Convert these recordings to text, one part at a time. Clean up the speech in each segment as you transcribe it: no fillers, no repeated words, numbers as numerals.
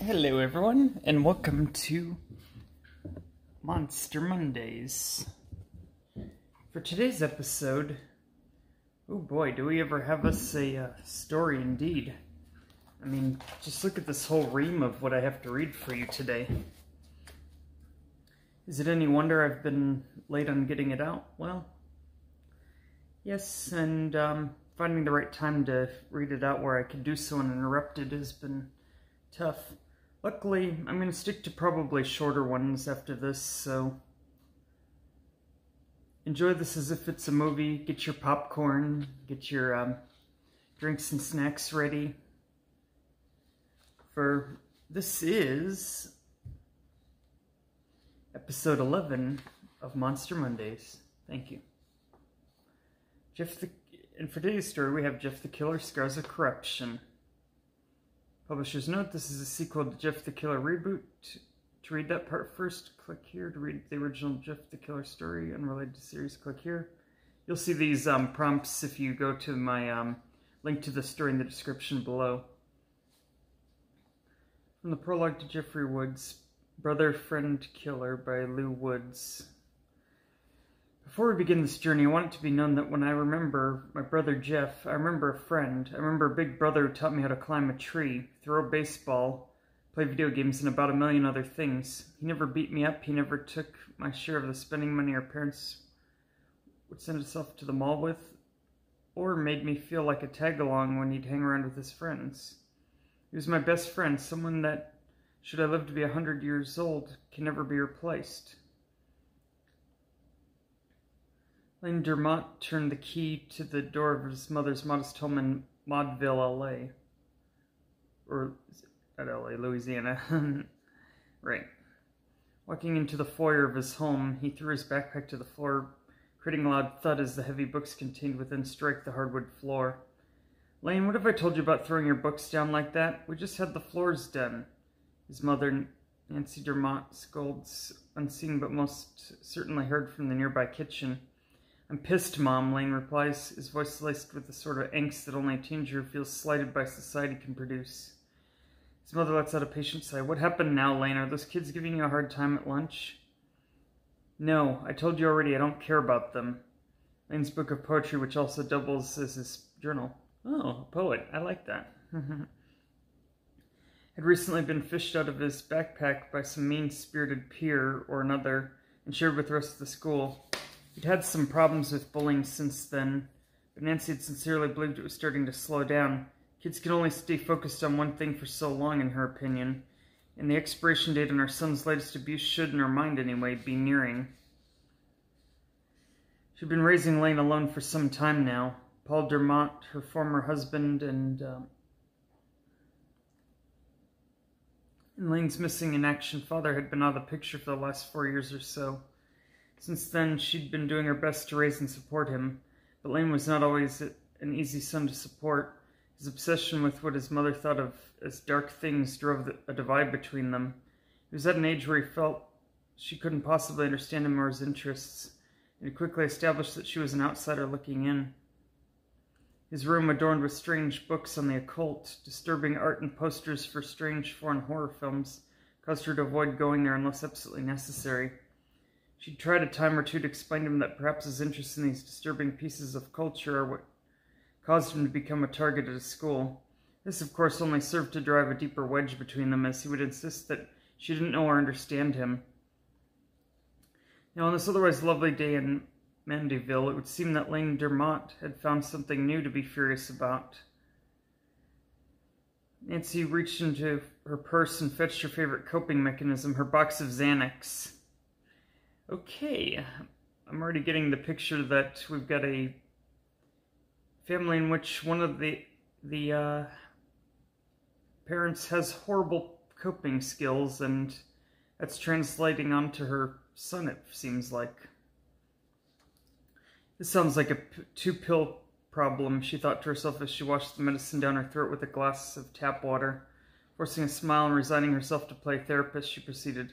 Hello everyone, and welcome to Monster Mondays. For today's episode, oh boy, do we ever have us a story indeed. I mean, just look at this whole ream of what I have to read for you today. Is it any wonder I've been late on getting it out? Well, yes, and finding the right time to read it out where I could do so uninterrupted has been tough. Luckily, I'm going to stick to probably shorter ones after this, so enjoy this as if it's a movie. Get your popcorn, get your drinks and snacks ready. For this is episode 11 of Monster Mondays. Thank you. And for today's story, we have Jeff the Killer, Scars of Corruption. Publisher's note, this is a sequel to Jeff the Killer reboot. To read that part first, click here. To read the original Jeff the Killer story, unrelated to series, click here. You'll see these prompts if you go to my link to the story in the description below. From the prologue to Jeffrey Woods, Brother, Friend, Killer by Lew Woods. Before we begin this journey, I want it to be known that when I remember my brother Jeff, I remember a friend. I remember a big brother who taught me how to climb a tree, throw a baseball, play video games, and about a million other things. He never beat me up. He never took my share of the spending money our parents would send us off to the mall with, or made me feel like a tag-along when he'd hang around with his friends. He was my best friend, someone that, should I live to be 100 years old, can never be replaced. Lane Dermott turned the key to the door of his mother's modest home in Maudeville, L.A. Or, not L.A., Louisiana. Right. Walking into the foyer of his home, he threw his backpack to the floor, creating a loud thud as the heavy books contained within struck the hardwood floor. Lane, what have I told you about throwing your books down like that? We just had the floors done. His mother, Nancy Dermott, scolds, unseen but most certainly heard from the nearby kitchen. I'm pissed, Mom, Lane replies, his voice laced with the sort of angst that only a teenager who feels slighted by society can produce. His mother lets out a patient sigh. What happened now, Lane? Are those kids giving you a hard time at lunch? No, I told you already I don't care about them. Lane's book of poetry, which also doubles as his journal. Oh, a poet. I like that. Had recently been fished out of his backpack by some mean-spirited peer or another and shared with the rest of the school. He'd had some problems with bullying since then, but Nancy had sincerely believed it was starting to slow down. Kids can only stay focused on one thing for so long, in her opinion, and the expiration date on our son's latest abuse should, in her mind anyway, be nearing. She'd been raising Lane alone for some time now. Paul Dermott, her former husband, and Lane's missing in action father had been out of the picture for the last 4 years or so. Since then, she'd been doing her best to raise and support him, but Lane was not always an easy son to support. His obsession with what his mother thought of as dark things drove a divide between them. He was at an age where he felt she couldn't possibly understand him or his interests, and he quickly established that she was an outsider looking in. His room, adorned with strange books on the occult, disturbing art and posters for strange foreign horror films, caused her to avoid going there unless absolutely necessary. She'd tried a time or two to explain to him that perhaps his interest in these disturbing pieces of culture are what caused him to become a target at his school. This, of course, only served to drive a deeper wedge between them, as he would insist that she didn't know or understand him. Now, on this otherwise lovely day in Mandeville, it would seem that Lane Dermott had found something new to be furious about. Nancy reached into her purse and fetched her favorite coping mechanism, her box of Xanax. Okay, I'm already getting the picture that we've got a family in which one of the parents has horrible coping skills, and that's translating onto her son, it seems like. This sounds like a two-pill problem, she thought to herself as she washed the medicine down her throat with a glass of tap water. Forcing a smile and resigning herself to play therapist, she proceeded.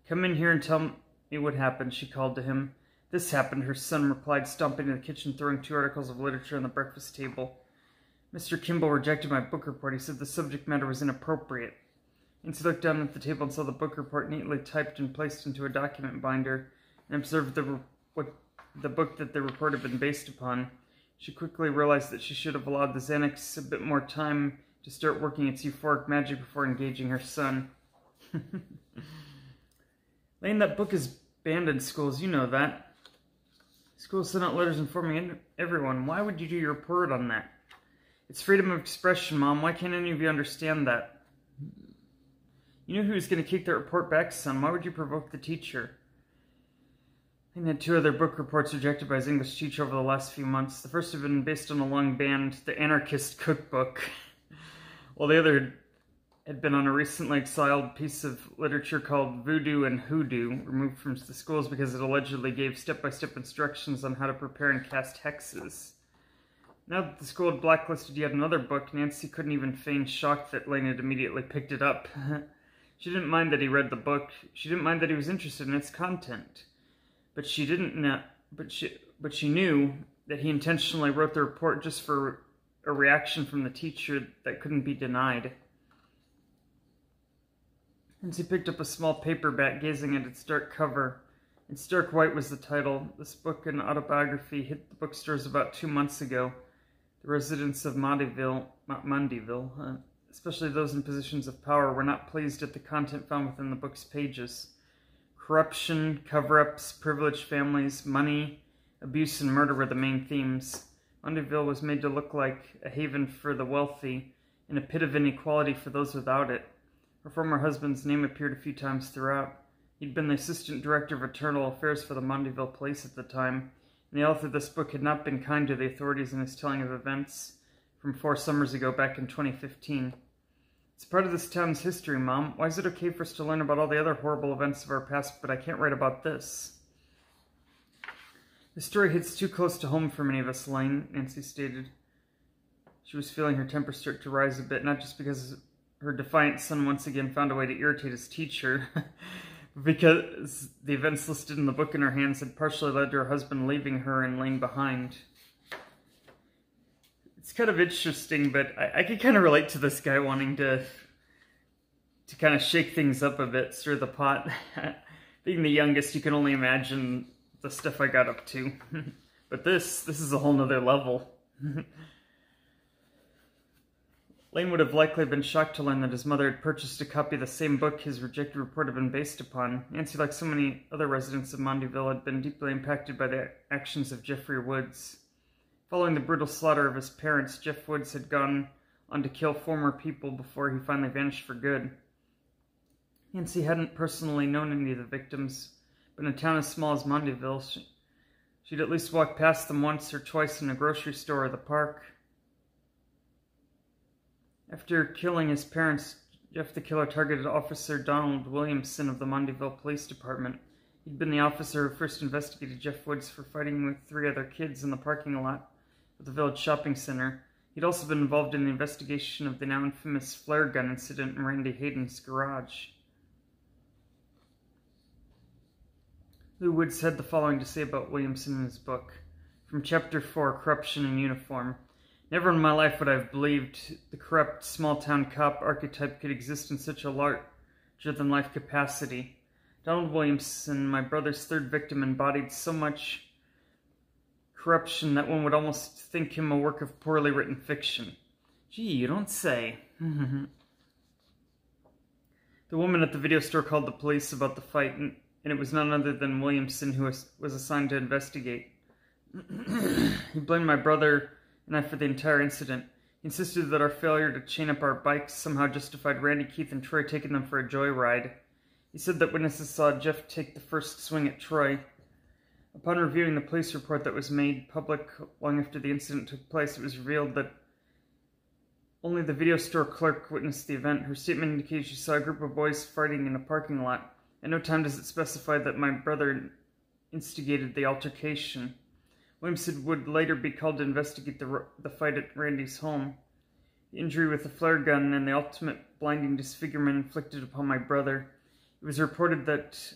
Come in here and tell me what happened, she called to him. This happened, her son replied, stomping into the kitchen, throwing 2 articles of literature on the breakfast table. Mr. Kimball rejected my book report. He said the subject matter was inappropriate. Nancy looked down at the table and saw the book report neatly typed and placed into a document binder, and observed the book that the report had been based upon. She quickly realized that she should have allowed the Xanax a bit more time to start working its euphoric magic before engaging her son. Lane, that book is banned in schools, you know that. Schools send out letters informing everyone. Why would you do your report on that? It's freedom of expression, Mom. Why can't any of you understand that? You knew who was going to kick that report back, son. Why would you provoke the teacher? Lane had 2 other book reports rejected by his English teacher over the last few months. The first had been based on a long banned The Anarchist Cookbook, while the other had been on a recently exiled piece of literature called Voodoo and Hoodoo, removed from the schools because it allegedly gave step-by-step instructions on how to prepare and cast hexes. Now that the school had blacklisted yet another book, Nancy couldn't even feign shock that Lane had immediately picked it up. She didn't mind that he read the book. She didn't mind that he was interested in its content. But she didn't know. But she knew that he intentionally wrote the report just for a reaction from the teacher that couldn't be denied. Nancy picked up a small paperback, gazing at its dark cover. In stark white was the title. This book, an autobiography, hit the bookstores about 2 months ago. The residents of Mundyville, especially those in positions of power, were not pleased at the content found within the book's pages. Corruption, cover-ups, privileged families, money, abuse, and murder were the main themes. Mundyville was made to look like a haven for the wealthy and a pit of inequality for those without it. Her former husband's name appeared a few times throughout. He'd been the assistant director of internal affairs for the Mundyville police at the time, and the author of this book had not been kind to the authorities in his telling of events from 4 summers ago back in 2015. It's part of this town's history, Mom. Why is it okay for us to learn about all the other horrible events of our past, but I can't write about this? The story hits too close to home for many of us, Lane, Nancy stated. She was feeling her temper start to rise a bit, not just because her defiant son once again found a way to irritate his teacher, but because the events listed in the book in her hands had partially led to her husband leaving her and Lane behind. It's kind of interesting, but I can kind of relate to this guy wanting to kind of shake things up a bit, stir the pot. Being the youngest, you can only imagine the stuff I got up to. But this is a whole nother level. Lane would have likely been shocked to learn that his mother had purchased a copy of the same book his rejected report had been based upon. Nancy, like so many other residents of Mundyville, had been deeply impacted by the actions of Jeffrey Woods. Following the brutal slaughter of his parents, Jeff Woods had gone on to kill 4 more people before he finally vanished for good. Nancy hadn't personally known any of the victims, but in a town as small as Mundyville, she'd at least walked past them once or twice in a grocery store or the park. After killing his parents, Jeff the Killer targeted Officer Donald Williamson of the Mundyville Police Department. He'd been the officer who first investigated Jeff Woods for fighting with 3 other kids in the parking lot of the village shopping center. He'd also been involved in the investigation of the now infamous flare gun incident in Randy Hayden's garage. Lou Woods had the following to say about Williamson in his book. From Chapter 4, Corruption in Uniform. Never in my life would I have believed the corrupt, small-town cop archetype could exist in such a larger-than-life capacity. Donald Williamson, my brother's 3rd victim, embodied so much corruption that one would almost think him a work of poorly written fiction. Gee, you don't say. The woman at the video store called the police about the fight, and it was none other than Williamson who was assigned to investigate. He blamed my brother and I for the entire incident. He insisted that our failure to chain up our bikes somehow justified Randy, Keith, and Troy taking them for a joyride. He said that witnesses saw Jeff take the first swing at Troy. Upon reviewing the police report that was made public long after the incident took place, it was revealed that only the video store clerk witnessed the event. Her statement indicates she saw a group of boys fighting in a parking lot. At no time does it specify that my brother instigated the altercation. Williamson would later be called to investigate the fight at Randy's home. The injury with the flare gun and the ultimate blinding disfigurement inflicted upon my brother. It was reported that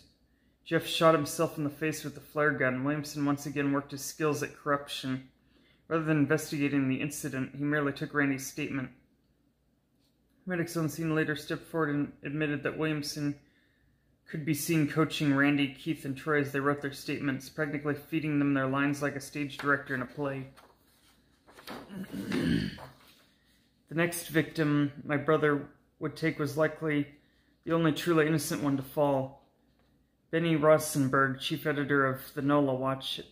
Jeff shot himself in the face with the flare gun. Williamson once again worked his skills at corruption. Rather than investigating the incident, he merely took Randy's statement. Medics on scene later stepped forward and admitted that Williamson could be seen coaching Randy, Keith, and Troy as they wrote their statements, practically feeding them their lines like a stage director in a play. The next victim my brother would take was likely the only truly innocent one to fall. Benny Rosenberg, chief editor of the NOLA Watch, had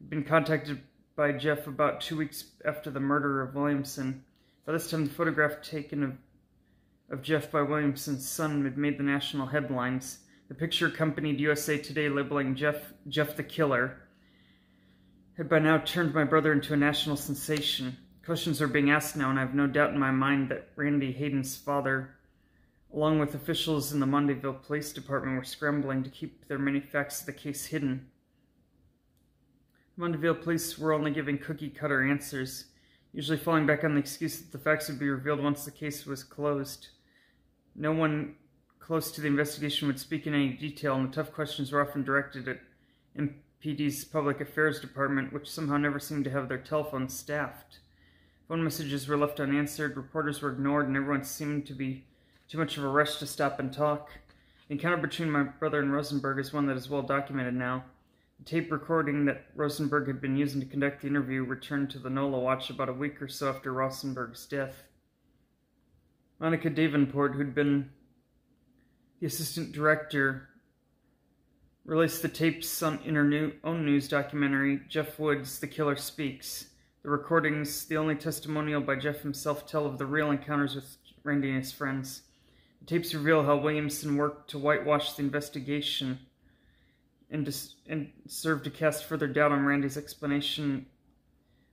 been contacted by Jeff about 2 weeks after the murder of Williamson. By this time, the photograph taken of Jeff by Williamson's son had made the national headlines. The picture accompanied USA Today labeling Jeff the Killer had by now turned my brother into a national sensation. Questions are being asked now, and I have no doubt in my mind that Randy Hayden's father, along with officials in the Mondayville Police Department, were scrambling to keep their many facts of the case hidden. Mondayville police were only giving cookie-cutter answers, usually falling back on the excuse that the facts would be revealed once the case was closed. No one close to the investigation would speak in any detail, and the tough questions were often directed at MPD's Public Affairs Department, which somehow never seemed to have their telephones staffed. Phone messages were left unanswered, reporters were ignored, and everyone seemed to be too much of a rush to stop and talk. The encounter between my brother and Rosenberg is one that is well documented now. The tape recording that Rosenberg had been using to conduct the interview returned to the NOLA Watch about a week or so after Rosenberg's death. Monica Davenport, who'd been the assistant director, released the tapes in her own news documentary, Jeff Woods, The Killer Speaks. The recordings, the only testimonial by Jeff himself, tell of the real encounters with Randy and his friends. The tapes reveal how Williamson worked to whitewash the investigation and served to cast further doubt on Randy's explanation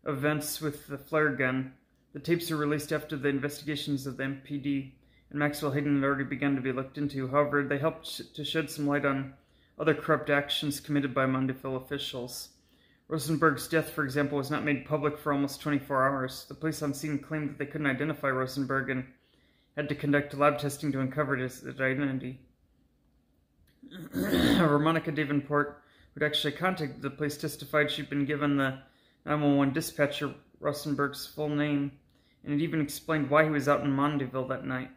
of events with the flare gun. The tapes were released after the investigations of the MPD and Maxwell Hayden had already begun to be looked into. However, they helped to shed some light on other corrupt actions committed by Mondayville officials. Rosenberg's death, for example, was not made public for almost 24 hours. The police on scene claimed that they couldn't identify Rosenberg and had to conduct lab testing to uncover his identity. However, Monica Davenport, who had actually contacted the police, testified she'd been given the 911 dispatcher Rosenberg's full name, and had even explained why he was out in Mondayville that night.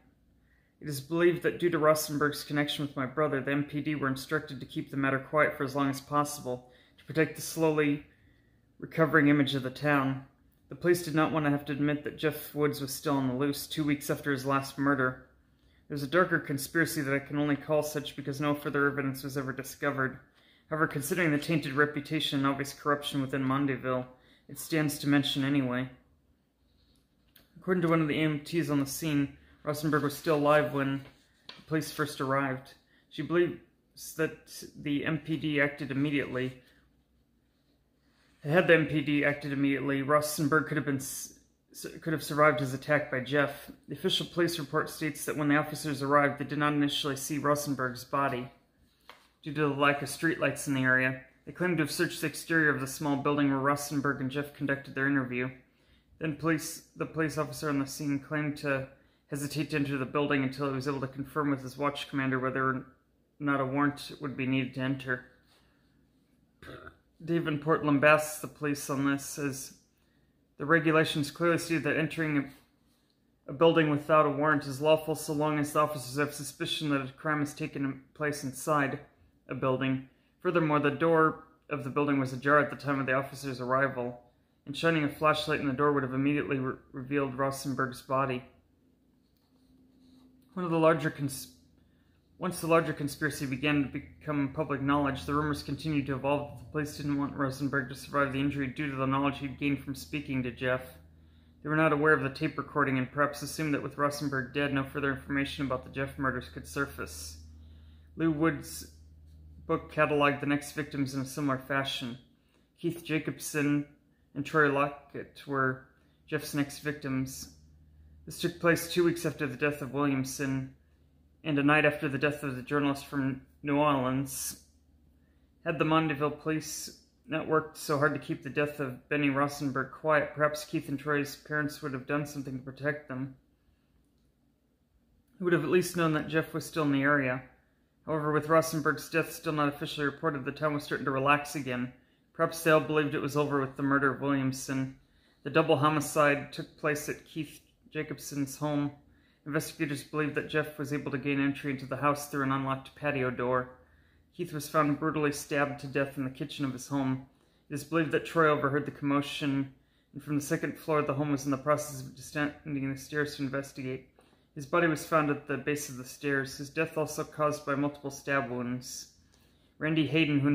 It is believed that due to Rosenberg's connection with my brother, the MPD were instructed to keep the matter quiet for as long as possible, to protect the slowly recovering image of the town. The police did not want to have to admit that Jeff Woods was still on the loose 2 weeks after his last murder. There's a darker conspiracy that I can only call such because no further evidence was ever discovered. However, considering the tainted reputation and obvious corruption within Mondayville, it stands to mention anyway. According to one of the EMTs on the scene, Rosenberg was still alive when the police first arrived. She believes that the MPD acted immediately. Had the MPD acted immediately, Rosenberg could have survived his attack by Jeff. The official police report states that when the officers arrived, they did not initially see Rosenberg's body. Due to the lack of streetlights in the area, they claimed to have searched the exterior of the small building where Rosenberg and Jeff conducted their interview. Then the police officer on the scene claimed to hesitate to enter the building until he was able to confirm with his watch commander whether or not a warrant would be needed to enter. Davenport lambasts the police on this, as the regulations clearly state that entering a building without a warrant is lawful so long as the officers have suspicion that a crime has taken place inside a building. Furthermore, the door of the building was ajar at the time of the officers' arrival, and shining a flashlight in the door would have immediately revealed Rosenberg's body. Once the larger conspiracy began to become public knowledge, the rumors continued to evolve that the police didn't want Rosenberg to survive the injury due to the knowledge he'd gained from speaking to Jeff. They were not aware of the tape recording and perhaps assumed that with Rosenberg dead, no further information about the Jeff murders could surface. Lou Wood's book cataloged the next victims in a similar fashion. Keith Jacobson and Troy Lockett were Jeff's next victims. This took place 2 weeks after the death of Williamson, and a night after the death of the journalist from New Orleans. Had the Mondayville police not worked so hard to keep the death of Benny Rosenberg quiet, perhaps Keith and Troy's parents would have done something to protect them. He would have at least known that Jeff was still in the area. However, with Rosenberg's death still not officially reported, the town was starting to relax again. Perhaps they all believed it was over with the murder of Williamson. The double homicide took place at Keith Jacobson's home investigators believe that Jeff was able to gain entry into the house through an unlocked patio door. Keith was found brutally stabbed to death in the kitchen of his home. It is believed that Troy overheard the commotion, and from the second floor of the home was in the process of descending the stairs to investigate. His body was found at the base of the stairs, his death also caused by multiple stab wounds. Randy Hayden, who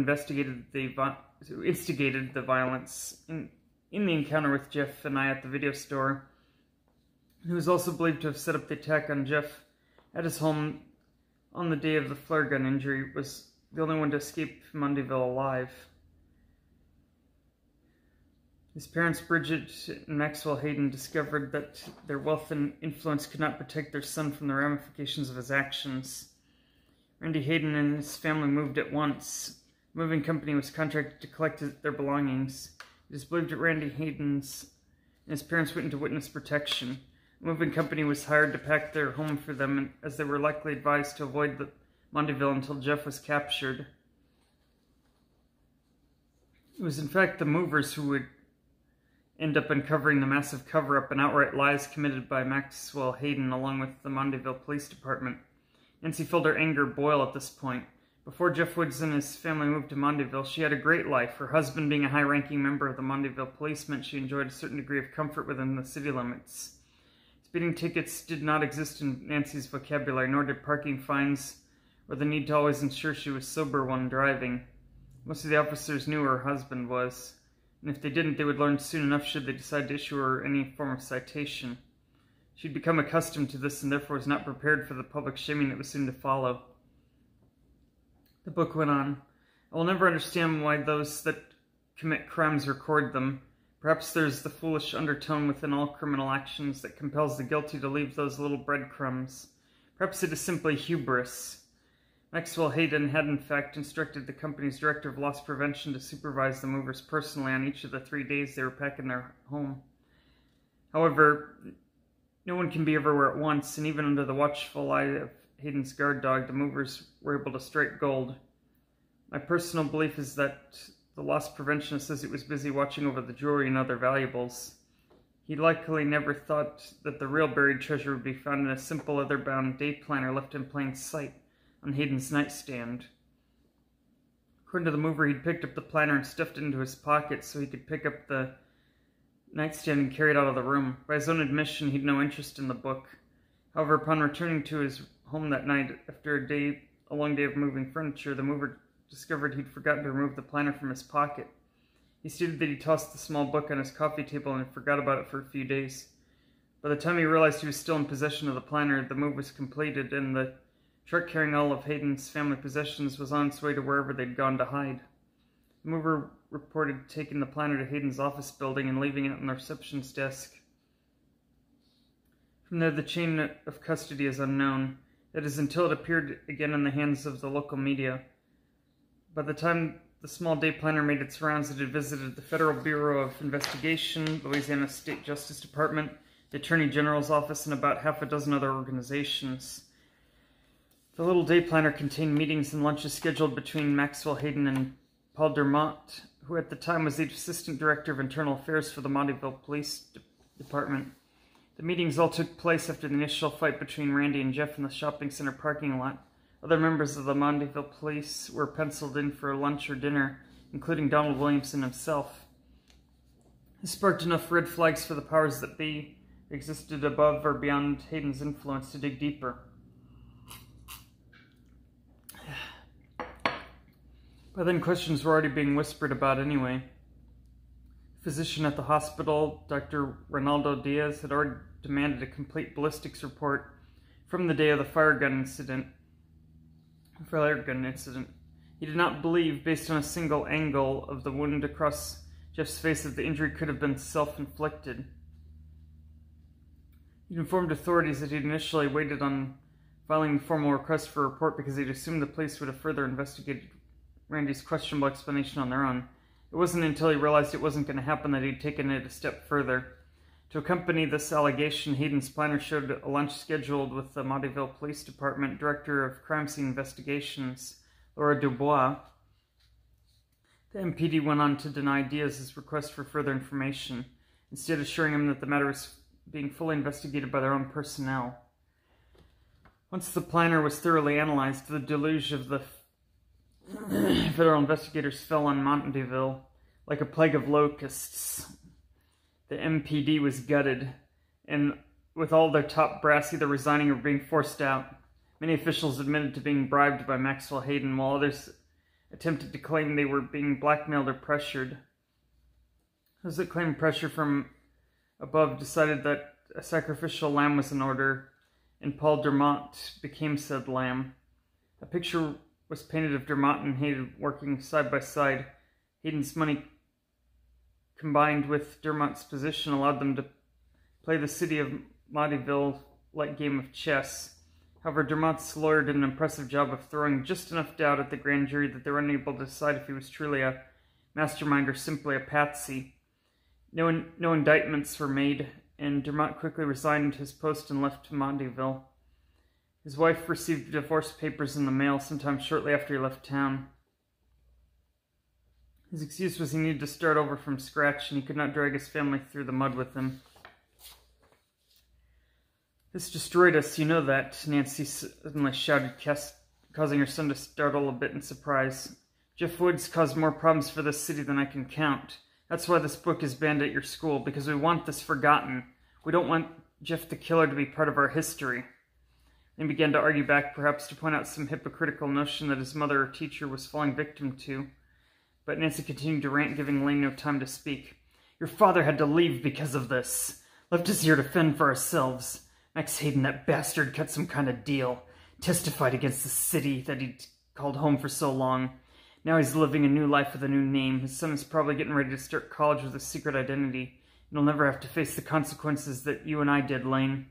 instigated the violence in the encounter with Jeff and I at the video store, who is also believed to have set up the attack on Jeff at his home on the day of the flare gun injury, was the only one to escape Mondayville alive. His parents, Bridget and Maxwell Hayden, discovered that their wealth and influence could not protect their son from the ramifications of his actions. Randy Hayden and his family moved at once. A moving company was contracted to collect their belongings. It is believed that Randy Hayden's and his parents went into witness protection. A moving company was hired to pack their home for them, as they were likely advised to avoid Mondayville until Jeff was captured. It was in fact the movers who would end up uncovering the massive cover-up and outright lies committed by Maxwell Hayden along with the Mondayville Police Department. Nancy felt her anger boil at this point. Before Jeff Woods and his family moved to Mondayville, she had a great life. Her husband, being a high-ranking member of the Mondayville Police, meant she enjoyed a certain degree of comfort within the city limits. Speeding tickets did not exist in Nancy's vocabulary, nor did parking fines or the need to always ensure she was sober when driving. Most of the officers knew who her husband was, and if they didn't, they would learn soon enough should they decide to issue her any form of citation. She'd become accustomed to this and therefore was not prepared for the public shaming that was soon to follow. The book went on. I will never understand why those that commit crimes record them. Perhaps there's the foolish undertone within all criminal actions that compels the guilty to leave those little breadcrumbs. Perhaps it is simply hubris. Maxwell Hayden had in fact instructed the company's director of loss prevention to supervise the movers personally on each of the 3 days they were packing their home. However, no one can be everywhere at once, and even under the watchful eye of Hayden's guard dog, the movers were able to strike gold. My personal belief is that the loss prevention associate was busy watching over the jewelry and other valuables. He likely never thought that the real buried treasure would be found in a simple leather-bound day planner left in plain sight on Hayden's nightstand. According to the mover, he'd picked up the planner and stuffed it into his pocket so he could pick up the nightstand and carry it out of the room. By his own admission, he'd no interest in the book. However, upon returning to his home that night, after a long day of moving furniture, the mover discovered he'd forgotten to remove the planner from his pocket. He stated that he tossed the small book on his coffee table and forgot about it for a few days. By the time he realized he was still in possession of the planner, the move was completed, and the truck carrying all of Hayden's family possessions was on its way to wherever they'd gone to hide. The mover reported taking the planner to Hayden's office building and leaving it on the receptionist's desk. From there, the chain of custody is unknown. That is, until it appeared again in the hands of the local media. By the time the small day planner made its rounds, it had visited the Federal Bureau of Investigation, Louisiana State Justice Department, the Attorney General's office, and about half a dozen other organizations. The little day planner contained meetings and lunches scheduled between Maxwell Hayden and Paul Dermott, who at the time was the Assistant Director of Internal Affairs for the Mondayville Police Department. The meetings all took place after the initial fight between Randy and Jeff in the shopping center parking lot. Other members of the Mondayville Police were penciled in for lunch or dinner, including Donald Williamson himself. This sparked enough red flags for the powers that be that existed above or beyond Hayden's influence to dig deeper. By then, questions were already being whispered about anyway. A physician at the hospital, Dr. Ronaldo Diaz, had already demanded a complete ballistics report from the day of the fire gun incident. He did not believe, based on a single angle of the wound across Jeff's face, that the injury could have been self-inflicted. He informed authorities that he'd initially waited on filing the formal request for a report because he'd assumed the police would have further investigated Randy's questionable explanation on their own. It wasn't until he realized it wasn't going to happen that he'd taken it a step further. To accompany this allegation, Hayden's planner showed a lunch scheduled with the Mondayville Police Department Director of Crime Scene Investigations, Laura Dubois. The MPD went on to deny Diaz's request for further information, instead assuring him that the matter was being fully investigated by their own personnel. Once the planner was thoroughly analyzed, the deluge of the federal investigators fell on Monteville like a plague of locusts. The MPD was gutted, and with all their top brass either resigning or being forced out. Many officials admitted to being bribed by Maxwell Hayden, while others attempted to claim they were being blackmailed or pressured. Those that claimed pressure from above decided that a sacrificial lamb was in order, and Paul Dermott became said lamb. A picture was painted of Dermott and Hayden working side by side. Hayden's money, combined with Dermott's position, allowed them to play the city of Monteville-like game of chess. However, Dermott's lawyer did an impressive job of throwing just enough doubt at the grand jury that they were unable to decide if he was truly a mastermind or simply a patsy. No indictments were made, and Dermott quickly resigned his post and left Monteville. His wife received divorce papers in the mail sometime shortly after he left town. His excuse was he needed to start over from scratch, and he could not drag his family through the mud with him. "This destroyed us, you know that," Nancy suddenly shouted, causing her son to startle a bit in surprise. "Jeff Woods caused more problems for this city than I can count. That's why this book is banned at your school, because we want this forgotten. We don't want Jeff the Killer to be part of our history." They began to argue back, perhaps to point out some hypocritical notion that his mother or teacher was falling victim to. But Nancy continued to rant, giving Lane no time to speak. "Your father had to leave because of this. Left us here to fend for ourselves. Max Hayden, that bastard, cut some kind of deal. Testified against the city that he'd called home for so long. Now he's living a new life with a new name. His son is probably getting ready to start college with a secret identity. And he'll never have to face the consequences that you and I did, Lane."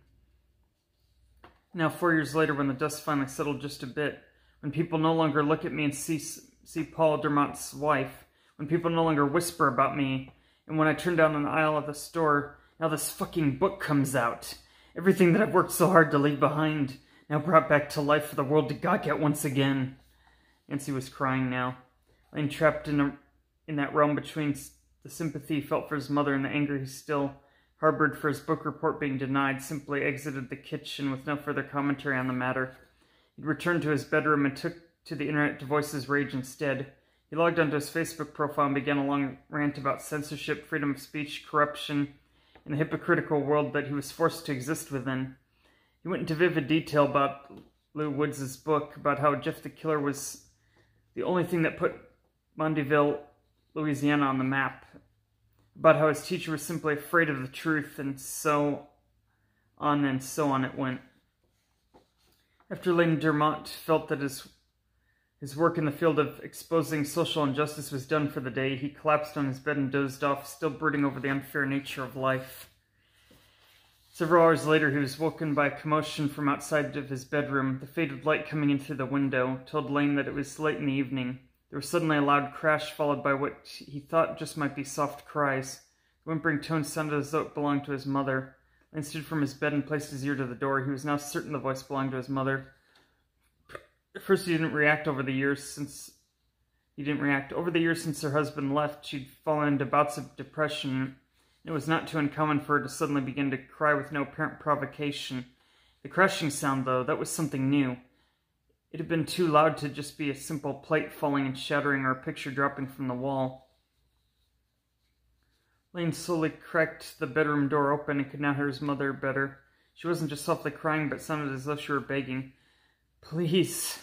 Now, 4 years later, when the dust finally settled just a bit, when people no longer look at me and see Paul Dermott's wife, when people no longer whisper about me, and when I turn down an aisle at the store, now this fucking book comes out. Everything that I've worked so hard to leave behind, now brought back to life for the world to gawk at once again. Nancy was crying now. Lane, trapped in that realm between the sympathy he felt for his mother and the anger he still harbored for his book report being denied, simply exited the kitchen with no further commentary on the matter. He'd returned to his bedroom and took to the internet to voice his rage instead. He logged onto his Facebook profile and began a long rant about censorship, freedom of speech, corruption, and the hypocritical world that he was forced to exist within. He went into vivid detail about Lew Woods' book, about how Jeff the Killer was the only thing that put Monteville, Louisiana on the map, about how his teacher was simply afraid of the truth, and so on it went. After Lane Dermott felt that his work in the field of exposing social injustice was done for the day, he collapsed on his bed and dozed off, still brooding over the unfair nature of life. Several hours later, he was woken by a commotion from outside of his bedroom. The faded light coming in through the window told Lane that it was late in the evening. There was suddenly a loud crash, followed by what he thought just might be soft cries. The whimpering tones sounded as though it belonged to his mother. Lane stood from his bed and placed his ear to the door. He was now certain the voice belonged to his mother. At first he didn't react. Over the years since her husband left, she'd fallen into bouts of depression. It was not too uncommon for her to suddenly begin to cry with no apparent provocation. The crashing sound, though, that was something new. It had been too loud to just be a simple plate falling and shattering or a picture dropping from the wall. Lane slowly cracked the bedroom door open and could now hear his mother better. She wasn't just softly crying, but sounded as though she were begging. Please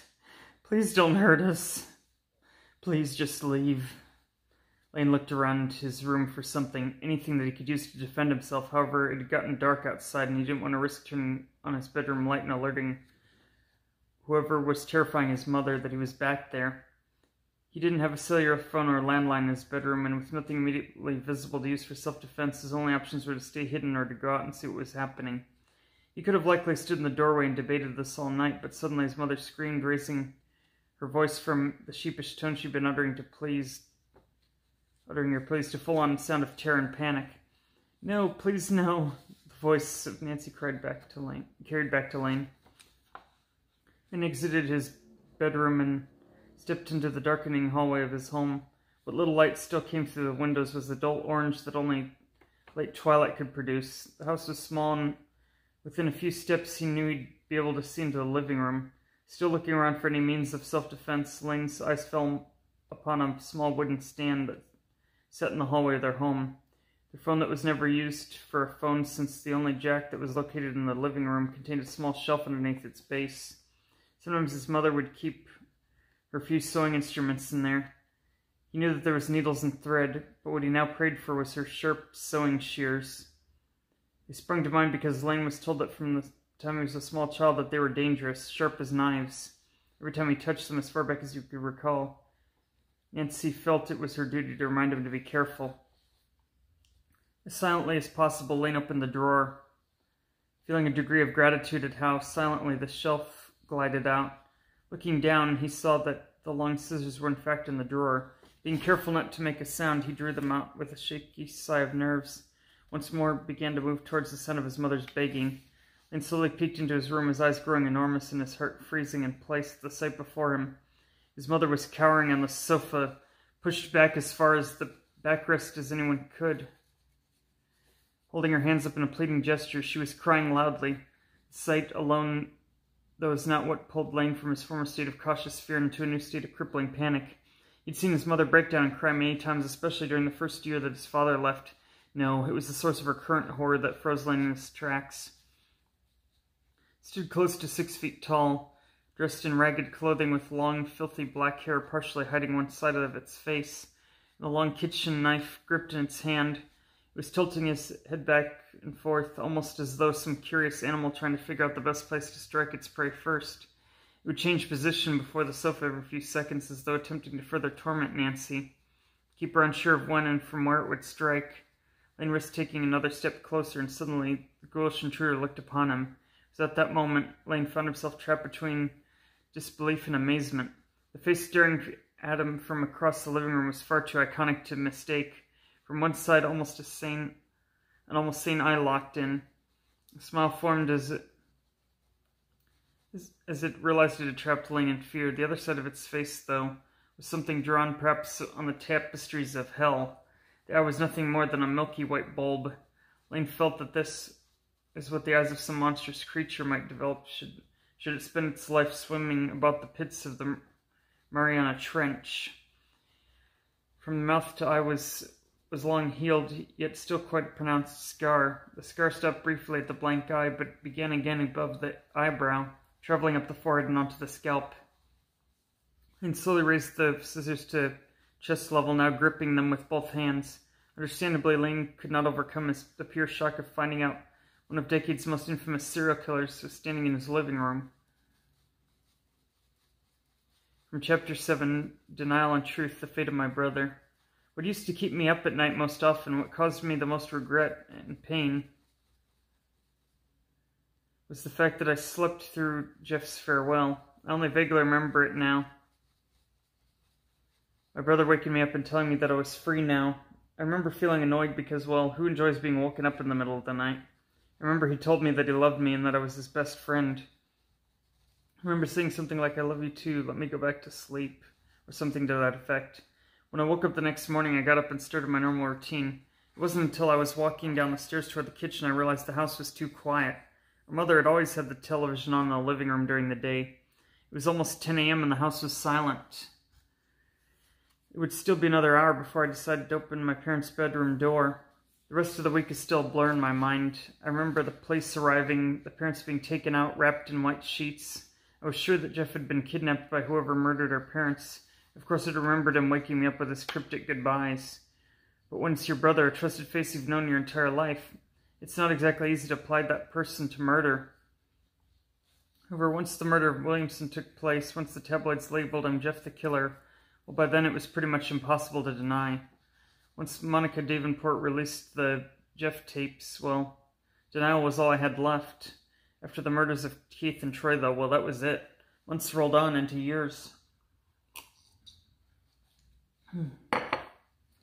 don't hurt us. Please just leave." Lane looked around his room for something, anything that he could use to defend himself. However, it had gotten dark outside, and he didn't want to risk turning on his bedroom light and alerting whoever was terrifying his mother that he was back there. He didn't have a cellular phone or landline in his bedroom, and with nothing immediately visible to use for self-defense, his only options were to stay hidden or to go out and see what was happening. He could have likely stood in the doorway and debated this all night, but suddenly his mother screamed, raising her voice from the sheepish tone she'd been uttering her pleas to full-on sound of terror and panic. "No, please no," the voice of Nancy carried back to Lane. And exited his bedroom and stepped into the darkening hallway of his home. What little light still came through the windows was the dull orange that only late twilight could produce. The house was small, and within a few steps he knew he'd be able to see into the living room. Still looking around for any means of self-defense, Lane's eyes fell upon a small wooden stand that sat in the hallway of their home. The phone that was never used for a phone, since the only jack that was located in the living room contained a small shelf underneath its base. Sometimes his mother would keep her few sewing instruments in there. He knew that there was needles and thread, but what he now prayed for was her sharp sewing shears. They sprung to mind because Lane was told that from the time he was a small child that they were dangerous, sharp as knives, every time he touched them as far back as you could recall. Nancy felt it was her duty to remind him to be careful. As silently as possible, Lane opened the drawer, feeling a degree of gratitude at how silently the shelf glided out. Looking down, he saw that the long scissors were in fact in the drawer. Being careful not to make a sound, he drew them out with a shaky sigh of nerves. Once more began to move towards the sound of his mother's begging. Lane slowly peeked into his room, his eyes growing enormous and his heart freezing in place at the sight before him. His mother was cowering on the sofa, pushed back as far as the backrest as anyone could. Holding her hands up in a pleading gesture, she was crying loudly. The sight alone, though, was not what pulled Lane from his former state of cautious fear into a new state of crippling panic. He'd seen his mother break down and cry many times, especially during the first year that his father left. No, it was the source of her current horror that froze Lane in his tracks. He stood close to 6 feet tall, dressed in ragged clothing with long, filthy black hair partially hiding one side of its face, and a long kitchen knife gripped in its hand. It was tilting his head back and forth, almost as though some curious animal trying to figure out the best place to strike its prey first. It would change position before the sofa every few seconds, as though attempting to further torment Nancy, keep her unsure of when and from where it would strike. Lane risked taking another step closer, and suddenly the ghoulish intruder looked upon him. It was at that moment Lane found himself trapped between disbelief and amazement. The face staring at him from across the living room was far too iconic to mistake. From one side, an almost sane eye locked in. A smile formed as it realized it had trapped Lane in fear. The other side of its face, though, was something drawn perhaps on the tapestries of hell. The eye was nothing more than a milky white bulb. Lane felt that this is what the eyes of some monstrous creature might develop should it spend its life swimming about the pits of the Mariana Trench. From the mouth to eye was long healed, yet still quite pronounced scar. The scar stopped briefly at the blank eye, but began again above the eyebrow, traveling up the forehead and onto the scalp. And slowly raised the scissors to chest level, now gripping them with both hands. Understandably, Lane could not overcome the pure shock of finding out one of decades' most infamous serial killers was standing in his living room. From Chapter 7, Denial and Truth, The Fate of My Brother. What used to keep me up at night most often, what caused me the most regret and pain, was the fact that I slept through Jeff's farewell. I only vaguely remember it now. My brother waking me up and telling me that I was free now. I remember feeling annoyed because, well, who enjoys being woken up in the middle of the night? I remember he told me that he loved me and that I was his best friend. I remember saying something like, "I love you too, let me go back to sleep," or something to that effect. When I woke up the next morning, I got up and started my normal routine. It wasn't until I was walking down the stairs toward the kitchen I realized the house was too quiet. Our mother had always had the television on in the living room during the day. It was almost 10 a.m. and the house was silent. It would still be another hour before I decided to open my parents' bedroom door. The rest of the week is still a blur in my mind. I remember the police arriving, the parents being taken out, wrapped in white sheets. I was sure that Jeff had been kidnapped by whoever murdered our parents. Of course, I remembered him waking me up with his cryptic goodbyes. But when it's your brother, a trusted face you've known your entire life, it's not exactly easy to apply that person to murder. However, once the murder of Williamson took place, once the tabloids labeled him Jeff the Killer, well, by then it was pretty much impossible to deny. Once Monica Davenport released the Jeff tapes, well, denial was all I had left. After the murders of Keith and Troy, though, well, that was it. Months rolled on into years.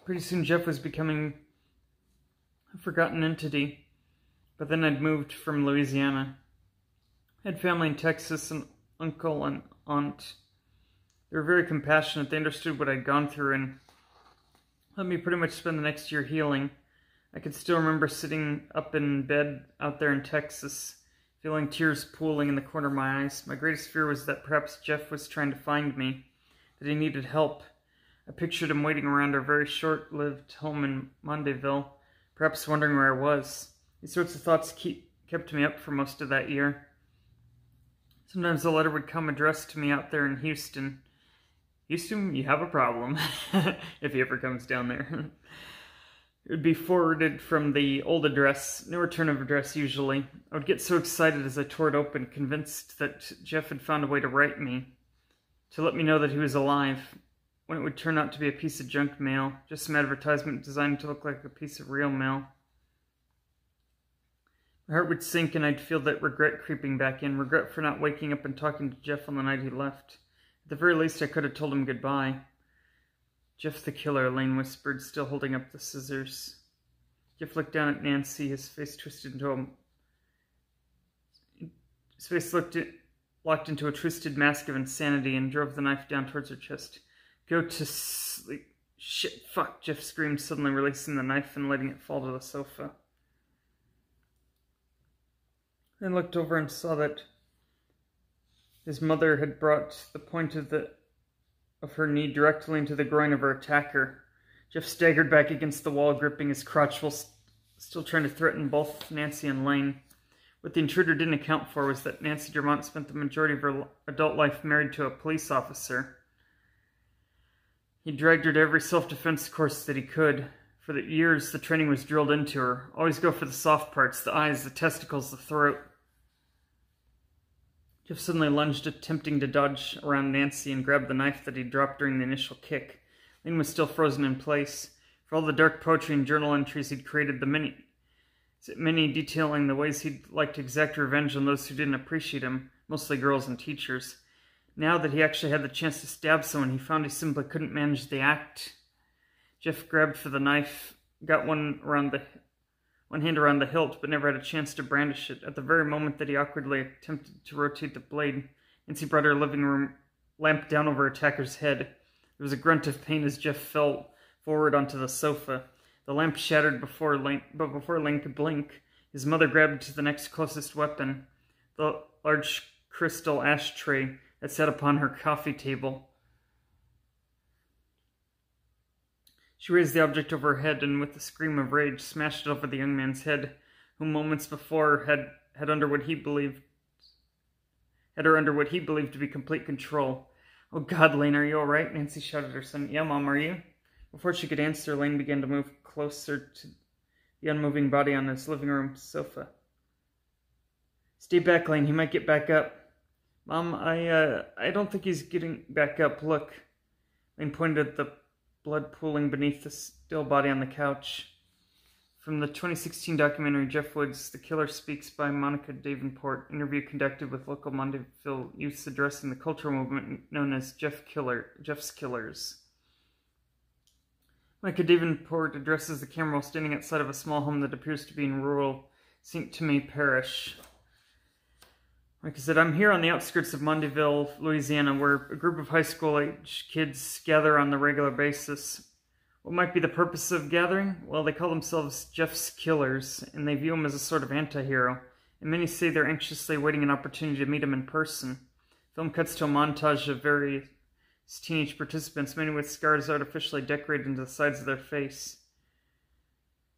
Pretty soon Jeff was becoming a forgotten entity. But then I'd moved from Louisiana. I had family in Texas, an uncle and aunt. They were very compassionate. They understood what I'd gone through and let me pretty much spend the next year healing. I could still remember sitting up in bed out there in Texas, feeling tears pooling in the corner of my eyes. My greatest fear was that perhaps Jeff was trying to find me, that he needed help. I pictured him waiting around our very short-lived home in Mondayville, perhaps wondering where I was. These sorts of thoughts kept me up for most of that year. Sometimes a letter would come addressed to me out there in Houston. Houston, you have a problem, if he ever comes down there. It would be forwarded from the old address, no return of address usually. I would get so excited as I tore it open, convinced that Jeff had found a way to write me, to let me know that he was alive, when it would turn out to be a piece of junk mail, just some advertisement designed to look like a piece of real mail. My heart would sink and I'd feel that regret creeping back in, regret for not waking up and talking to Jeff on the night he left. At the very least, I could have told him goodbye. Jeff the killer, Elaine whispered, still holding up the scissors. Jeff looked down at Nancy, his face twisted into a... His face locked into a twisted mask of insanity and drove the knife down towards her chest. Go to sleep. Shit, fuck, Jeff screamed, suddenly releasing the knife and letting it fall to the sofa. Then looked over and saw that his mother had brought the point of her knee directly into the groin of her attacker. Jeff staggered back against the wall, gripping his crotch while still trying to threaten both Nancy and Lane. What the intruder didn't account for was that Nancy Dermott spent the majority of her adult life married to a police officer. He dragged her to every self-defense course that he could. For the years, the training was drilled into her. Always go for the soft parts, the eyes, the testicles, the throat. Jeff suddenly lunged, attempting to dodge around Nancy and grab the knife that he dropped during the initial kick. Lane was still frozen in place. For all the dark poetry and journal entries he'd created, many detailing the ways he'd like to exact revenge on those who didn't appreciate him, mostly girls and teachers. Now that he actually had the chance to stab someone, he found he simply couldn't manage the act. Jeff grabbed for the knife, got one hand around the hilt, but never had a chance to brandish it. At the very moment that he awkwardly attempted to rotate the blade, Nancy brought her living room lamp down over her attacker's head. There was a grunt of pain as Jeff fell forward onto the sofa. The lamp shattered before Lane could blink. His mother grabbed to the next closest weapon, the large crystal ashtray that sat upon her coffee table. She raised the object over her head and, with a scream of rage, smashed it over the young man's head, who moments before had her under what he believed to be complete control. "Oh God, Lane, are you all right?" Nancy shouted at her son. "Yeah, Mom, are you?" Before she could answer, Lane began to move closer to the unmoving body on his living room sofa. "Stay back, Lane. He might get back up." "Mom, I don't think he's getting back up. Look." Lane pointed at the blood pooling beneath the still body on the couch. From the 2016 documentary Jeff Woods, The Killer Speaks by Monica Davenport, interview conducted with local Mondayville youths addressing the cultural movement known as Jeff's Killers. Monica Davenport addresses the camera while standing outside of a small home that appears to be in rural St. Thomé Parish. Like I said, I'm here on the outskirts of Mondayville, Louisiana, where a group of high school-age kids gather on a regular basis. What might be the purpose of gathering? Well, they call themselves Jeff's Killers, and they view him as a sort of anti-hero, and many say they're anxiously awaiting an opportunity to meet him in person. The film cuts to a montage of various teenage participants, many with scars artificially decorated into the sides of their face.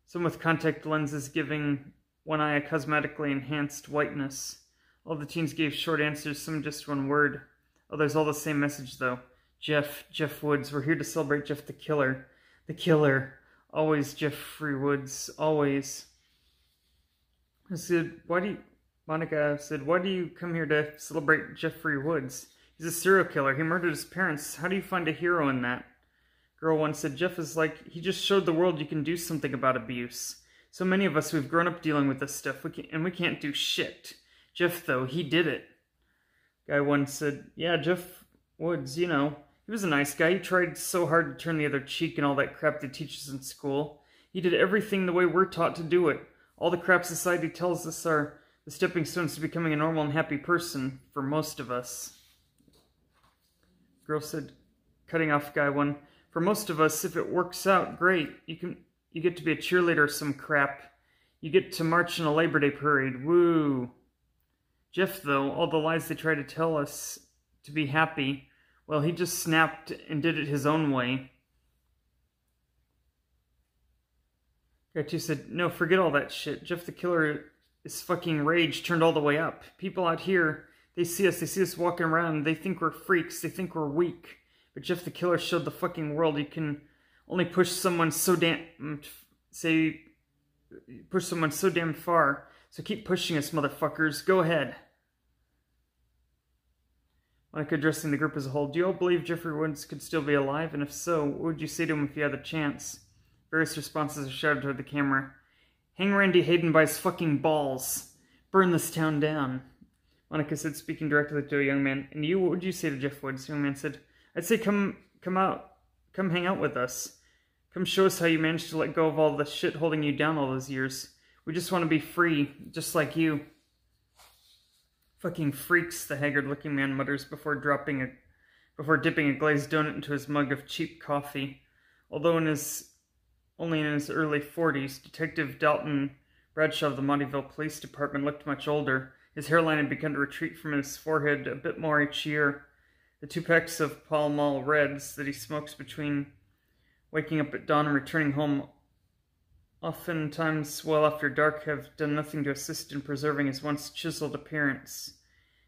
Some with contact lenses giving one eye a cosmetically enhanced whiteness. All the teens gave short answers, some just one word. Others all the same message, though. Jeff Woods. We're here to celebrate Jeff the Killer. The Killer. Always Jeffrey Woods. Always. Monica said, why do you come here to celebrate Jeffrey Woods? He's a serial killer. He murdered his parents. How do you find a hero in that? Girl one said, Jeff is like, he just showed the world you can do something about abuse. So many of us, we've grown up dealing with this stuff, and we can't do shit. Jeff, though, he did it. Guy one said, yeah, Jeff Woods, he was a nice guy. He tried so hard to turn the other cheek and all that crap they teach us in school. He did everything the way we're taught to do it. All the crap society tells us are the stepping stones to becoming a normal and happy person for most of us. Girl said, cutting off guy one, for most of us, if it works out, great. You get to be a cheerleader or some crap. You get to march in a Labor Day parade. Woo. Jeff, though, all the lies they try to tell us to be happy, well, he just snapped and did it his own way. Guy 2 said, no, forget all that shit. Jeff the Killer is fucking rage turned all the way up. People out here, they see us walking around, they think we're freaks, they think we're weak. But Jeff the Killer showed the fucking world you can only push someone so damn far. So keep pushing us, motherfuckers. Go ahead. Monica addressing the group as a whole. Do you all believe Jeffrey Woods could still be alive? And if so, what would you say to him if you had the chance? Various responses are shouted toward the camera. Hang Randy Hayden by his fucking balls. Burn this town down. Monica said, speaking directly to a young man. And you, what would you say to Jeff Woods? The young man said, I'd say come hang out with us. Come show us how you managed to let go of all the shit holding you down all those years. We just want to be free, just like you. Fucking freaks, the haggard-looking man mutters before dipping a glazed donut into his mug of cheap coffee. Although only in his early 40s, Detective Dalton Bradshaw of the Montyville Police Department looked much older. His hairline had begun to retreat from his forehead a bit more each year. The 2 packs of Pall Mall Reds that he smokes between waking up at dawn and returning home, oftentimes well after dark, have done nothing to assist in preserving his once chiseled appearance.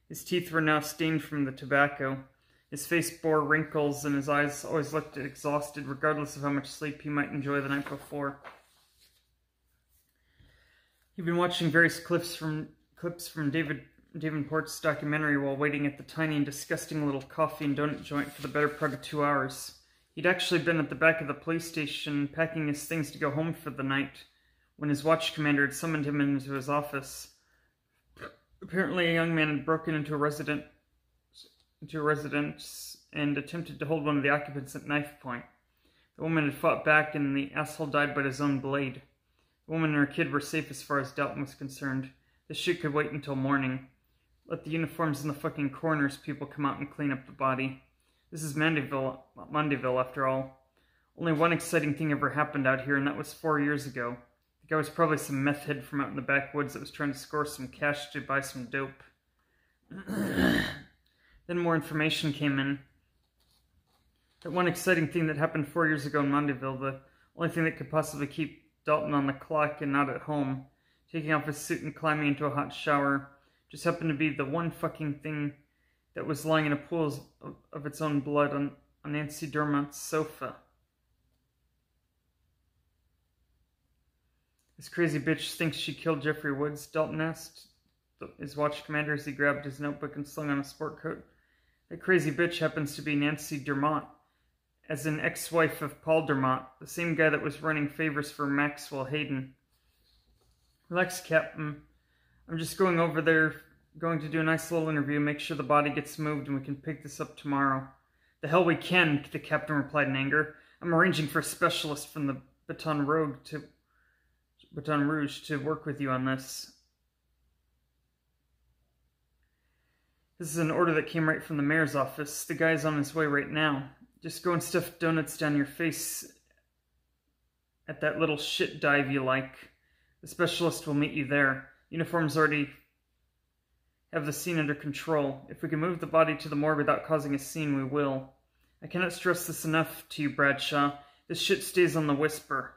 His teeth were now stained from the tobacco. His face bore wrinkles, and his eyes always looked exhausted, regardless of how much sleep he might enjoy the night before. He'd been watching various clips from Davenport's documentary while waiting at the tiny and disgusting little coffee and donut joint for the better part of 2 hours. He'd actually been at the back of the police station packing his things to go home for the night when his watch commander had summoned him into his office. Apparently a young man had broken into a residence and attempted to hold one of the occupants at knife point. The woman had fought back and the asshole died by his own blade. The woman and her kid were safe as far as Dalton was concerned. This shit could wait until morning. Let the uniforms in the fucking coroner's people come out and clean up the body. This is Montyville, after all. Only one exciting thing ever happened out here, and that was 4 years ago. The guy was probably some meth head from out in the backwoods that was trying to score some cash to buy some dope. Then more information came in. That one exciting thing that happened 4 years ago in Montyville, the only thing that could possibly keep Dalton on the clock and not at home, taking off his suit and climbing into a hot shower, just happened to be the one fucking thing that was lying in a pool of its own blood on Nancy Dormont's sofa. This crazy bitch thinks she killed Jeffrey Woods, Dalton asked his watch commander as he grabbed his notebook and slung on a sport coat. That crazy bitch happens to be Nancy Dormont, as an ex-wife of Paul Dormont, the same guy that was running favors for Maxwell Hayden. Relax, Captain. I'm just going over there, going to do a nice little interview, make sure the body gets moved and we can pick this up tomorrow. The hell we can, the captain replied in anger. I'm arranging for a specialist from the Baton Rouge to work with you on this. This is an order that came right from the mayor's office. The guy's on his way right now. Just go and stuff donuts down your face at that little shit dive you like. The specialist will meet you there. Uniforms already have the scene under control. If we can move the body to the morgue without causing a scene, we will. I cannot stress this enough to you, Bradshaw. This shit stays on the whisper.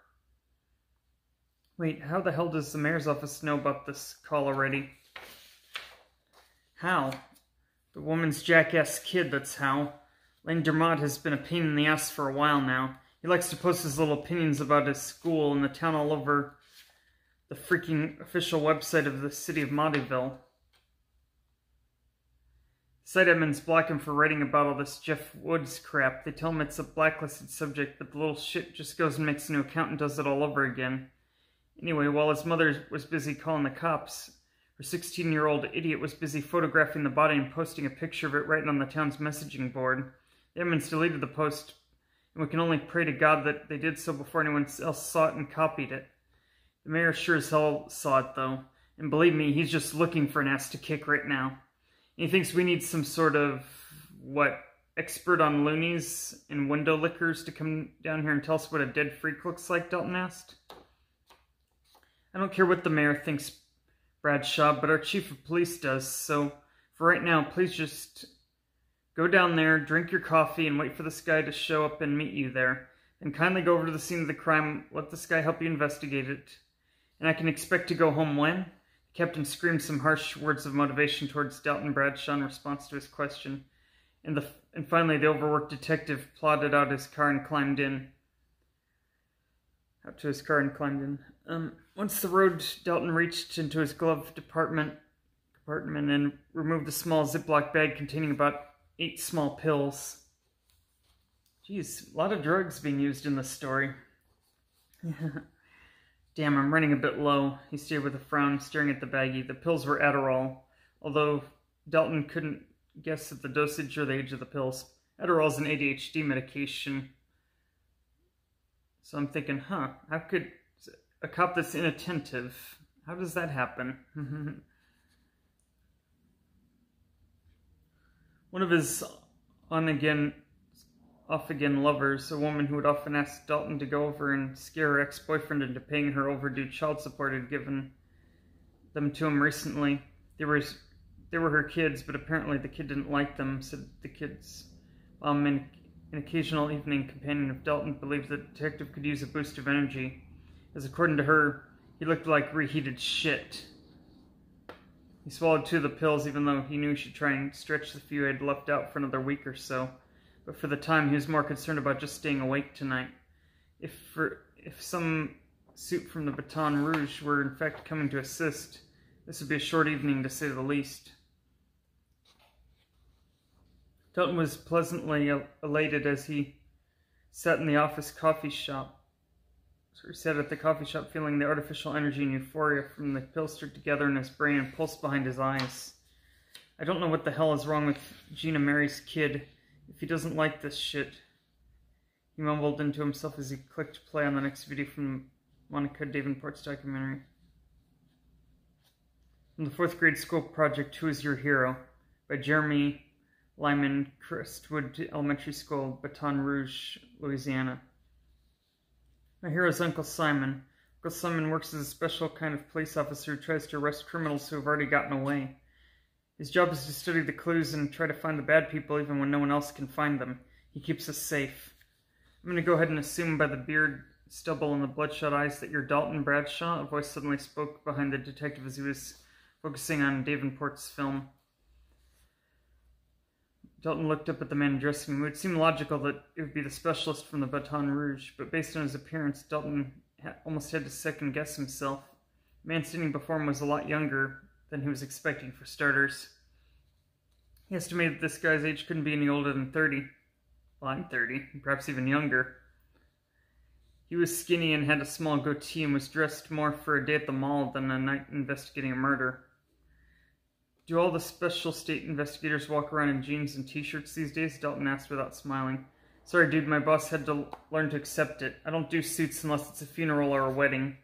Wait, how the hell does the mayor's office know about this call already? How? The woman's jackass kid, that's how. Lane Dormont has been a pain in the ass for a while now. He likes to post his little opinions about his school and the town all over the freaking official website of the city of Montyville. Site admins block him for writing about all this Jeff Woods crap. They tell him it's a blacklisted subject, but the little shit just goes and makes a new account and does it all over again. Anyway, while his mother was busy calling the cops, her 16-year-old idiot was busy photographing the body and posting a picture of it right on the town's messaging board. The admins deleted the post, and we can only pray to God that they did so before anyone else saw it and copied it. The mayor sure as hell saw it, though, and believe me, he's just looking for an ass to kick right now. And he thinks we need some sort of, expert on loonies and window lickers to come down here and tell us what a dead freak looks like, Dalton asked. I don't care what the mayor thinks, Bradshaw, but our chief of police does, so for right now, please just go down there, drink your coffee, and wait for this guy to show up and meet you there. Then kindly go over to the scene of the crime, let this guy help you investigate it. And I can expect to go home when? The captain screamed some harsh words of motivation towards Dalton Bradshaw in response to his question. And finally, the overworked detective plodded out to his car and climbed in. Once the road, Dalton reached into his glove compartment and removed a small Ziploc bag containing about 8 small pills. Jeez, a lot of drugs being used in this story. Damn, I'm running a bit low, he stated with a frown, staring at the baggie. The pills were Adderall, although Dalton couldn't guess at the dosage or the age of the pills. Adderall is an ADHD medication. So I'm thinking, how could a cop that's inattentive, how does that happen? One of his off-again lovers, a woman who would often ask Dalton to go over and scare her ex-boyfriend into paying her overdue child support, had given them to him recently. They were her kids, but apparently the kid didn't like them, said the kid's mom, an occasional evening companion of Dalton, believed the detective could use a boost of energy, as according to her, he looked like reheated shit. He swallowed 2 of the pills, even though he knew he should try and stretch the few he had left out for another week or so. But for the time, he was more concerned about just staying awake tonight. If some suit from the Baton Rouge were in fact coming to assist, this would be a short evening to say the least. Dalton was pleasantly elated as he sat at the coffee shop, feeling the artificial energy and euphoria from the pills stuck together in his brain and pulse behind his eyes. I don't know what the hell is wrong with Gina Mary's kid. If he doesn't like this shit, he mumbled into himself as he clicked play on the next video from Monica Davenport's documentary. From the 4th grade school project, Who is Your Hero? By Jeremy Lyman, Crestwood Elementary School, Baton Rouge, Louisiana. My hero is Uncle Simon. Uncle Simon works as a special kind of police officer who tries to arrest criminals who have already gotten away. His job is to study the clues and try to find the bad people even when no one else can find them. He keeps us safe. I'm going to go ahead and assume by the beard, stubble, and the bloodshot eyes that you're Dalton Bradshaw. A voice suddenly spoke behind the detective as he was focusing on Davenport's film. Dalton looked up at the man addressing him. It would seem logical that it would be the specialist from the Baton Rouge, but based on his appearance, Dalton almost had to second-guess himself. The man standing before him was a lot younger than he was expecting, for starters. He estimated that this guy's age couldn't be any older than 30. Well, I'm 30, perhaps even younger. He was skinny and had a small goatee and was dressed more for a day at the mall than a night investigating a murder. Do all the special state investigators walk around in jeans and t-shirts these days? Dalton asked without smiling. Sorry, dude, my boss had to learn to accept it. I don't do suits unless it's a funeral or a wedding.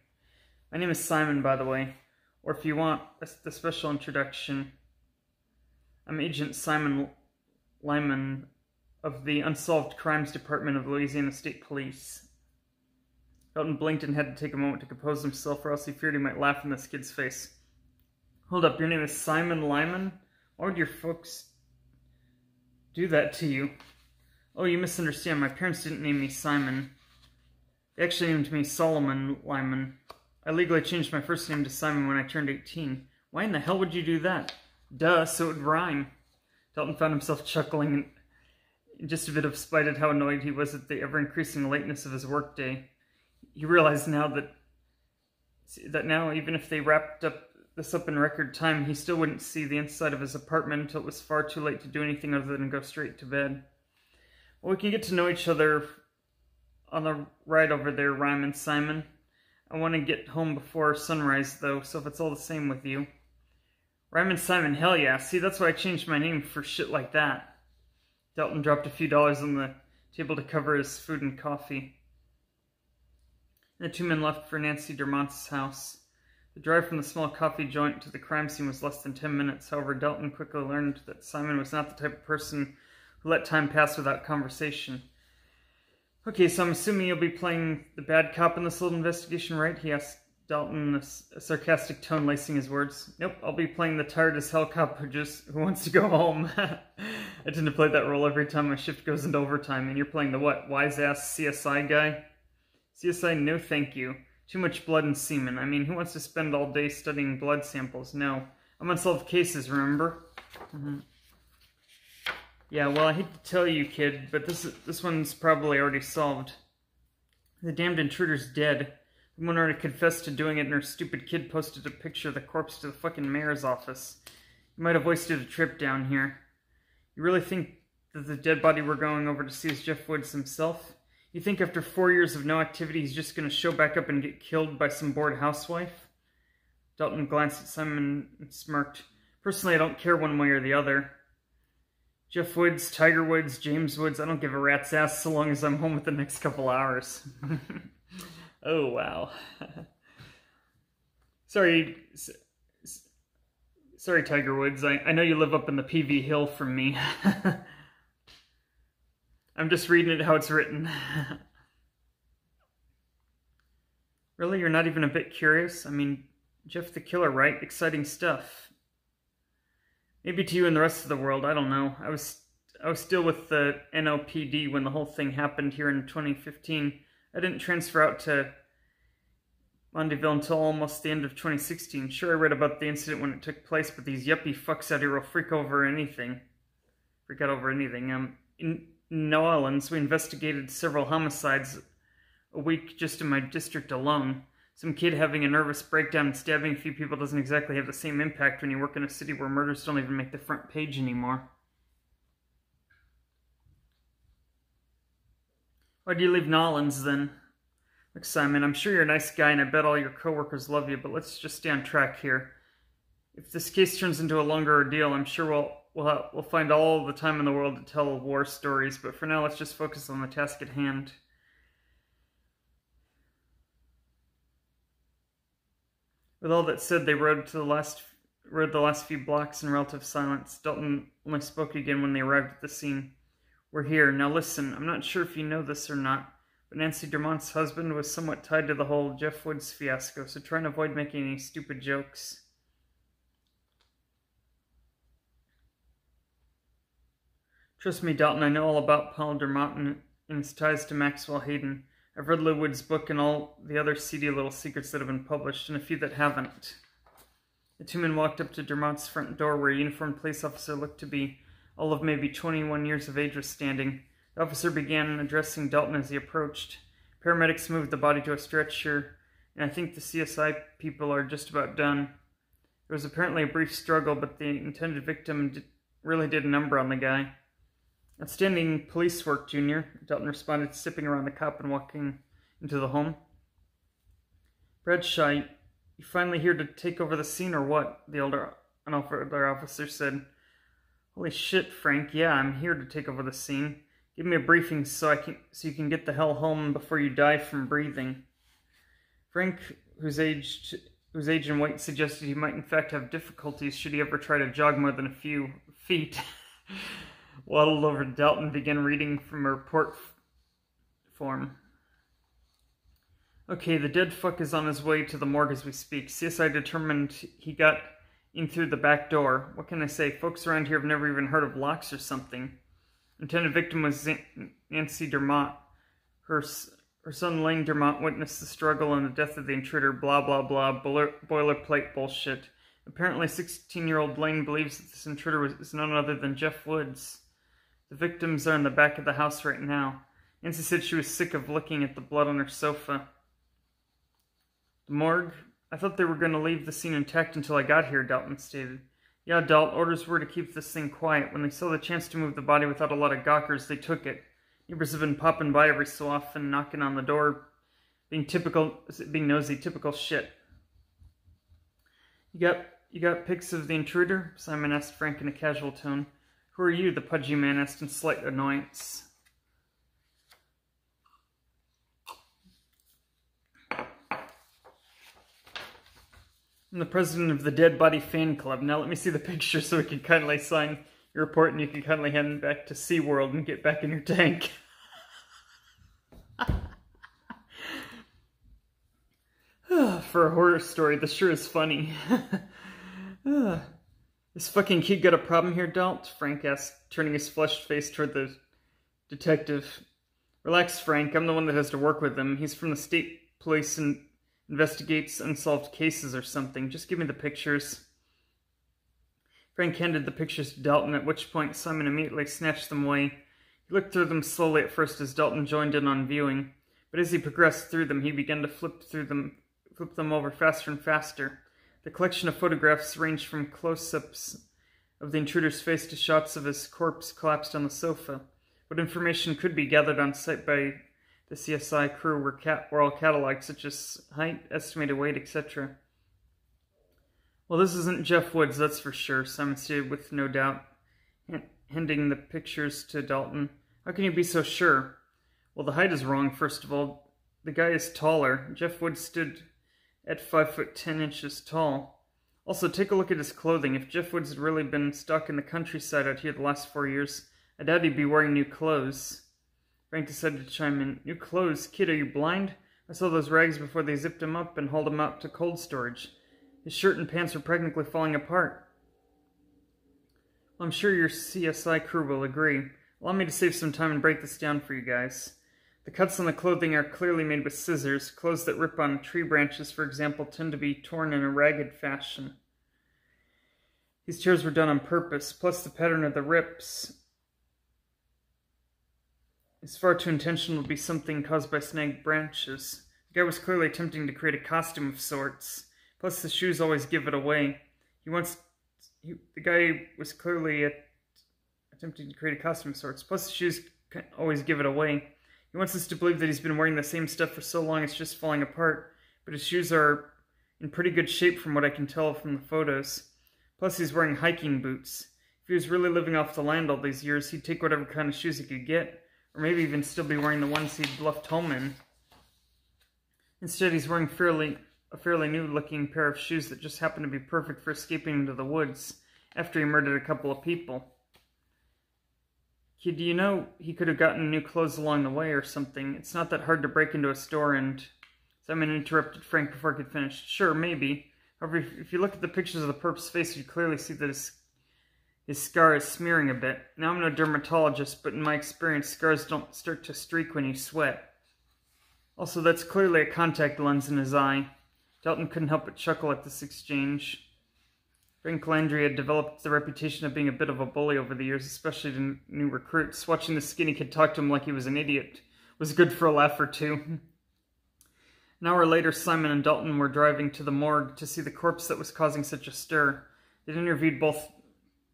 My name is Simon, by the way. Or if you want the special introduction, I'm Agent Simon Lyman of the Unsolved Crimes Department of Louisiana State Police. Dalton blinked and had to take a moment to compose himself, or else he feared he might laugh in this kid's face. Hold up, your name is Simon Lyman? Why would your folks do that to you? Oh, you misunderstand. My parents didn't name me Simon. They actually named me Solomon Lyman. I legally changed my first name to Simon when I turned 18. Why in the hell would you do that? Duh, so it would rhyme. Dalton found himself chuckling in just a bit of spite at how annoyed he was at the ever-increasing lateness of his workday. He realized now that now, even if they wrapped this up in record time, he still wouldn't see the inside of his apartment until it was far too late to do anything other than go straight to bed. Well, we can get to know each other on the ride over there, Ryman Simon. I want to get home before sunrise, though, so if it's all the same with you. Ryman Simon, hell yeah. See, that's why I changed my name for shit like that. Dalton dropped a few dollars on the table to cover his food and coffee. The 2 men left for Nancy Dermont's house. The drive from the small coffee joint to the crime scene was less than 10 minutes. However, Dalton quickly learned that Simon was not the type of person who let time pass without conversation. Okay, so I'm assuming you'll be playing the bad cop in this little investigation, right? He asked Dalton, a sarcastic tone lacing his words. Nope, I'll be playing the tired as hell cop who wants to go home. I tend to play that role every time my shift goes into overtime, and you're playing the what, wise-ass CSI guy? CSI, no thank you. Too much blood and semen. I mean, who wants to spend all day studying blood samples? No. I'm unsolved cases, remember? Yeah, well, I hate to tell you, kid, but this one's probably already solved. The damned intruder's dead. The one already confessed to doing it, and her stupid kid posted a picture of the corpse to the fucking mayor's office. You might have wasted a trip down here. You really think that the dead body we're going over to see is Jeff Woods himself? You think after 4 years of no activity he's just going to show back up and get killed by some bored housewife? Dalton glanced at Simon and smirked. Personally, I don't care one way or the other. Jeff Woods, Tiger Woods, James Woods, I don't give a rat's ass so long as I'm home with the next couple hours. Oh, wow. Sorry, Tiger Woods. I know you live up in the PV Hill from me. I'm just reading it how it's written. Really? You're not even a bit curious? I mean, Jeff the Killer, right? Exciting stuff. Maybe to you and the rest of the world, I don't know. I was still with the NOPD when the whole thing happened here in 2015. I didn't transfer out to Mondayville until almost the end of 2016. Sure, I read about the incident when it took place, but these yuppie fucks out here will freak out over anything. In New Orleans, we investigated several homicides a week just in my district alone. Some kid having a nervous breakdown and stabbing a few people doesn't exactly have the same impact when you work in a city where murders don't even make the front page anymore. Why do you leave New Orleans, then? Look, Simon, I'm sure you're a nice guy and I bet all your coworkers love you, but let's just stay on track here. If this case turns into a longer ordeal, I'm sure we'll find all the time in the world to tell war stories, but for now, let's just focus on the task at hand. With all that said, they rode the last few blocks in relative silence. Dalton only spoke again when they arrived at the scene. We're here. Now listen, I'm not sure if you know this or not, but Nancy Dermont's husband was somewhat tied to the whole Jeff Woods fiasco, so try and avoid making any stupid jokes. Trust me, Dalton, I know all about Paul Dermont and his ties to Maxwell Hayden. I've read Lou Wood's book and all the other seedy little secrets that have been published, and a few that haven't. The two men walked up to Dermont's front door, where a uniformed police officer looked to be all of maybe 21 years of age was standing. The officer began addressing Dalton as he approached. Paramedics moved the body to a stretcher, and I think the CSI people are just about done. There was apparently a brief struggle, but the intended victim really did a number on the guy. Outstanding police work, Junior, Dalton responded, sipping around the cup and walking into the home. Bradshaw, you finally here to take over the scene or what? The older officer said. Holy shit, Frank, yeah, I'm here to take over the scene. Give me a briefing so you can get the hell home before you die from breathing. Frank, whose age and weight suggested he might in fact have difficulties should he ever try to jog more than a few feet, waddled over to Dalton and began reading from a report form. Okay, the dead fuck is on his way to the morgue as we speak. CSI determined he got in through the back door. What can I say? Folks around here have never even heard of locks or something. Intended victim was Nancy Dermont. Her son Lang Dermont witnessed the struggle and the death of the intruder. Blah, blah, blah. Boilerplate bullshit. Apparently 16-year-old Lane believes that this intruder is none other than Jeff Woods. The victims are in the back of the house right now. Nancy said she was sick of looking at the blood on her sofa. The morgue? I thought they were going to leave the scene intact until I got here, Dalton stated. Yeah, Dalt, orders were to keep this thing quiet. When they saw the chance to move the body without a lot of gawkers, they took it. Neighbors have been popping by every so often, knocking on the door, being nosy, typical shit. You got pics of the intruder? Simon asked Frank in a casual tone. Who are you? The pudgy man asked in slight annoyance. I'm the president of the Dead Body Fan Club. Now let me see the picture so we can kindly sign your report and you can kindly hand it back to SeaWorld and get back in your tank. for a horror story. This sure is funny. This fucking kid got a problem here, Dalt? Frank asked, turning his flushed face toward the detective. Relax, Frank. I'm the one that has to work with him. He's from the state police and investigates unsolved cases or something. Just give me the pictures. Frank handed the pictures to Dalton, at which point Simon immediately snatched them away. He looked through them slowly at first as Dalton joined in on viewing, but as he progressed through them, he began to flip them over faster and faster. The collection of photographs ranged from close-ups of the intruder's face to shots of his corpse collapsed on the sofa. What information could be gathered on site by the CSI crew were all cataloged, such as height, estimated weight, etc. Well, this isn't Jeff Woods, that's for sure, Simon stated with no doubt, handing the pictures to Dalton. How can you be so sure? Well, the height is wrong, first of all. The guy is taller. Jeff Woods stood at 5'10" tall. Also, take a look at his clothing. If Jeff Woods had really been stuck in the countryside out here the last 4 years, I doubt he'd be wearing new clothes. Frank decided to chime in. New clothes? Kid, are you blind? I saw those rags before they zipped him up and hauled him out to cold storage. His shirt and pants were practically falling apart. Well, I'm sure your CSI crew will agree. Allow me to save some time and break this down for you guys. The cuts on the clothing are clearly made with scissors. Clothes that rip on tree branches, for example, tend to be torn in a ragged fashion. These tears were done on purpose, plus the pattern of the rips is far too intentional to be something caused by snagged branches. The guy was clearly attempting to create a costume of sorts. Plus the shoes always give it away. The guy was clearly attempting to create a costume of sorts. Plus the shoes always give it away. He wants us to believe that he's been wearing the same stuff for so long it's just falling apart. But his shoes are in pretty good shape from what I can tell from the photos. Plus he's wearing hiking boots. If he was really living off the land all these years, he'd take whatever kind of shoes he could get. Or maybe even still be wearing the ones he'd left home in. Instead, he's wearing a fairly new-looking pair of shoes that just happen to be perfect for escaping into the woods after he murdered a couple of people. Kid, do you know he could have gotten new clothes along the way or something? It's not that hard to break into a store and... Simon interrupted Frank before he could finish. Sure, maybe. However, if you look at the pictures of the perp's face, you'd clearly see that his scar is smearing a bit. Now, I'm no dermatologist, but in my experience, scars don't start to streak when you sweat. Also, that's clearly a contact lens in his eye. Dalton couldn't help but chuckle at this exchange. Frank Landry had developed the reputation of being a bit of a bully over the years, especially to new recruits. Watching the skinny kid talk to him like he was an idiot was good for a laugh or two. An hour later, Simon and Dalton were driving to the morgue to see the corpse that was causing such a stir. They'd interviewed both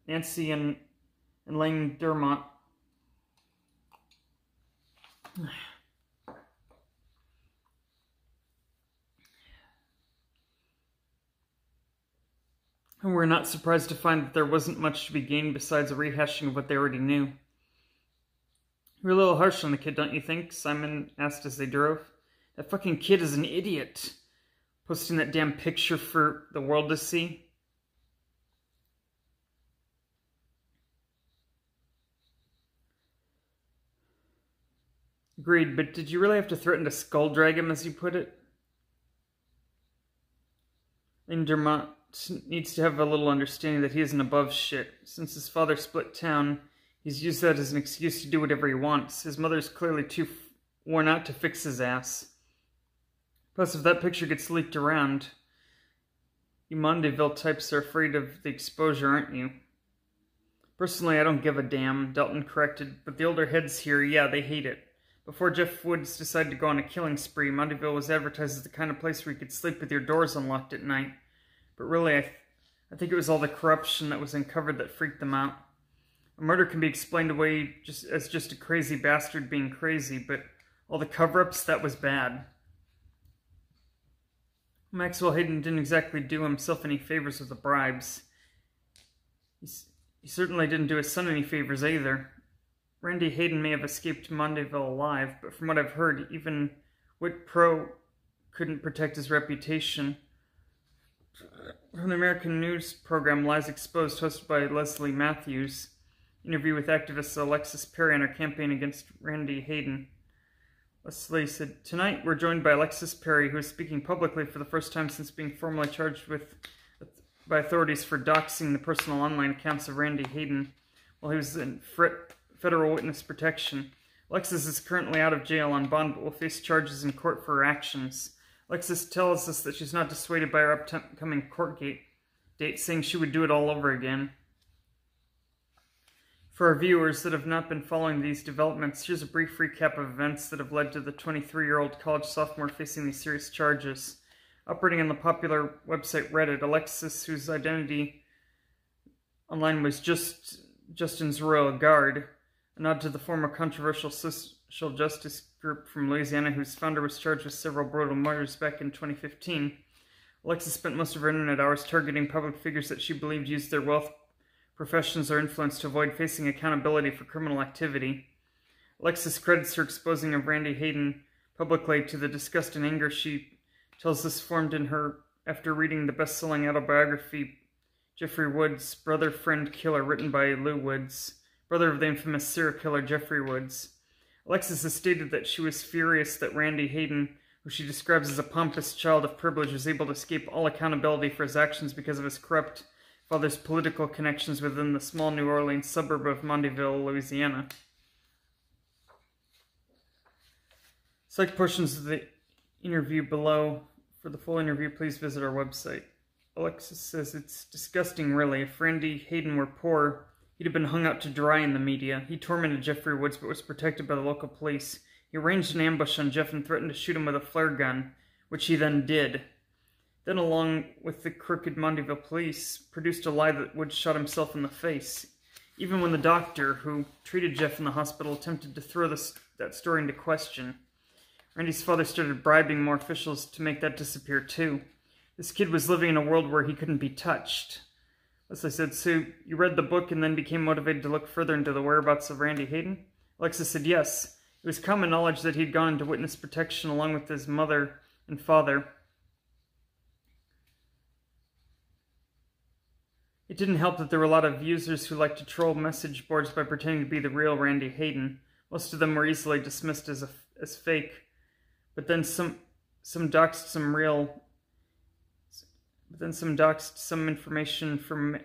Nancy and Lane Dermott. And we're not surprised to find that there wasn't much to be gained besides a rehashing of what they already knew. You're a little harsh on the kid, don't you think? Simon asked as they drove. That fucking kid is an idiot. Posting that damn picture for the world to see. Agreed, but did you really have to threaten to skull drag him, as you put it? Dermott needs to have a little understanding that he isn't above shit. Since his father split town, he's used that as an excuse to do whatever he wants. His mother's clearly too worn out to fix his ass. Plus, if that picture gets leaked around, you Mondayville types are afraid of the exposure, aren't you? Personally, I don't give a damn, Dalton corrected, but the older heads here, yeah, they hate it. Before Jeff Woods decided to go on a killing spree, Mondayville was advertised as the kind of place where you could sleep with your doors unlocked at night. But really, I think it was all the corruption that was uncovered that freaked them out. A murder can be explained away as just a crazy bastard being crazy, but all the cover-ups, that was bad. Maxwell Hayden didn't exactly do himself any favors with the bribes. He certainly didn't do his son any favors either. Randy Hayden may have escaped Mondayville alive, but from what I've heard, even Whit Pro couldn't protect his reputation. From the American news program Lies Exposed, hosted by Leslie Matthews, interview with activist Alexis Perry on her campaign against Randy Hayden. Leslie said, "Tonight we're joined by Alexis Perry, who is speaking publicly for the first time since being formally charged by authorities for doxing the personal online accounts of Randy Hayden while he was in federal witness protection. Alexis is currently out of jail on bond but will face charges in court for her actions. Alexis tells us that she's not dissuaded by her upcoming court date, saying she would do it all over again." For our viewers that have not been following these developments, here's a brief recap of events that have led to the 23-year-old college sophomore facing these serious charges. Operating on the popular website Reddit, Alexis, whose identity online was Justin's Royal Guard, a nod to the former controversial social justice group from Louisiana whose founder was charged with several brutal murders back in 2015, Alexis spent most of her internet hours targeting public figures that she believed used their wealth, professions, or influence to avoid facing accountability for criminal activity. Alexis credits her exposing of Randy Hayden publicly to the disgust and anger she tells us formed in her after reading the best-selling autobiography Jeffrey Woods, Brother, Friend, Killer, written by Lou Woods, brother of the infamous serial killer Jeffrey Woods. Alexis has stated that she was furious that Randy Hayden, who she describes as a pompous child of privilege, was able to escape all accountability for his actions because of his corrupt father's political connections within the small New Orleans suburb of Mondayville, Louisiana. Select portions of the interview below. For the full interview, please visit our website. Alexis says, "It's disgusting, really. If Randy Hayden were poor, he'd have been hung out to dry in the media. He tormented Jeffrey Woods, but was protected by the local police. He arranged an ambush on Jeff and threatened to shoot him with a flare gun, which he then did. Then, along with the crooked Mondayville police, produced a lie that Woods shot himself in the face. Even when the doctor who treated Jeff in the hospital attempted to throw that story into question, Randy's father started bribing more officials to make that disappear too. This kid was living in a world where he couldn't be touched." Leslie said, "So you read the book and then became motivated to look further into the whereabouts of Randy Hayden?" Alexis said, "Yes. It was common knowledge that he'd gone into witness protection along with his mother and father. It didn't help that there were a lot of users who liked to troll message boards by pretending to be the real Randy Hayden. Most of them were easily dismissed as fake, but then some doxed some information from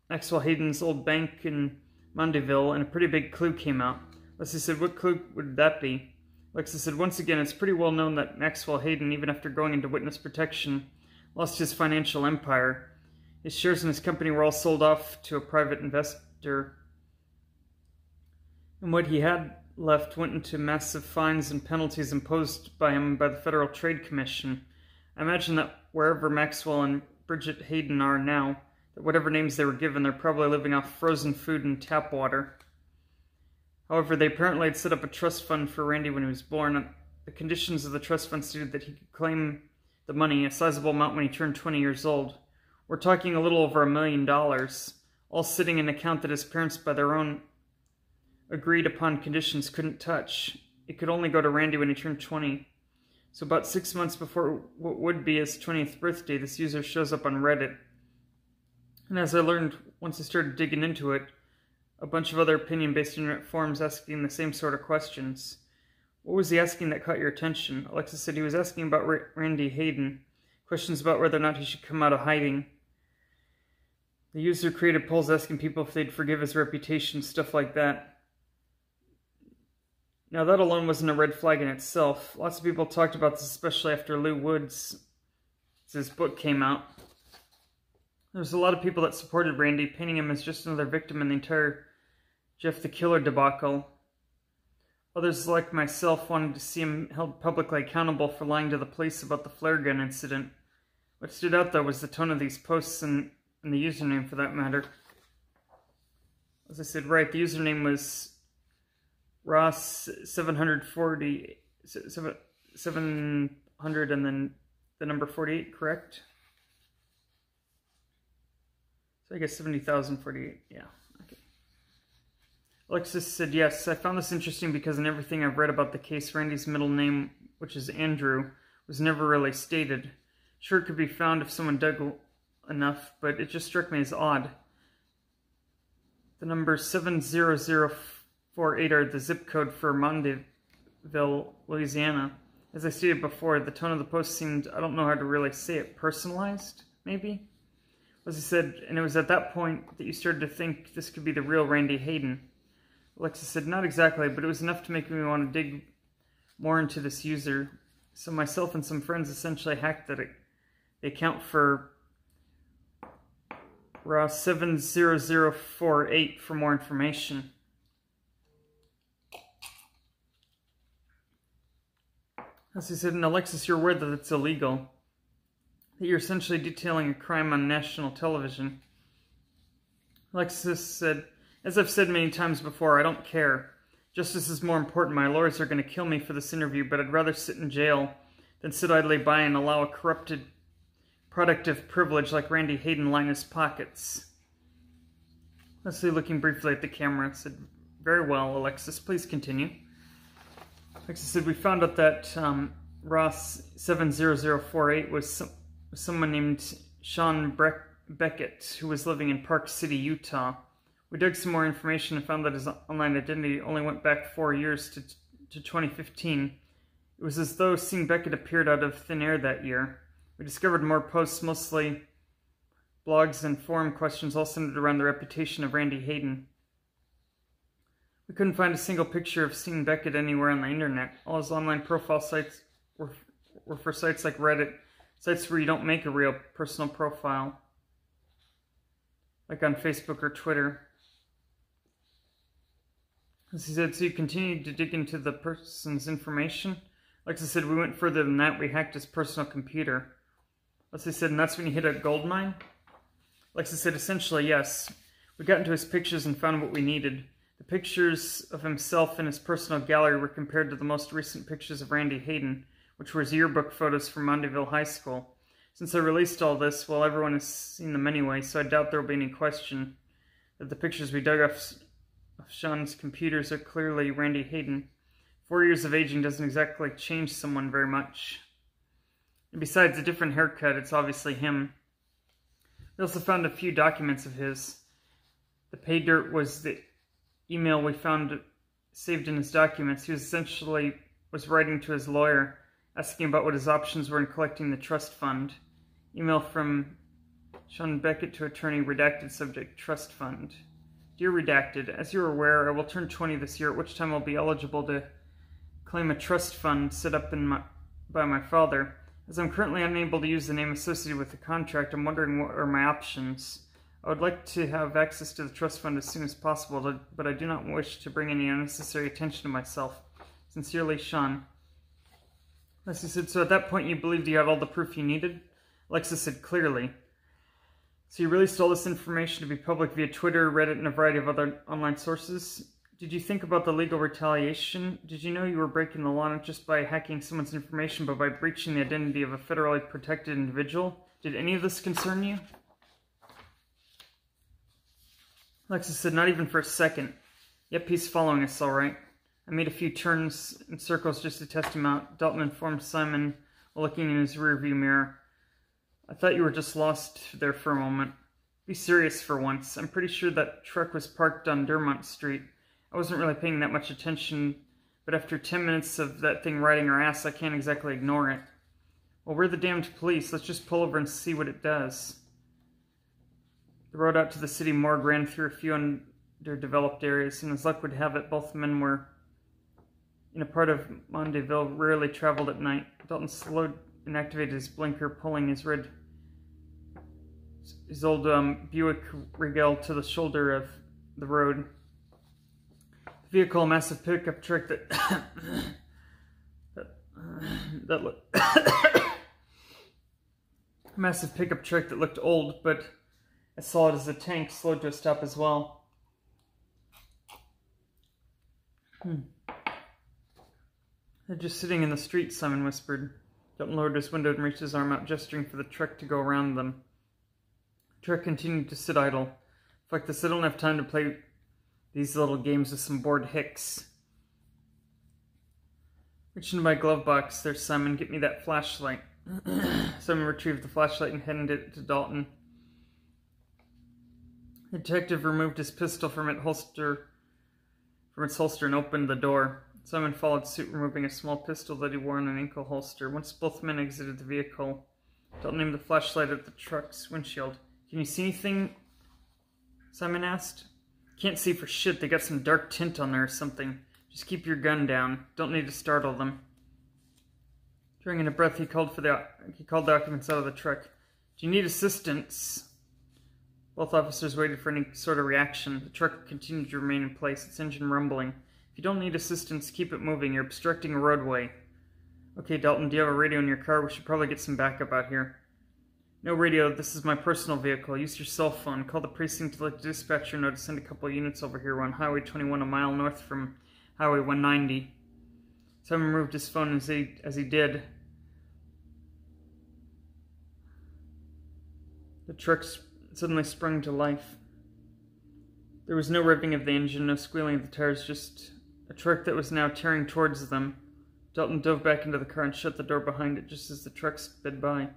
Maxwell Hayden's old bank in Mondayville, and a pretty big clue came out." Leslie said, "What clue would that be?" Alexis said, "Once again, it's pretty well known that Maxwell Hayden, even after going into witness protection, lost his financial empire. His shares in his company were all sold off to a private investor, and what he had left went into massive fines and penalties imposed by him by the Federal Trade Commission. I imagine that wherever Maxwell and Bridget Hayden are now, that whatever names they were given, they're probably living off frozen food and tap water. However, they apparently had set up a trust fund for Randy when he was born. The conditions of the trust fund stated that he could claim the money, a sizable amount, when he turned 20 years old. We're talking a little over $1 million, all sitting in an account that his parents, by their own agreed upon conditions, couldn't touch. It could only go to Randy when he turned 20. So about 6 months before what would be his 20th birthday, this user shows up on Reddit. And as I learned once I started digging into it, a bunch of other opinion-based internet forums asking the same sort of questions. What was he asking that caught your attention? Alexis said he was asking about Randy Hayden. Questions about whether or not he should come out of hiding. The user created polls asking people if they'd forgive his reputation, stuff like that. Now that alone wasn't a red flag in itself. Lots of people talked about this, especially after Lou Woods' book came out. There was a lot of people that supported Randy, painting him as just another victim in the entire Jeff the Killer debacle. Others, like myself, wanted to see him held publicly accountable for lying to the police about the flare gun incident. What stood out, though, was the tone of these posts and the username, for that matter. As I said, right, the username was Ross 740, 700 and then the number 48, correct? So I guess 70,048, yeah. Okay. Alexis said, "Yes, I found this interesting because in everything I've read about the case, Randy's middle name, which is Andrew, was never really stated. Sure, it could be found if someone dug enough, but it just struck me as odd. The number 70048 are the zip code for Monteville, Louisiana. As I stated before, the tone of the post seemed, I don't know how to really say it, personalized, maybe? As he said, and it was at that point that you started to think this could be the real Randy Hayden. Alexis said, not exactly, but it was enough to make me want to dig more into this user. So myself and some friends essentially hacked the account for Ross 70048 for more information. As he said, and Alexis, you're aware that it's illegal, that you're essentially detailing a crime on national television. Alexis said, as I've said many times before, I don't care. Justice is more important. My lawyers are going to kill me for this interview, but I'd rather sit in jail than sit idly by and allow a corrupted product of privilege like Randy Hayden line his pockets. Leslie, looking briefly at the camera, said, very well, Alexis, please continue. Alexis said, we found out that Ross 70048 was someone named Sean Beckett, who was living in Park City, Utah. We dug some more information and found that his online identity only went back 4 years to 2015. It was as though seeing Beckett appeared out of thin air that year. We discovered more posts, mostly blogs and forum questions, all centered around the reputation of Randy Hayden. We couldn't find a single picture of seeing Beckett anywhere on the internet. All his online profile sites were for sites like Reddit, sites where you don't make a real personal profile, like on Facebook or Twitter. As he said, so you continued to dig into the person's information? Alexis said, we went further than that. We hacked his personal computer. Leslie said, and that's when you hit a gold mine? Alexis said, essentially, yes. We got into his pictures and found what we needed. The pictures of himself in his personal gallery were compared to the most recent pictures of Randy Hayden, which were his yearbook photos from Monteville High School. Since I released all this, well, everyone has seen them anyway, so I doubt there will be any question that the pictures we dug off Sean's computers are clearly Randy Hayden. 4 years of aging doesn't exactly change someone very much. And besides a different haircut, it's obviously him. We also found a few documents of his. The pay dirt was the email we found saved in his documents. He was essentially writing to his lawyer, asking about what his options were in collecting the trust fund. Email from Sean Beckett to attorney, redacted subject, trust fund. Dear Redacted, as you are aware, I will turn 20 this year, at which time I'll be eligible to claim a trust fund set up by my father. As I'm currently unable to use the name associated with the contract, I'm wondering what are my options. I would like to have access to the trust fund as soon as possible, but I do not wish to bring any unnecessary attention to myself. Sincerely, Sean. Leslie said, so at that point you believed you had all the proof you needed? Alexis said, clearly. So you released all this information to be public via Twitter, Reddit, and a variety of other online sources? Did you think about the legal retaliation? Did you know you were breaking the law not just by hacking someone's information, but by breaching the identity of a federally protected individual? Did any of this concern you? Alexis said, not even for a second. Yep, he's following us all right. I made a few turns in circles just to test him out. Dalton informed Simon while looking in his rearview mirror. I thought you were just lost there for a moment. Be serious for once. I'm pretty sure that truck was parked on Dermont Street. I wasn't really paying that much attention, but after 10 minutes of that thing riding our ass, I can't exactly ignore it. Well, we're the damned police. Let's just pull over and see what it does. The road out to the city morgue ran through a few underdeveloped areas, and as luck would have it, both men were in a part of Monteville rarely traveled at night. Dalton slowed and activated his blinker, pulling his old Buick Regal to the shoulder of the road. The vehicle, a massive pickup truck massive pickup truck that looked old, but as solid as a tank, slowed to a stop as well. They're just sitting in the street, Simon whispered. Dalton lowered his window and reached his arm out, gesturing for the truck to go around them. The truck continued to sit idle. Fuck this, I don't have time to play these little games with some bored hicks. Reach into my glove box there, Simon. Get me that flashlight. Simon retrieved the flashlight and handed it to Dalton. The detective removed his pistol from its holster and opened the door. Simon followed suit, removing a small pistol that he wore in an ankle holster. Once both men exited the vehicle, Dalton aimed the flashlight at the truck's windshield. Can you see anything? Simon asked. Can't see for shit. They got some dark tint on there or something. Just keep your gun down. Don't need to startle them. Drawing in a breath, he called the occupants out of the truck. Do you need assistance? Both officers waited for any sort of reaction. The truck continued to remain in place, its engine rumbling. If you don't need assistance, keep it moving. You're obstructing a roadway. Okay, Dalton, do you have a radio in your car? We should probably get some backup out here. No radio. This is my personal vehicle. Use your cell phone. Call the precinct to let the dispatcher know to send a couple of units over here. We're on Highway 21, a mile north from Highway 190. Simon removed his phone as he did. The truck suddenly sprung to life. There was no revving of the engine, no squealing of the tires, just a truck that was now tearing towards them. Dalton dove back into the car and shut the door behind it just as the truck sped by.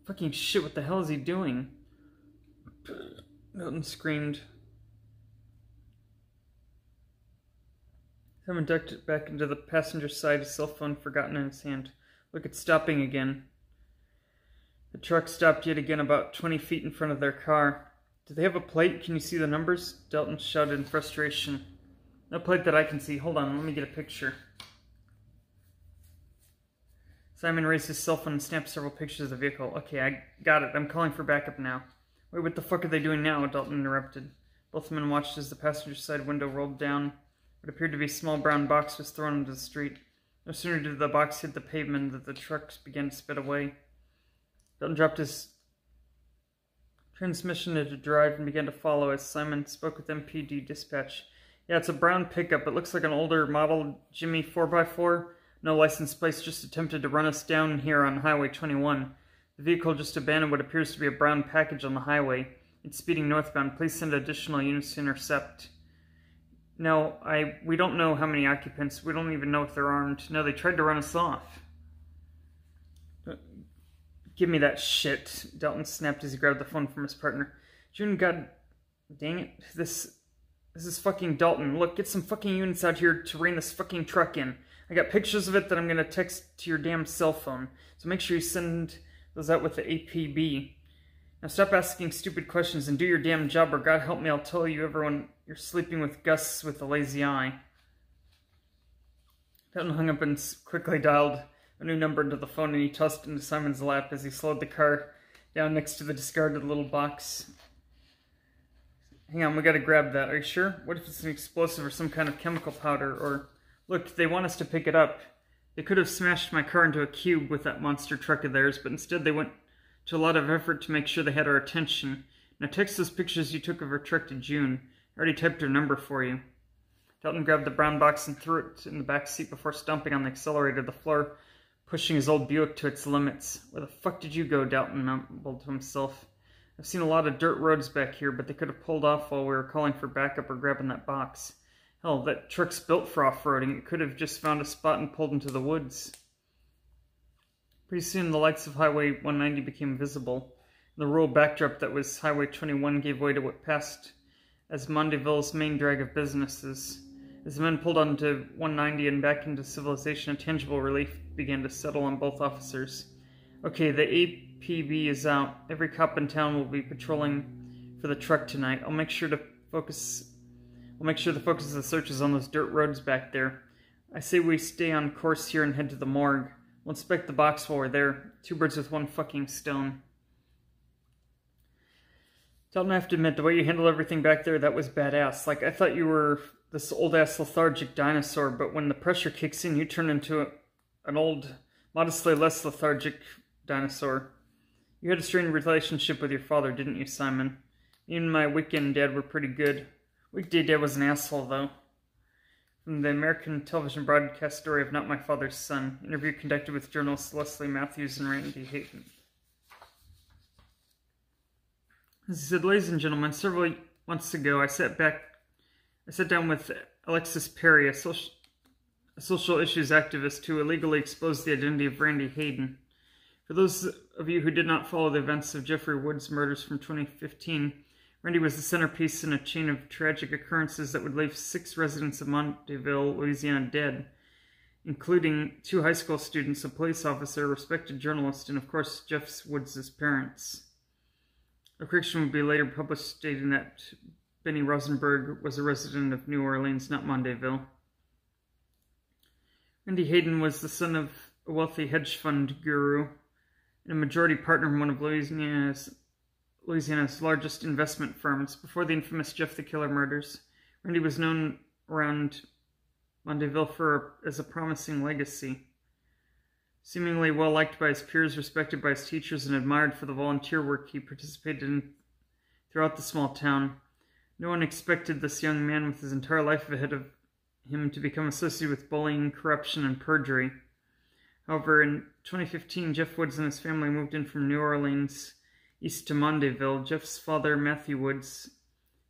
Fucking shit, what the hell is he doing? Dalton screamed. Simon ducked back into the passenger side, his cell phone forgotten in his hand. Look, it's stopping again. The truck stopped yet again about 20 feet in front of their car. Do they have a plate? Can you see the numbers? Dalton shouted in frustration. No plate that I can see. Hold on, let me get a picture. Simon raised his cell phone and snapped several pictures of the vehicle. Okay, I got it. I'm calling for backup now. Wait, what the fuck are they doing now? Dalton interrupted. Both men watched as the passenger side window rolled down. What appeared to be a small brown box was thrown into the street. No sooner did the box hit the pavement than the trucks began to sped away. Dalton dropped his transmission into drive and began to follow as Simon spoke with MPD dispatch. Yeah, it's a brown pickup. It looks like an older model Jimmy 4x4. No license plates, just attempted to run us down here on Highway 21. The vehicle just abandoned what appears to be a brown package on the highway. It's speeding northbound. Please send additional units to intercept. No, we don't know how many occupants. We don't even know if they're armed. No, they tried to run us off. Give me that shit, Dalton snapped as he grabbed the phone from his partner. June, god dang it. This is fucking Dalton. Look, get some fucking units out here to rein this fucking truck in. I got pictures of it that I'm gonna text to your damn cell phone. So make sure you send those out with the APB. Now stop asking stupid questions and do your damn job, or God help me, I'll tell you everyone you're sleeping with Gus with a lazy eye. Dalton hung up and quickly dialed a new number into the phone, and he tossed it into Simon's lap as he slowed the car down next to the discarded little box. Hang on, we gotta grab that. Are you sure? What if it's an explosive or some kind of chemical powder? Or, look, they want us to pick it up. They could have smashed my car into a cube with that monster truck of theirs, but instead they went to a lot of effort to make sure they had our attention. Now text those pictures you took of her truck to June. I already typed her number for you. Dalton grabbed the brown box and threw it in the back seat before stomping on the accelerator to the floor, pushing his old Buick to its limits. Where the fuck did you go? Dalton mumbled to himself. I've seen a lot of dirt roads back here, but they could have pulled off while we were calling for backup or grabbing that box. Hell, that truck's built for off-roading. It could have just found a spot and pulled into the woods. Pretty soon the lights of Highway 190 became visible. The rural backdrop that was Highway 21 gave way to what passed as Mondeville's main drag of businesses. As the men pulled onto 190 and back into civilization, a tangible relief began to settle on both officers. Okay, the APB is out. Every cop in town will be patrolling for the truck tonight. I'll make sure the focus of the search is on those dirt roads back there. I say we stay on course here and head to the morgue. We'll inspect the box while we're there. 2 birds with 1 fucking stone. Dalton, I have to admit, the way you handled everything back there, that was badass. Like, I thought you were this old-ass lethargic dinosaur, but when the pressure kicks in, you turn into an old, modestly less lethargic dinosaur. You had a strained relationship with your father, didn't you, Simon? Me and my weekend dad were pretty good. Weekday dad was an asshole, though. From the American television broadcast story of Not My Father's Son, interview conducted with journalists Leslie Matthews and Randy Hayden. As he said, ladies and gentlemen, several months ago I sat down with Alexis Perry, a social issues activist who illegally exposed the identity of Randy Hayden. For those of you who did not follow the events of Jeffrey Wood's murders from 2015, Randy was the centerpiece in a chain of tragic occurrences that would leave 6 residents of Monteville, Louisiana dead, including 2 high school students, a police officer, a respected journalist, and of course Jeff Woods' parents. A correction would be later published stating that Benny Rosenberg was a resident of New Orleans, not Mondayville. Randy Hayden was the son of a wealthy hedge fund guru and a majority partner in one of Louisiana's largest investment firms. Before the infamous Jeff the Killer murders, Randy was known around Mondayville as a promising legacy. Seemingly well-liked by his peers, respected by his teachers, and admired for the volunteer work he participated in throughout the small town, no one expected this young man with his entire life ahead of him to become associated with bullying, corruption, and perjury. However, in 2015, Jeff Woods and his family moved in from New Orleans east to Mondayville. Jeff's father, Matthew Woods,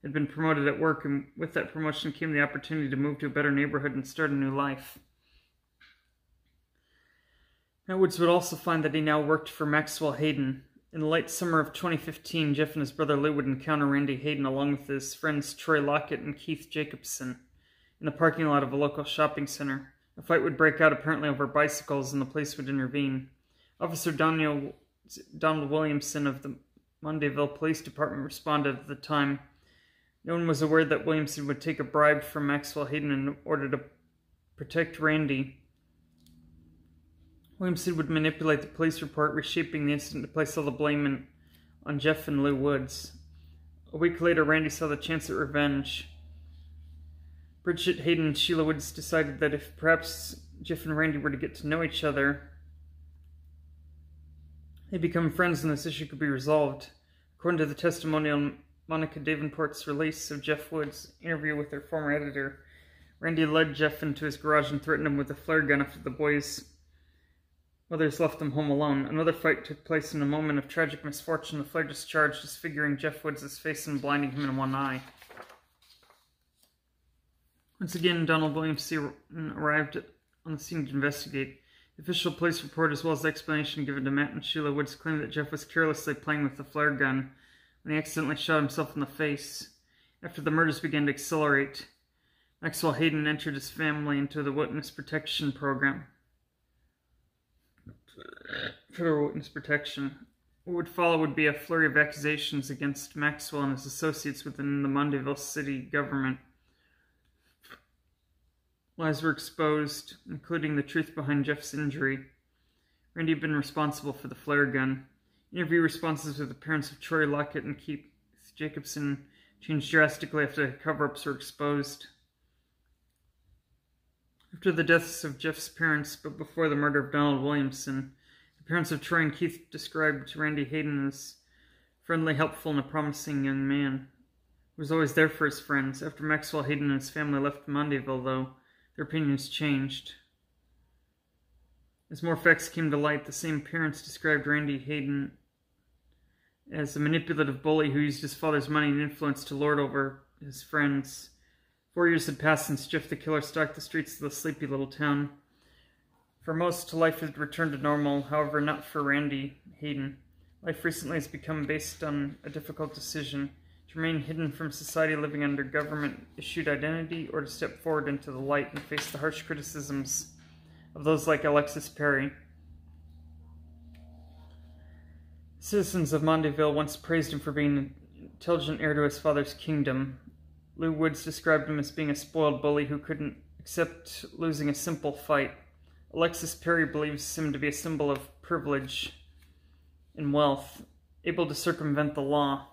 had been promoted at work, and with that promotion came the opportunity to move to a better neighborhood and start a new life. Matt Woods would also find that he now worked for Maxwell Hayden. In the late summer of 2015, Jeff and his brother Lou would encounter Randy Hayden along with his friends Troy Lockett and Keith Jacobson in the parking lot of a local shopping center. A fight would break out apparently over bicycles, and the police would intervene. Officer Donald Williamson of the Mondayville Police Department responded at the time. No one was aware that Williamson would take a bribe from Maxwell Hayden in order to protect Randy. Williamson would manipulate the police report, reshaping the incident to place all the blame on Jeff and Lou Woods. A week later, Randy saw the chance at revenge. Bridget Hayden and Sheila Woods decided that if perhaps Jeff and Randy were to get to know each other, they'd become friends and this issue could be resolved. According to the testimony on Monica Davenport's release of Jeff Woods' interview with her former editor, Randy led Jeff into his garage and threatened him with a flare gun after the boys' mothers left them home alone. Another fight took place in a moment of tragic misfortune. The flare discharged, disfiguring Jeff Woods' face and blinding him in one eye. Once again, Donald Williamson arrived on the scene to investigate. The official police report, as well as the explanation given to Matt and Sheila Woods, claimed that Jeff was carelessly playing with the flare gun when he accidentally shot himself in the face. After the murders began to accelerate, Maxwell Hayden entered his family into the Witness Protection Program. Federal Witness Protection. What would follow would be a flurry of accusations against Maxwell and his associates within the Mondayville city government. Lies were exposed, including the truth behind Jeff's injury. Randy had been responsible for the flare gun. Interview responses with the parents of Troy Lockett and Keith Jacobson changed drastically after the cover-ups were exposed. After the deaths of Jeff's parents, but before the murder of Donald Williamson, the parents of Troy and Keith described Randy Hayden as friendly, helpful, and a promising young man. He was always there for his friends. After Maxwell Hayden and his family left Mondayville, though, their opinions changed. As more facts came to light, the same parents described Randy Hayden as a manipulative bully who used his father's money and influence to lord over his friends. 4 years had passed since Jeff the Killer stalked the streets of the sleepy little town. For most, life had returned to normal, however not for Randy Hayden. Life recently has become based on a difficult decision: to remain hidden from society, living under government-issued identity, or to step forward into the light and face the harsh criticisms of those like Alexis Perry. Citizens of Mondayville once praised him for being an intelligent heir to his father's kingdom. Lou Woods described him as being a spoiled bully who couldn't accept losing a simple fight. Alexis Perry believes him to be a symbol of privilege and wealth, able to circumvent the law.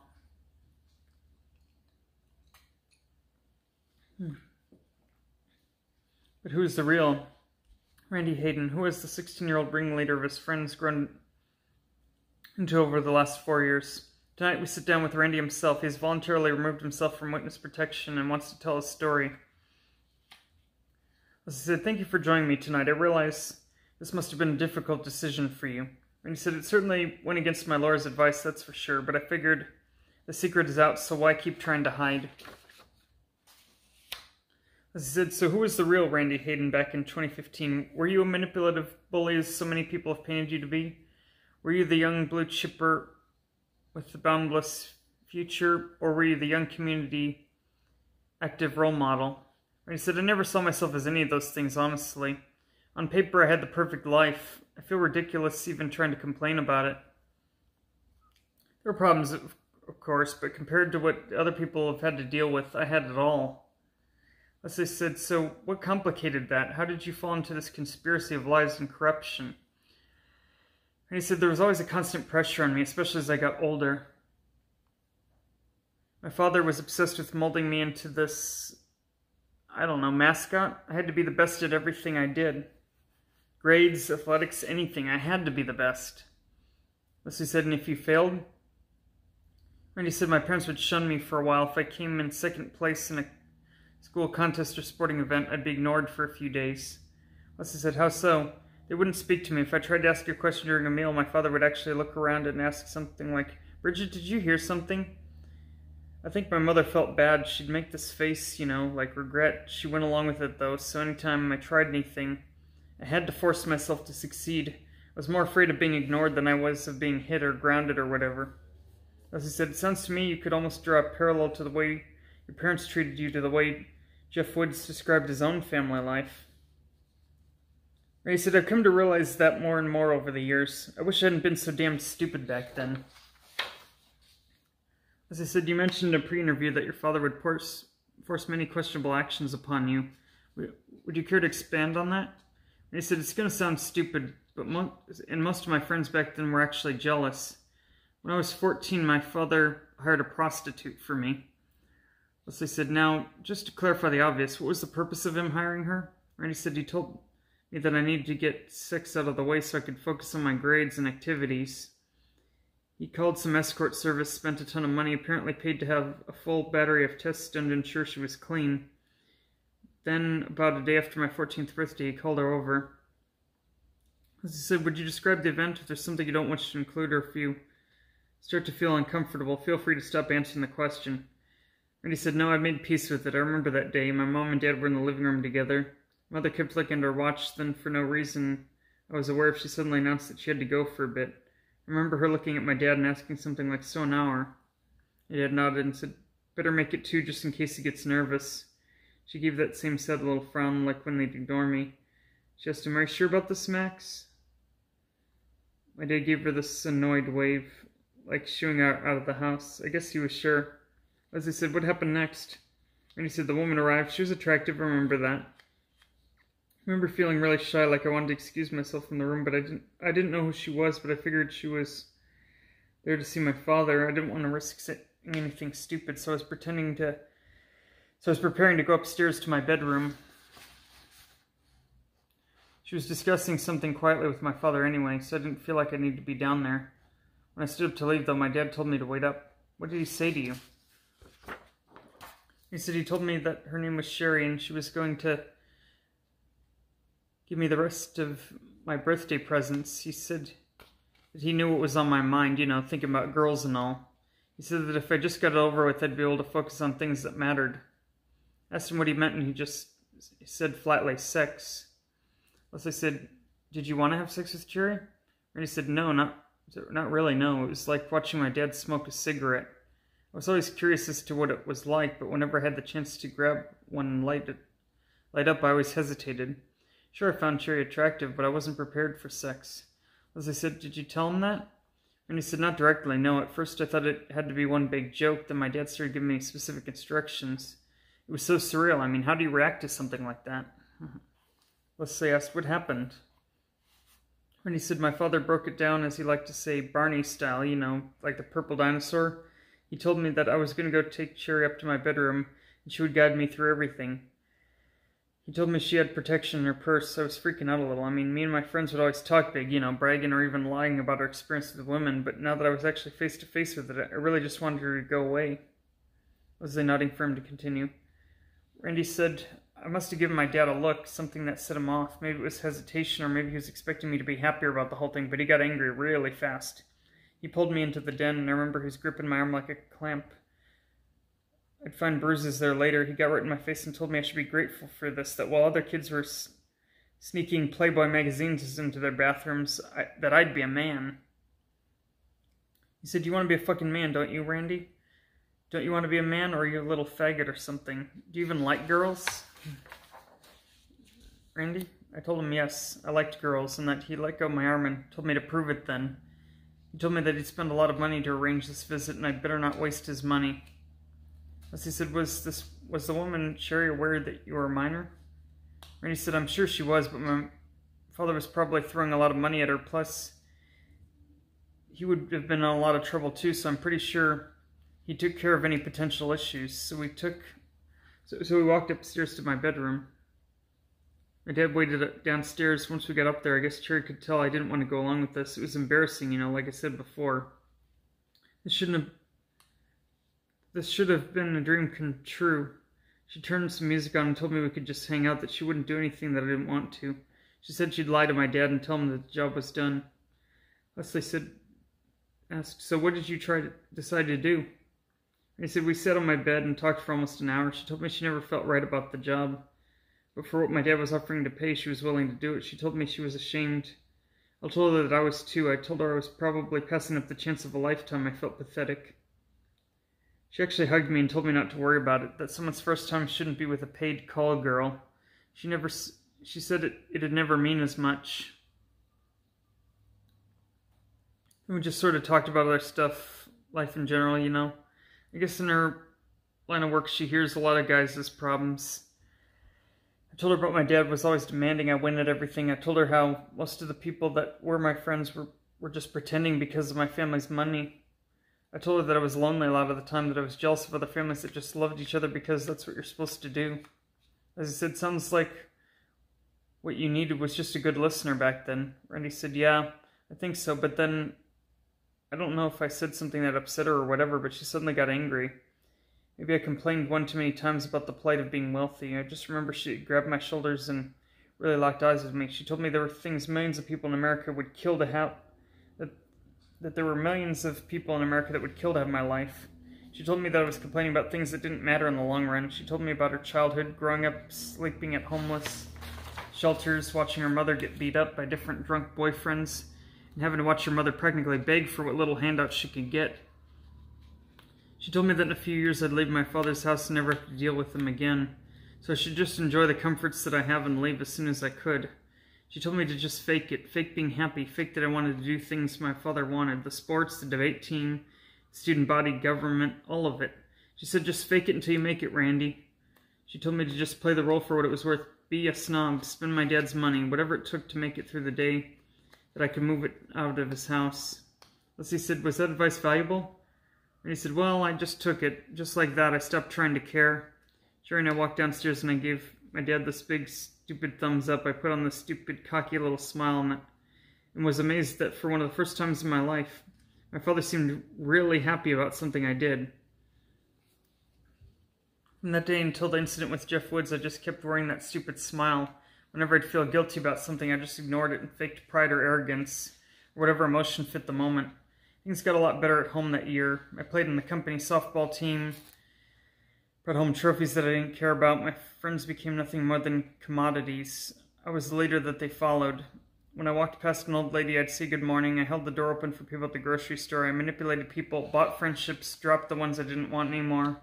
But who is the real Randy Hayden? Who is the 16-year-old ringleader of his friends grown into over the last 4 years? Tonight we sit down with Randy himself. He has voluntarily removed himself from witness protection and wants to tell his story. As I said, thank you for joining me tonight. I realize this must have been a difficult decision for you. Randy said, it certainly went against my lawyer's advice, that's for sure, but I figured the secret is out, so why keep trying to hide? As he said, so who was the real Randy Hayden back in 2015? Were you a manipulative bully as so many people have painted you to be? Were you the young blue chipper with the boundless future, or were you the young community active role model? Randy said, I never saw myself as any of those things, honestly. On paper, I had the perfect life. I feel ridiculous even trying to complain about it. There were problems, of course, but compared to what other people have had to deal with, I had it all. Leslie said, so what complicated that? How did you fall into this conspiracy of lies and corruption? And he said, there was always a constant pressure on me, especially as I got older. My father was obsessed with molding me into this, mascot. I had to be the best at everything I did. Grades, athletics, anything. I had to be the best. Leslie said, and if you failed? Randy said, my parents would shun me for a while. If I came in second place in a school contest or sporting event, I'd be ignored for a few days. Leslie said, how so? They wouldn't speak to me. If I tried to ask a question during a meal, my father would actually look around and ask something like, Bridget, did you hear something? I think my mother felt bad. She'd make this face, like regret. She went along with it, though, so anytime I tried anything, I had to force myself to succeed. I was more afraid of being ignored than I was of being hit or grounded or whatever. As he said, it sounds to me you could almost draw a parallel to the way your parents treated you to the way Jeff Woods described his own family life. He said, I've come to realize that more and more over the years. I wish I hadn't been so damn stupid back then. As I said, you mentioned in a pre-interview that your father would force many questionable actions upon you. Would you care to expand on that? And he said, it's going to sound stupid, but most of my friends back then were actually jealous. When I was 14, my father hired a prostitute for me. Leslie said, now, just to clarify the obvious, what was the purpose of him hiring her? Randy said, he told me that I needed to get sex out of the way so I could focus on my grades and activities. He called some escort service, spent a ton of money, apparently paid to have a full battery of tests done to ensure she was clean. Then, about a day after my 14th birthday, he called her over. As he said, would you describe the event? If there's something you don't want to include, or if you start to feel uncomfortable, feel free to stop answering the question. And he said, no, I made peace with it. I remember that day. My mom and dad were in the living room together. Mother kept looking at her watch, then for no reason I was aware if she suddenly announced that she had to go for a bit. I remember her looking at my dad and asking something like, so an hour? My dad nodded and said, better make it 2 just in case he gets nervous. She gave that same sad little frown like when they'd ignore me. She asked him, are you sure about this, Max? My dad gave her this annoyed wave, like shooing out of the house. I guess he was sure. Leslie said, what happened next? And he said, the woman arrived. She was attractive, I remember that. I remember feeling really shy, like I wanted to excuse myself from the room, but I didn't know who she was, but I figured she was there to see my father. I didn't want to risk saying anything stupid, so I was preparing to go upstairs to my bedroom. She was discussing something quietly with my father anyway, so I didn't feel like I needed to be down there. When I stood up to leave, though, my dad told me to wait up. What did he say to you? He said he told me that her name was Sherry, and she was going to give me the rest of my birthday presents. He said that he knew what was on my mind, thinking about girls and all. He said that if I just got it over with, I'd be able to focus on things that mattered. I asked him what he meant, and he just said flatly, sex. Leslie said, did you want to have sex with Cherry? And he said, no, not really, no. It was like watching my dad smoke a cigarette. I was always curious as to what it was like, but whenever I had the chance to grab one and light up, I always hesitated. Sure, I found Cherry attractive, but I wasn't prepared for sex. Leslie said, did you tell him that? And he said, not directly, no. At first I thought it had to be one big joke, then my dad started giving me specific instructions. It was so surreal. I mean, how do you react to something like that? Leslie asked, what happened? And he said, my father broke it down, as he liked to say, Barney style, like the purple dinosaur. He told me that I was going to go take Cherry up to my bedroom, and she would guide me through everything. He told me she had protection in her purse, so I was freaking out a little. I mean, me and my friends would always talk big, bragging or even lying about our experiences with women, but now that I was actually face to face with it, I really just wanted her to go away. Leslie nodding for him to continue. Randy said, I must have given my dad a look, something that set him off. Maybe it was hesitation, or maybe he was expecting me to be happier about the whole thing, but he got angry really fast. He pulled me into the den, and I remember he was gripping my arm like a clamp. I'd find bruises there later. He got right in my face and told me I should be grateful for this, that while other kids were sneaking Playboy magazines into their bathrooms, that I'd be a man. He said, you want to be a fucking man, don't you, Randy? Don't you want to be a man, or are you a little faggot or something? Do you even like girls? Randy? I told him yes, I liked girls, and that he let go of my arm and told me to prove it then. He told me that he'd spend a lot of money to arrange this visit, and I'd better not waste his money. As he said, was the woman Sherry aware that you were a minor? Randy said, I'm sure she was, but my father was probably throwing a lot of money at her, plus he would have been in a lot of trouble too, so I'm pretty sure he took care of any potential issues. So we walked upstairs to my bedroom. My dad waited downstairs. Once we got up there, I guess Cherry could tell I didn't want to go along with this. It was embarrassing, you know, like I said before. This should have been a dream come true. She turned some music on and told me we could just hang out, that she wouldn't do anything that I didn't want to. She said she'd lie to my dad and tell him that the job was done. Leslie asked, so what did you decide to do? And he said, we sat on my bed and talked for almost an hour. She told me she never felt right about the job. But for what my dad was offering to pay, she was willing to do it. She told me she was ashamed. I told her that I was too. I told her I was probably passing up the chance of a lifetime. I felt pathetic. She actually hugged me and told me not to worry about it, that someone's first time shouldn't be with a paid call girl. She said it'd never mean as much. And we just sort of talked about other stuff, life in general, you know. I guess in her line of work, she hears a lot of guys' problems. I told her about my dad was always demanding I win at everything. I told her how most of the people that were my friends were just pretending because of my family's money. I told her that I was lonely a lot of the time, that I was jealous of other families that just loved each other because that's what you're supposed to do. As I said, sounds like what you needed was just a good listener back then. Randy said, yeah, I think so, but then I don't know if I said something that upset her or whatever, but she suddenly got angry. Maybe I complained one too many times about the plight of being wealthy. I just remember she grabbed my shoulders and really locked eyes with me. She told me there were things millions of people in America would kill to have, that there were millions of people in America that would kill to have my life. She told me that I was complaining about things that didn't matter in the long run. She told me about her childhood, growing up sleeping at homeless shelters, watching her mother get beat up by different drunk boyfriends, and having to watch her mother practically beg for what little handouts she could get. She told me that in a few years I'd leave my father's house and never have to deal with him again, so I should just enjoy the comforts that I have and leave as soon as I could. She told me to just fake it, fake being happy, fake that I wanted to do things my father wanted, the sports, the debate team, student body, government, all of it. She said, just fake it until you make it, Randy. She told me to just play the role for what it was worth, be a snob, spend my dad's money, whatever it took to make it through the day, that I could move it out of his house. Leslie said, was that advice valuable? And he said, well, I just took it. Just like that, I stopped trying to care. Sherry and I walked downstairs and I gave my dad this big, stupid thumbs up. I put on this stupid, cocky little smile and was amazed that for one of the first times in my life, my father seemed really happy about something I did. From that day until the incident with Jeff Woods, I just kept wearing that stupid smile. Whenever I'd feel guilty about something, I just ignored it and faked pride or arrogance, or whatever emotion fit the moment. Things got a lot better at home that year. I played in the company softball team, brought home trophies that I didn't care about. My friends became nothing more than commodities. I was the leader that they followed. When I walked past an old lady, I'd say good morning. I held the door open for people at the grocery store. I manipulated people, bought friendships, dropped the ones I didn't want anymore.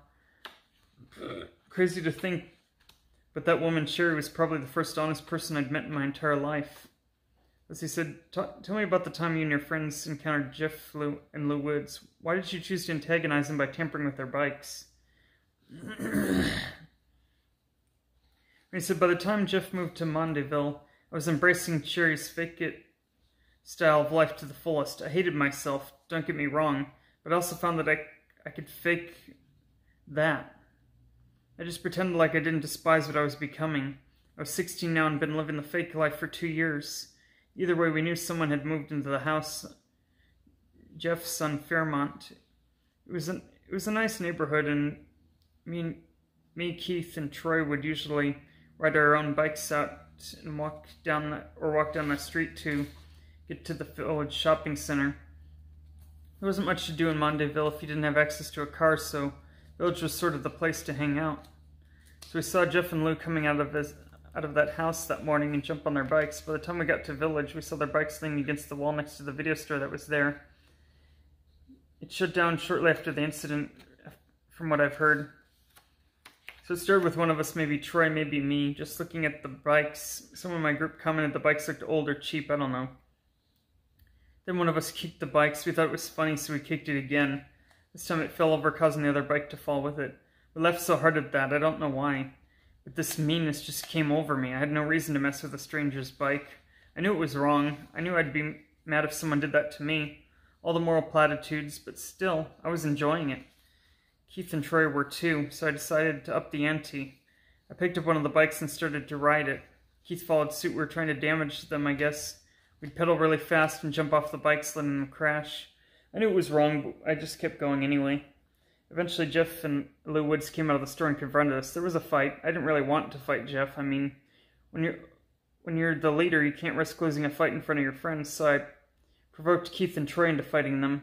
Crazy to think, but that woman, Sherry, was probably the first honest person I'd met in my entire life. As he said, tell me about the time you and your friends encountered Jeff and Lou Woods. Why did you choose to antagonize them by tampering with their bikes? He said, by the time Jeff moved to Mondayville, I was embracing Sherry's fake-it style of life to the fullest. I hated myself, don't get me wrong, but I also found that I could fake that. I just pretended like I didn't despise what I was becoming. I was 16 now and been living the fake life for 2 years. Either way, we knew someone had moved into the house. Jeff's son, Fairmont. It was a nice neighborhood, and me, Keith, and Troy would usually ride our own bikes out and walk down the street to get to the village shopping center. There wasn't much to do in Mondayville if you didn't have access to a car, so the village was sort of the place to hang out. So we saw Jeff and Lou coming out of that house that morning and jump on their bikes. By the time we got to village, we saw their bikes leaning against the wall next to the video store that was there. It shut down shortly after the incident. from what I've heard. So it started with one of us, maybe Troy, maybe me, just looking at the bikes. Someone in my group commented the bikes looked old or cheap, I don't know. Then one of us kicked the bikes. We thought it was funny, so we kicked it again. This time it fell over, causing the other bike to fall with it. We laughed so hard at that, I don't know why. But this meanness just came over me. I had no reason to mess with a stranger's bike. I knew it was wrong. I knew I'd be mad if someone did that to me. All the moral platitudes, but still, I was enjoying it. Keith and Troy were too, so I decided to up the ante. I picked up one of the bikes and started to ride it. Keith followed suit. We were trying to damage them, I guess. We'd pedal really fast and jump off the bikes, letting them crash. I knew it was wrong, but I just kept going anyway. Eventually, Jeff and Lou Woods came out of the store and confronted us. There was a fight. I didn't really want to fight Jeff. I mean, when you're the leader, you can't risk losing a fight in front of your friends, so I provoked Keith and Troy into fighting them.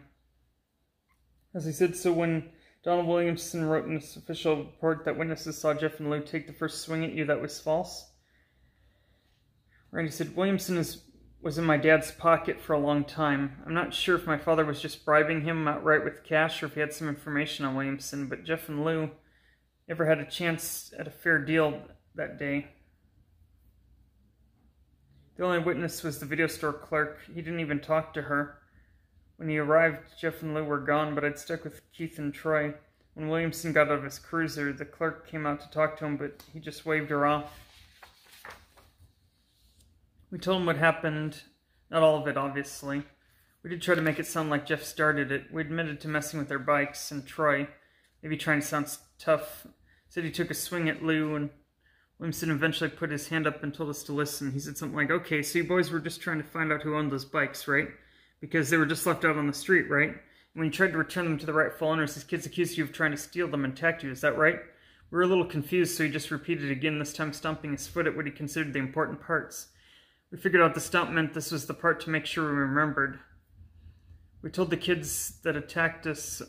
As I said, so when Donald Williamson wrote in his official report that witnesses saw Jeff and Lou take the first swing at you, that was false. Randy said, Williamson was in my dad's pocket for a long time. I'm not sure if my father was just bribing him outright with cash or if he had some information on Williamson, but Jeff and Lou never had a chance at a fair deal that day. The only witness was the video store clerk. He didn't even talk to her. When he arrived, Jeff and Lou were gone, but I'd stuck with Keith and Troy. When Williamson got out of his cruiser, the clerk came out to talk to him, but he just waved her off. We told him what happened. Not all of it, obviously. We did try to make it sound like Jeff started it. We admitted to messing with their bikes, and Troy, maybe trying to sound tough, said he took a swing at Lou, and Williamson eventually put his hand up and told us to listen. He said something like, okay, so you boys were just trying to find out who owned those bikes, right? Because they were just left out on the street, right? And when you tried to return them to the rightful owners, these kids accused you of trying to steal them and attacked you, is that right? We were a little confused, so he just repeated again, this time stomping his foot at what he considered the important parts. We figured out the stomp meant this was the part to make sure we remembered. We told the kids that attacked us,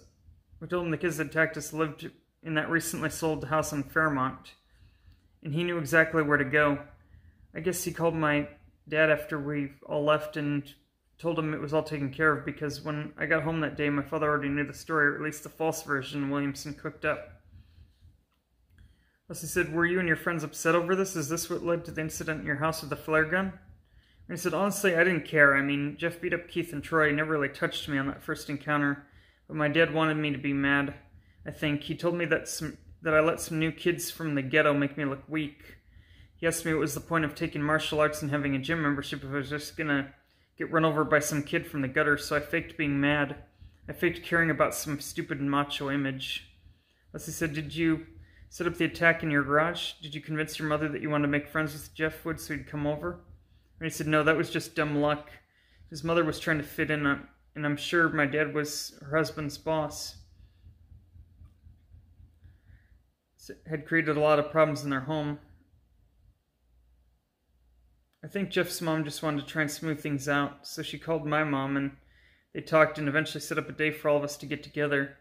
lived in that recently sold house on Fairmont, and he knew exactly where to go. I guess he called my dad after we all left and told him it was all taken care of, because when I got home that day, my father already knew the story, or at least the false version Williamson cooked up. Leslie said, were you and your friends upset over this? Is this what led to the incident in your house with the flare gun? And he said, honestly, I didn't care. I mean, Jeff beat up Keith and Troy. He never really touched me on that first encounter, but my dad wanted me to be mad, I think. He told me that I let some new kids from the ghetto make me look weak. He asked me what was the point of taking martial arts and having a gym membership if I was just gonna get run over by some kid from the gutter, so I faked being mad. I faked caring about some stupid macho image. Leslie said, did you set up the attack in your garage? Did you convince your mother that you wanted to make friends with Jeff Woods so he'd come over? And he said, no, that was just dumb luck. His mother was trying to fit in, and I'm sure my dad was her husband's boss. Had created a lot of problems in their home. I think Jeff's mom just wanted to try and smooth things out, so she called my mom, and they talked and eventually set up a day for all of us to get together.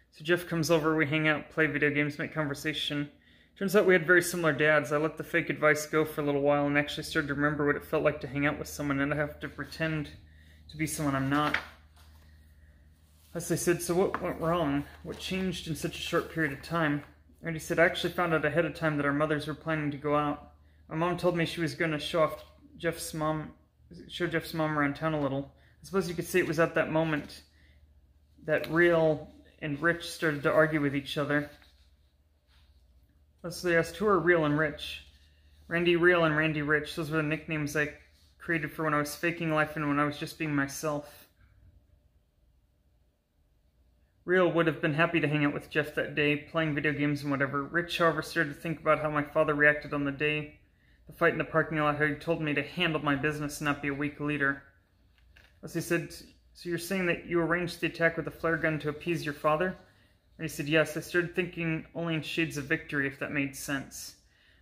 So Jeff comes over, we hang out, play video games, make conversation. Turns out we had very similar dads. I let the fake advice go for a little while and actually started to remember what it felt like to hang out with someone and I have to pretend to be someone I'm not. Leslie said, so what went wrong? What changed in such a short period of time? And he said, I actually found out ahead of time that our mothers were planning to go out. My mom told me she was going to show Jeff's mom around town a little. I suppose you could say it was at that moment that Real and Rich started to argue with each other. Leslie asked, who are Real and Rich? Randy Real and Randy Rich. Those were the nicknames I created for when I was faking life and when I was just being myself. Real would have been happy to hang out with Jeff that day, playing video games and whatever. Rich, however, started to think about how my father reacted on the day, the fight in the parking lot, how he told me to handle my business and not be a weak leader. Leslie said, so you're saying that you arranged the attack with a flare gun to appease your father? And he said, yes. I started thinking only in shades of victory, if that made sense.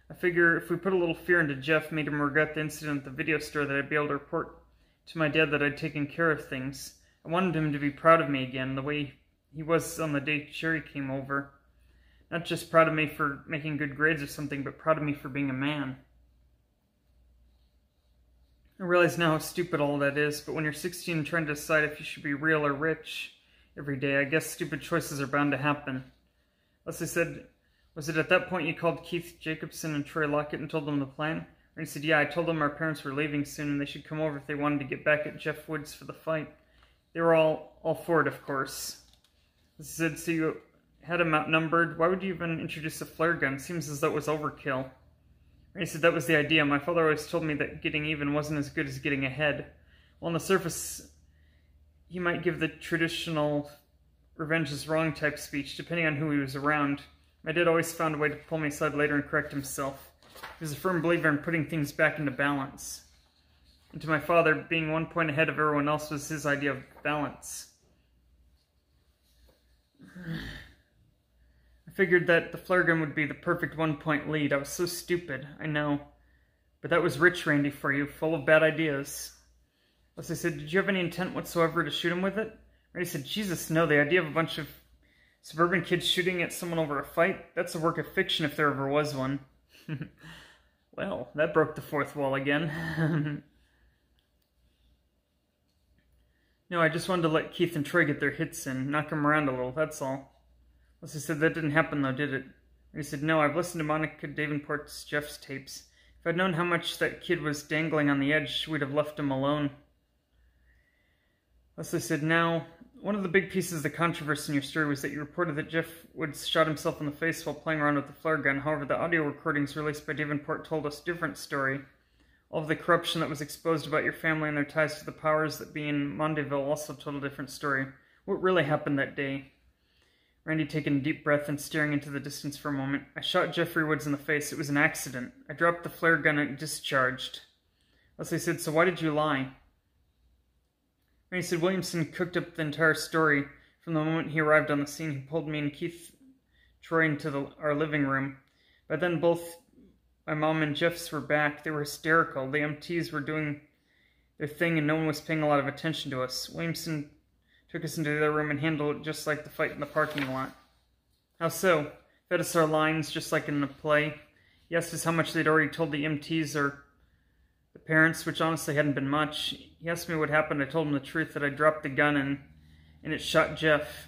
I figure if we put a little fear into Jeff, made him regret the incident at the video store, that I'd be able to report to my dad that I'd taken care of things. I wanted him to be proud of me again, the way he was on the day Sherry came over. Not just proud of me for making good grades or something, but proud of me for being a man. I realize now how stupid all that is, but when you're 16 and trying to decide if you should be real or rich every day, I guess stupid choices are bound to happen. Leslie said, was it at that point you called Keith Jacobson and Troy Lockett and told them the plan? Randy said, yeah, I told them our parents were leaving soon and they should come over if they wanted to get back at Jeff Woods for the fight. They were all for it, of course. Leslie said, so you had him outnumbered? Why would you even introduce a flare gun? Seems as though it was overkill. Randy said, that was the idea. My father always told me that getting even wasn't as good as getting ahead. Well, on the surface, he might give the traditional revenge is wrong type speech, depending on who he was around. My dad always found a way to pull me aside later and correct himself. He was a firm believer in putting things back into balance. And to my father, being 1 point ahead of everyone else was his idea of balance. I figured that the flare gun would be the perfect 1 point lead. I was so stupid, I know. But that was rich Randy for you, full of bad ideas. Leslie said, did you have any intent whatsoever to shoot him with it? Randy said, Jesus, no. The idea of a bunch of suburban kids shooting at someone over a fight? That's a work of fiction if there ever was one. Well, that broke the fourth wall again. No, I just wanted to let Keith and Troy get their hits in, knock them around a little, that's all. Leslie said, that didn't happen though, did it? And he said, no, I've listened to Monica Davenport's Jeff's tapes. If I'd known how much that kid was dangling on the edge, we'd have left him alone. Leslie said, now, one of the big pieces of the controversy in your story was that you reported that Jeff Woods shot himself in the face while playing around with the flare gun. However, the audio recordings released by Davenport told us a different story. All of the corruption that was exposed about your family and their ties to the powers that be in Mondayville also told a different story. What really happened that day? Randy taking a deep breath and staring into the distance for a moment. I shot Jeffrey Woods in the face. It was an accident. I dropped the flare gun and it discharged. Leslie said, so why did you lie? Randy said, Williamson cooked up the entire story. From the moment he arrived on the scene, he pulled me and Keith Troy into our living room. By then, both my mom and Jeff's were back. They were hysterical. The MTs were doing their thing and no one was paying a lot of attention to us. Williamson took us into the other room and handled it just like the fight in the parking lot. How so? Fed us our lines just like in the play. He asked us how much they'd already told the MTs or the parents, which honestly hadn't been much. He asked me what happened. I told him the truth, that I dropped the gun and it shot Jeff.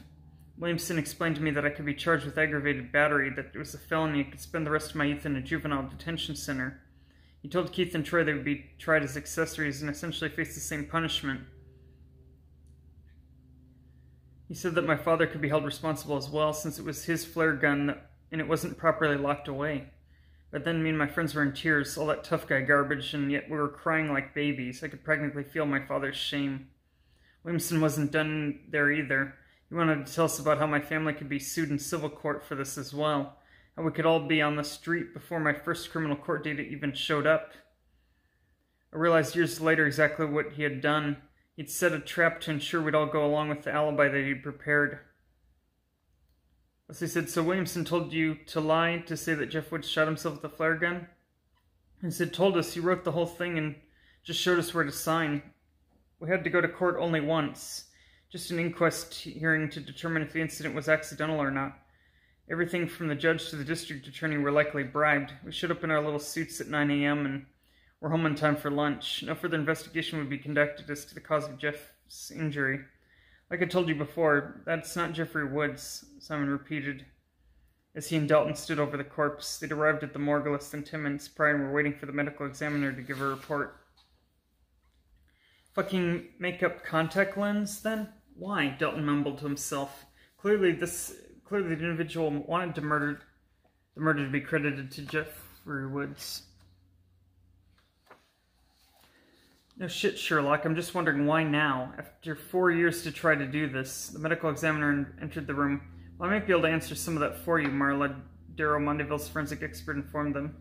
Williamson explained to me that I could be charged with aggravated battery, that it was a felony. I could spend the rest of my youth in a juvenile detention center. He told Keith and Troy they would be tried as accessories and essentially face the same punishment. He said that my father could be held responsible as well, since it was his flare gun and it wasn't properly locked away. But then me and my friends were in tears, all that tough guy garbage, and yet we were crying like babies. I could practically feel my father's shame. Williamson wasn't done there either. He wanted to tell us about how my family could be sued in civil court for this as well. How we could all be on the street before my first criminal court date even showed up. I realized years later exactly what he had done. He'd set a trap to ensure we'd all go along with the alibi that he'd prepared. Leslie said, so Williamson told you to lie, to say that Jeff Woods shot himself with a flare gun? He said, told us. He wrote the whole thing and just showed us where to sign. We had to go to court only once. Just an inquest hearing to determine if the incident was accidental or not. Everything from the judge to the district attorney were likely bribed. We showed up in our little suits at 9 a.m. and were home in time for lunch. No further investigation would be conducted as to the cause of Jeff's injury. Like I told you before, that's not Jeffrey Woods, Simon repeated. As he and Dalton stood over the corpse, they'd arrived at the morgue less than 10 minutes prior and were waiting for the medical examiner to give a report. Fucking makeup contact lens, then? Why? Dalton mumbled to himself. Clearly the individual wanted the murder to be credited to Jeffrey Woods. No shit, Sherlock. I'm just wondering why now? After 4 years to try to do this, the medical examiner entered the room. Well, I might be able to answer some of that for you, Marla. Darrow, Mondayville's forensic expert, informed them.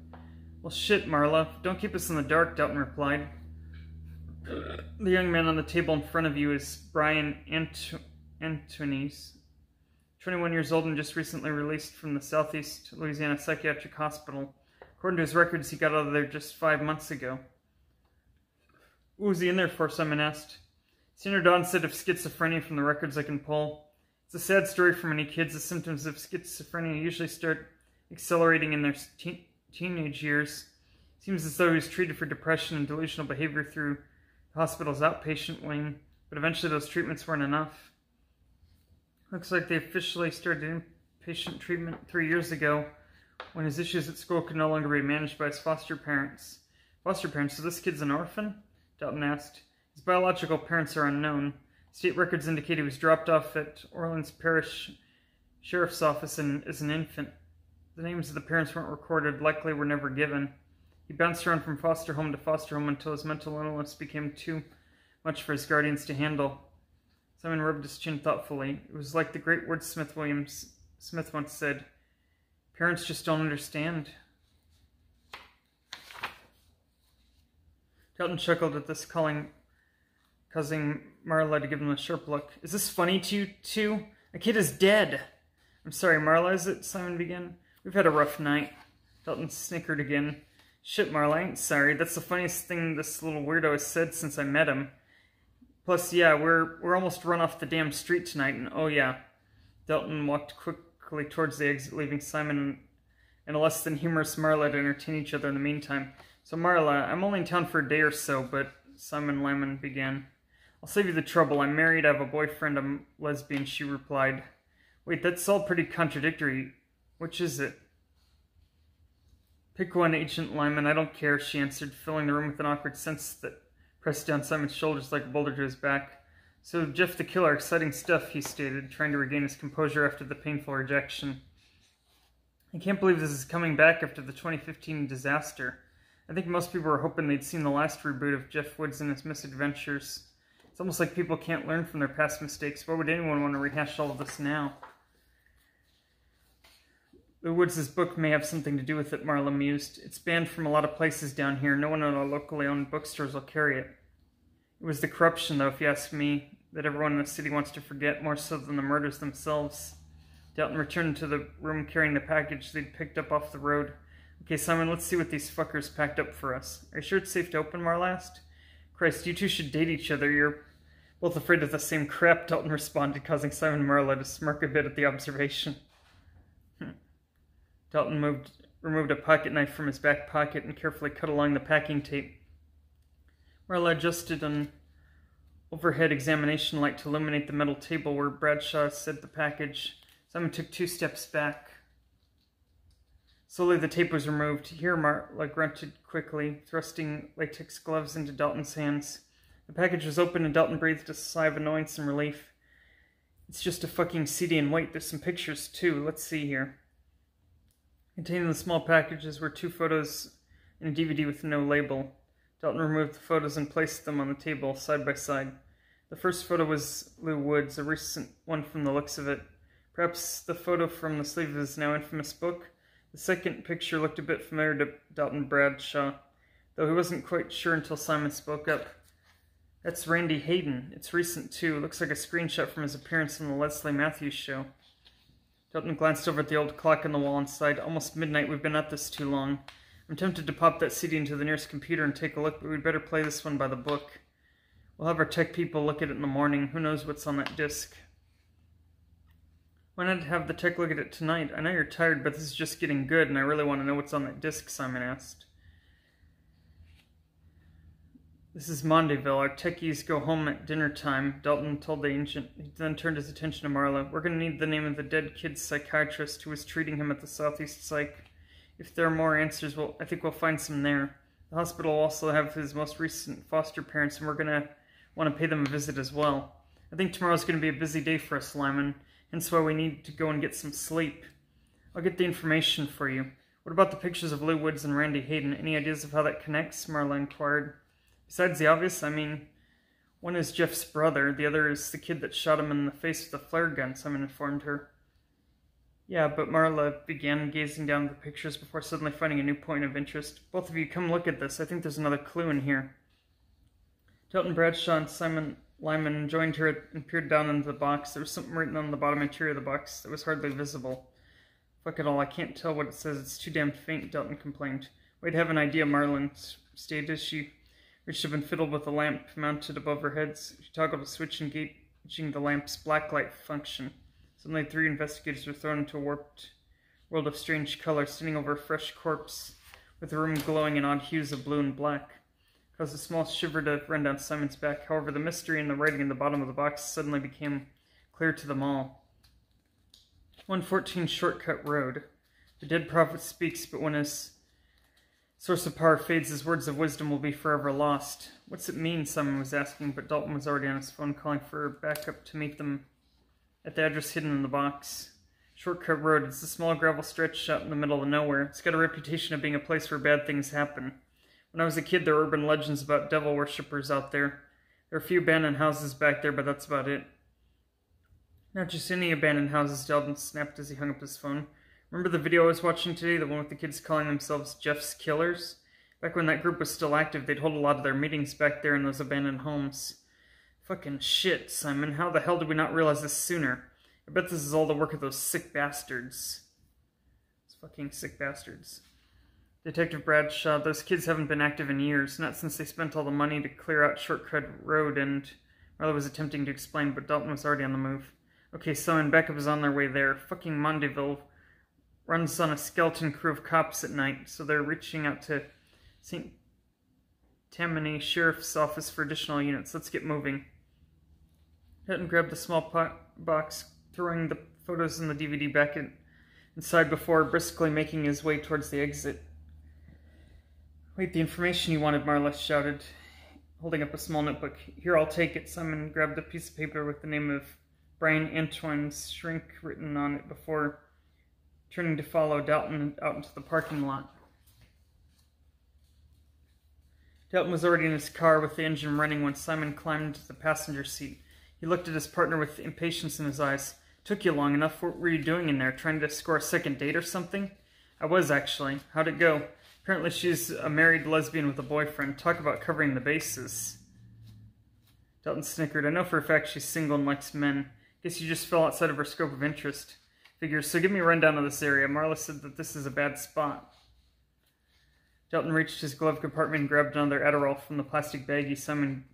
Well, shit, Marla. Don't keep us in the dark, Dalton replied. The young man on the table in front of you is Brian Antonis, 21 years old and just recently released from the Southeast Louisiana Psychiatric Hospital. According to his records, he got out of there just 5 months ago. What was he in there for? Simon asked. Standard onset of schizophrenia from the records I can pull. It's a sad story for many kids. The symptoms of schizophrenia usually start accelerating in their teenage years. It seems as though he was treated for depression and delusional behavior through the hospital's outpatient wing, but eventually those treatments weren't enough. Looks like they officially started patient treatment 3 years ago when his issues at school could no longer be managed by his foster parents. Foster parents? So this kid's an orphan? Dalton asked. His biological parents are unknown. State records indicate he was dropped off at Orleans Parish Sheriff's Office as an infant. The names of the parents weren't recorded, likely were never given. He bounced around from foster home to foster home until his mental illness became too much for his guardians to handle. Simon rubbed his chin thoughtfully. It was like the great wordsmith William Smith once said, "Parents just don't understand." Dalton chuckled at this, causing Marla to give him a sharp look. "Is this funny to you, too? A kid is dead." "I'm sorry, Marla, is it?" Simon began. "We've had a rough night." Dalton snickered again. "Shit, Marla, I ain't sorry. That's the funniest thing this little weirdo has said since I met him. Plus, yeah, we're almost run off the damn street tonight, and oh yeah." Dalton walked quickly towards the exit, leaving Simon and a less than humorous Marla to entertain each other in the meantime. "So, Marla, I'm only in town for a day or so, but," Simon Lyman began. "I'll save you the trouble. I'm married, I have a boyfriend, I'm lesbian," she replied. "Wait, that's all pretty contradictory. Which is it?" "Pick one, Agent Lyman, I don't care," she answered, filling the room with an awkward sense that pressed down Simon's shoulders like a boulder to his back. "So, Jeff the Killer, exciting stuff," he stated, trying to regain his composure after the painful rejection. "I can't believe this is coming back after the 2015 disaster. I think most people were hoping they'd seen the last reboot of Jeff Woods and his misadventures. It's almost like people can't learn from their past mistakes. Why would anyone want to rehash all of this now?" "Lou Woods' book may have something to do with it," Marla mused. "It's banned from a lot of places down here. No one in our locally owned bookstores will carry it. It was the corruption, though, if you ask me, that everyone in the city wants to forget, more so than the murders themselves." Dalton returned to the room carrying the package they'd picked up off the road. "Okay, Simon, let's see what these fuckers packed up for us." "Are you sure it's safe to open?" Marla asked. "Christ, you two should date each other. You're both afraid of the same crap," Dalton responded, causing Simon and Marla to smirk a bit at the observation. Dalton removed a pocket knife from his back pocket and carefully cut along the packing tape. Marla adjusted an overhead examination light to illuminate the metal table where Bradshaw set the package. Simon took 2 steps back. Slowly the tape was removed. "Here," Marla grunted quickly, thrusting latex gloves into Dalton's hands. The package was open and Dalton breathed a sigh of annoyance and relief. "It's just a fucking CD, and wait, there's some pictures too. Let's see here." Containing the small packages were 2 photos and a DVD with no label. Dalton removed the photos and placed them on the table, side by side. The first photo was Lou Woods, a recent one from the looks of it. Perhaps the photo from the sleeve of his now infamous book. The second picture looked a bit familiar to Dalton Bradshaw, though he wasn't quite sure until Simon spoke up. "That's Randy Hayden. It's recent, too. Looks like a screenshot from his appearance on the Leslie Matthews show." Dalton glanced over at the old clock on the wall and sighed. "Almost midnight. We've been at this too long. I'm tempted to pop that CD into the nearest computer and take a look, but we'd better play this one by the book. We'll have our tech people look at it in the morning. Who knows what's on that disc?" "Why not have the tech look at it tonight? I know you're tired, but this is just getting good, and I really want to know what's on that disc," Simon asked. "This is Mondayville. Our techies go home at dinner time," Dalton told the agent. He then turned his attention to Marla. "We're going to need the name of the dead kid's psychiatrist who was treating him at the Southeast Psych. If there are more answers, I think we'll find some there. The hospital will also have his most recent foster parents, and we're going to want to pay them a visit as well. I think tomorrow's going to be a busy day for us, Lyman, hence why we need to go and get some sleep. I'll get the information for you. What about the pictures of Lou Woods and Randy Hayden? Any ideas of how that connects?" Marla inquired. "Besides the obvious, I mean, one is Jeff's brother, the other is the kid that shot him in the face with a flare gun," Simon informed her. "Yeah, but," Marla began, gazing down at the pictures before suddenly finding a new point of interest. "Both of you, come look at this. I think there's another clue in here." Dalton Bradshaw and Simon Lyman joined her and peered down into the box. There was something written on the bottom interior of the box that was hardly visible. "Fuck it all, I can't tell what it says. It's too damn faint," Dalton complained. "Wait, I have an idea," Marla stated as she reached up and fiddled with a lamp mounted above her heads. She toggled a switch, engaging the lamp's blacklight function. Suddenly 3 investigators were thrown into a warped world of strange color, standing over a fresh corpse, with the room glowing in odd hues of blue and black. It caused a small shiver to run down Simon's back. However, the mystery in the writing in the bottom of the box suddenly became clear to them all. 114 Shortcut Road. The dead prophet speaks, but when his source of power fades, his words of wisdom will be forever lost. What's it mean? Simon was asking, but Dalton was already on his phone calling for backup to meet them at the address hidden in the box. Shortcut Road is a small gravel stretch out in the middle of nowhere. It's got a reputation of being a place where bad things happen. When I was a kid, there were urban legends about devil worshippers out there. There are a few abandoned houses back there, but that's about it. Not just any abandoned houses, Dalton snapped as he hung up his phone. Remember the video I was watching today, the one with the kids calling themselves Jeff's Killers? Back when that group was still active, they'd hold a lot of their meetings back there in those abandoned homes. Fucking shit, Simon. How the hell did we not realize this sooner? I bet this is all the work of those sick bastards. Those fucking sick bastards. Detective Bradshaw, those kids haven't been active in years, not since they spent all the money to clear out Shortcut Road, and Marla was attempting to explain, but Dalton was already on the move. Okay, Simon, backup is on their way there. Fucking Mondayville runs on a skeleton crew of cops at night, so they're reaching out to St. Tammany Sheriff's Office for additional units. Let's get moving. Hutton grabbed the small box, throwing the photos and the DVD back inside before briskly making his way towards the exit. Wait, the information you wanted, Marla shouted, holding up a small notebook. Here, I'll take it. Simon grabbed a piece of paper with the name of Brian Antoine's shrink written on it before turning to follow Dalton out into the parking lot. Dalton was already in his car with the engine running when Simon climbed into the passenger seat. He looked at his partner with impatience in his eyes. Took you long enough. What were you doing in there? Trying to score a second date or something? I was, actually. How'd it go? Apparently she's a married lesbian with a boyfriend. Talk about covering the bases. Dalton snickered. I know for a fact she's single and likes men. Guess you just fell outside of her scope of interest. Figures. So give me a rundown of this area. Marla said that this is a bad spot. Dalton reached his glove compartment and grabbed another Adderall from the plastic baggie. Simon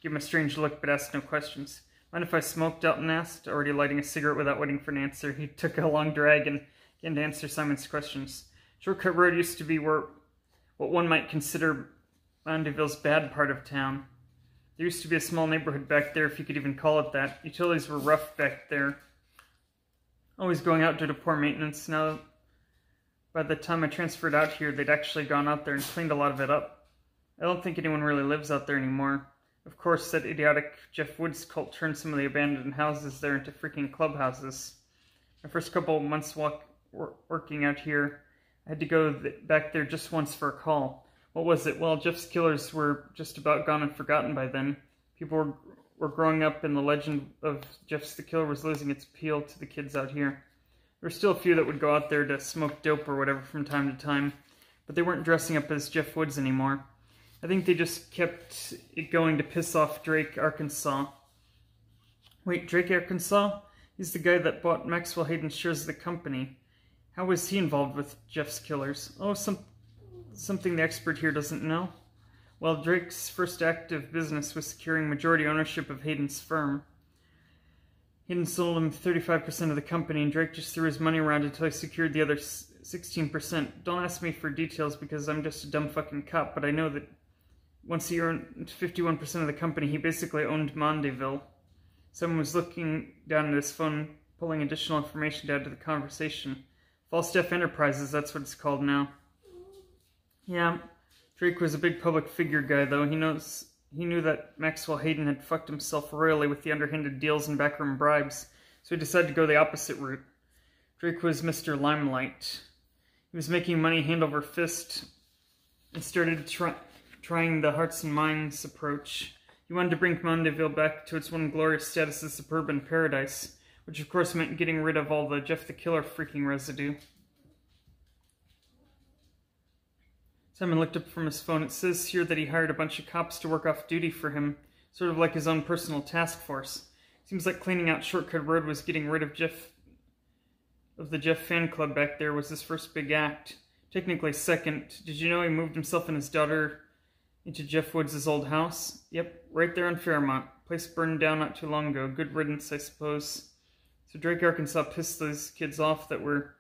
gave him a strange look but asked no questions. Mind if I smoke? Dalton asked, already lighting a cigarette without waiting for an answer. He took a long drag and began to answer Simon's questions. Shortcut Road used to be what one might consider Mondayville's bad part of town. There used to be a small neighborhood back there, if you could even call it that. Utilities were rough back there. Always going out due to poor maintenance. Now, by the time I transferred out here, they'd actually gone out there and cleaned a lot of it up. I don't think anyone really lives out there anymore. Of course, that idiotic Jeff Woods cult turned some of the abandoned houses there into freaking clubhouses. My first couple of months working out here, I had to go back there just once for a call. What was it? Well, Jeff's Killers were just about gone and forgotten by then. People were growing up and the legend of Jeff's the Killer was losing its appeal to the kids out here. There were still a few that would go out there to smoke dope or whatever from time to time, but they weren't dressing up as Jeff Woods anymore. I think they just kept it going to piss off Drake, Arkansas. Wait, Drake, Arkansas? He's the guy that bought Maxwell Hayden's shares of the company. How was he involved with Jeff's Killers? Oh, something the expert here doesn't know? Well, Drake's first act of business was securing majority ownership of Hayden's firm. Hayden sold him 35% of the company, and Drake just threw his money around until he secured the other 16%. Don't ask me for details because I'm just a dumb fucking cop, but I know that once he earned 51% of the company, he basically owned Mondayville. Someone was looking down at his phone, pulling additional information to add to the conversation. Falstaff Enterprises, that's what it's called now. Yeah, Drake was a big public figure guy, though. He knew that Maxwell Hayden had fucked himself royally with the underhanded deals and backroom bribes, so he decided to go the opposite route. Drake was Mr. Limelight. He was making money hand over fist and started trying the hearts and minds approach. He wanted to bring Mondayville back to its one glorious status as suburban paradise, which of course meant getting rid of all the Jeff the Killer freaking residue. Simon looked up from his phone. It says here that he hired a bunch of cops to work off duty for him, sort of like his own personal task force. Seems like cleaning out Shortcut Road was getting rid of the Jeff fan club back there was his first big act. Technically second. Did you know he moved himself and his daughter into Jeff Woods' old house? Yep, right there on Fairmont. Place burned down not too long ago. Good riddance, I suppose. So Drake, Arkansas pissed those kids off that were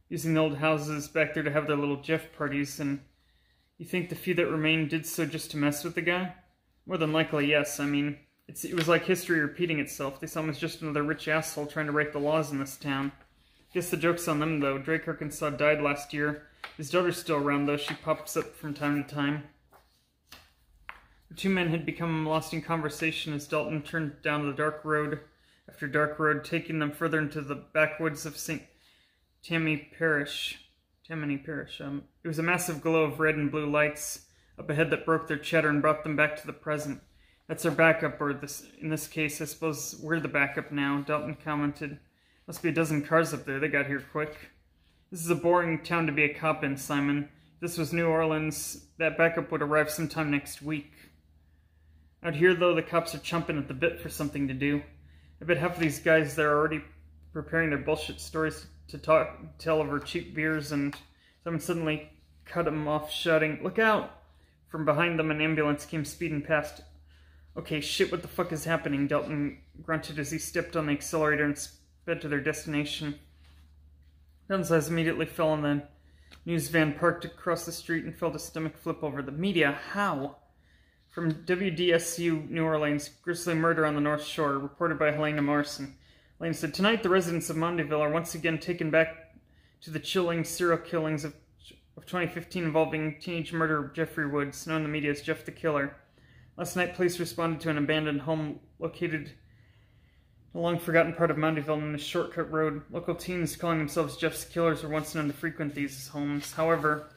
using the old houses back there to have their little Jeff parties, and you think the few that remained did so just to mess with the guy? More than likely, yes. I mean, it was like history repeating itself. They saw him as just another rich asshole trying to write the laws in this town. Guess the joke's on them, though. Drake Arkansas died last year. His daughter's still around, though. She pops up from time to time. The two men had become lost in conversation as Dalton turned down the dark road after dark road, taking them further into the backwoods of St. Tammany Parish. It was a massive glow of red and blue lights up ahead that broke their chatter and brought them back to the present. That's our backup, or in this case, I suppose we're the backup now, Dalton commented. Must be a dozen cars up there. They got here quick. This is a boring town to be a cop in, Simon. If this was New Orleans, that backup would arrive sometime next week. Out here, though, the cops are chomping at the bit for something to do. I bet half of these guys there are already preparing their bullshit stories to tell over cheap beers, and someone suddenly cut them off, shouting, "Look out!" From behind them, an ambulance came speeding past. Okay, shit, what the fuck is happening? Dalton grunted as he stepped on the accelerator and sped to their destination. Dalton's eyes immediately fell on the news van parked across the street and felt his stomach flip over. The media, how? From WDSU New Orleans, grisly murder on the North Shore, reported by Helena Morrison. Helena said, tonight the residents of Mondeville are once again taken back to the chilling serial killings of 2015 involving teenage murderer Jeffrey Woods, known in the media as Jeff the Killer. Last night, police responded to an abandoned home located in a long-forgotten part of Mondeville on a shortcut road. Local teens calling themselves Jeff's Killers were once known to frequent these homes. However,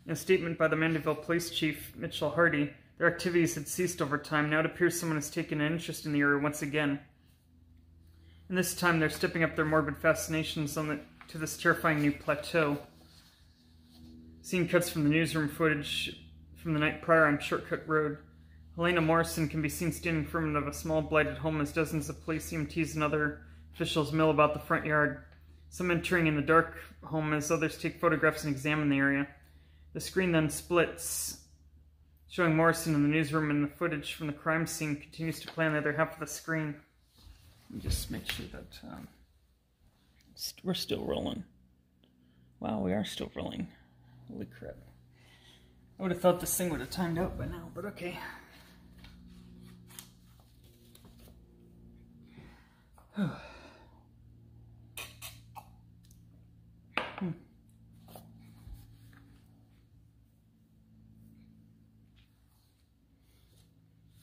in a statement by the Mandeville Police Chief, Mitchell Hardy, their activities had ceased over time. Now it appears someone has taken an interest in the area once again. And this time they're stepping up their morbid fascinations to this terrifying new plateau. Scene cuts from the newsroom footage from the night prior on Shortcut Road. Helena Morrison can be seen standing in front of a small blighted home as dozens of police, EMTs, and other officials mill about the front yard. Some entering in the dark home as others take photographs and examine the area. The screen then splits, showing Morrison in the newsroom, and the footage from the crime scene continues to play on the other half of the screen. Let me just make sure that we're still rolling. Wow, we are still rolling. Holy crap. I would have thought this thing would have timed out by now, but okay.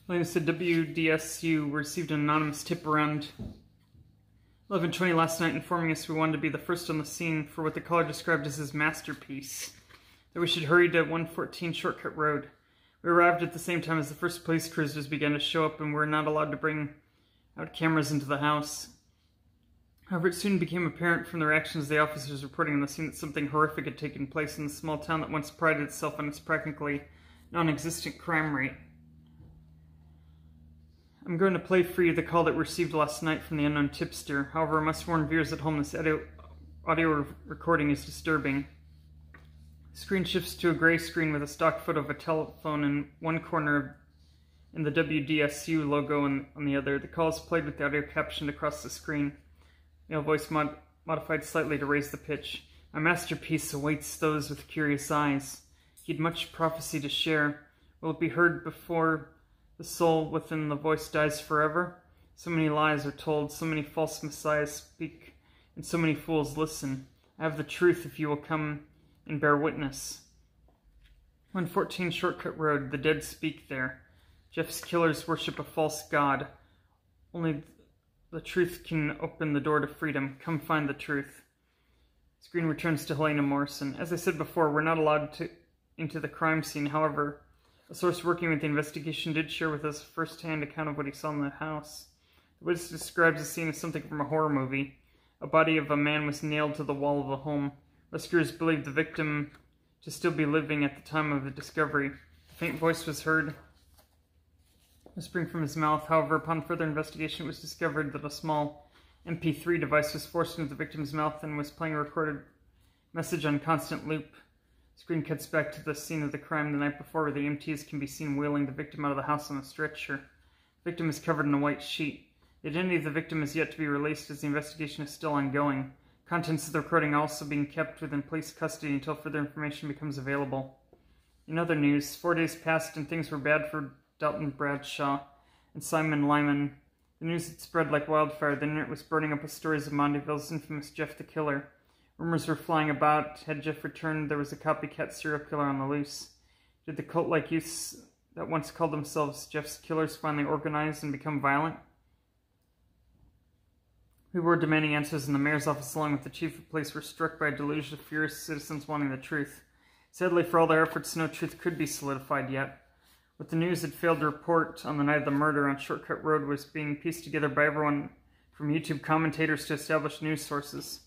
Like I said, WDSU received an anonymous tip around 11:20 last night informing us we wanted to be the first on the scene for what the caller described as his masterpiece, that we should hurry to 114 Shortcut Road. We arrived at the same time as the first police cruisers began to show up and were not allowed to bring out cameras into the house. However, it soon became apparent from the reactions of the officers reporting on the scene that something horrific had taken place in the small town that once prided itself on its practically non-existent crime rate. I'm going to play for you the call that we received last night from the unknown tipster. However, I must warn viewers at home this audio recording is disturbing. The screen shifts to a gray screen with a stock photo of a telephone in one corner and the WDSU logo on the other. The call is played with the audio captioned across the screen. Male voice modified slightly to raise the pitch. My masterpiece awaits those with curious eyes. He had much prophecy to share. Will it be heard before the soul within the voice dies forever? So many lies are told, so many false messiahs speak, and so many fools listen. I have the truth if you will come and bear witness. 114 Shortcut Road, the dead speak there. Jeff's killers worship a false god. Only the truth can open the door to freedom. Come find the truth. Screen returns to Helena Morrison. As I said before, we're not allowed into the crime scene. However, a source working with the investigation did share with us a first-hand account of what he saw in the house. The witness describes the scene as something from a horror movie. A body of a man was nailed to the wall of the home. Rescuers believed the victim to still be living at the time of the discovery. A faint voice was heard, whispering from his mouth. However, upon further investigation, it was discovered that a small MP3 device was forced into the victim's mouth and was playing a recorded message on constant loop. Screen cuts back to the scene of the crime the night before, where the EMTs can be seen wheeling the victim out of the house on a stretcher. The victim is covered in a white sheet. The identity of the victim is yet to be released as the investigation is still ongoing. Contents of the recording are also being kept within police custody until further information becomes available. In other news, 4 days passed and things were bad for Dalton Bradshaw and Simon Lyman. The news had spread like wildfire. The internet was burning up with stories of Mondeville's infamous Jeff the Killer. Rumors were flying about. Had Jeff returned, there was a copycat serial killer on the loose. Did the cult-like youths that once called themselves Jeff's killers finally organize and become violent? We were demanding answers, and the mayor's office along with the chief of police were struck by a deluge of furious citizens wanting the truth. Sadly, for all their efforts, no truth could be solidified yet. What the news had failed to report on the night of the murder on Shortcut Road was being pieced together by everyone from YouTube commentators to established news sources.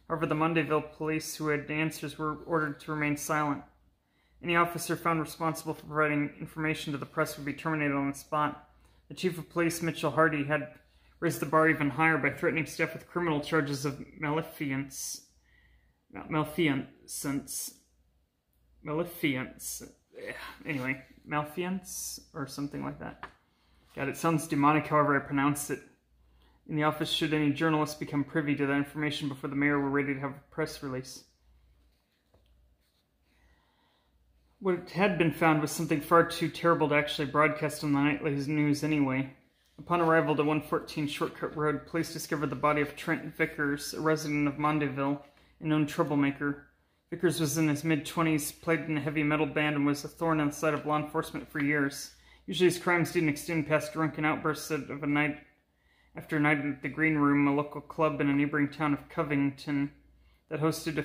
However, the Mondayville police who had answers were ordered to remain silent. Any officer found responsible for providing information to the press would be terminated on the spot. The chief of police, Mitchell Hardy, had raised the bar even higher by threatening staff with criminal charges of malfeasance, or something like that. God, it sounds demonic however I pronounce it. In the office, should any journalists become privy to that information before the mayor were ready to have a press release. What had been found was something far too terrible to actually broadcast on the nightly news anyway. Upon arrival to 114 Shortcut Road, police discovered the body of Trent Vickers, a resident of Mondayville, a known troublemaker. Vickers was in his mid-20s, played in a heavy metal band, and was a thorn in the side of law enforcement for years. Usually his crimes didn't extend past drunken outbursts of a night after a night at the Green Room, a local club in a neighboring town of Covington that hosted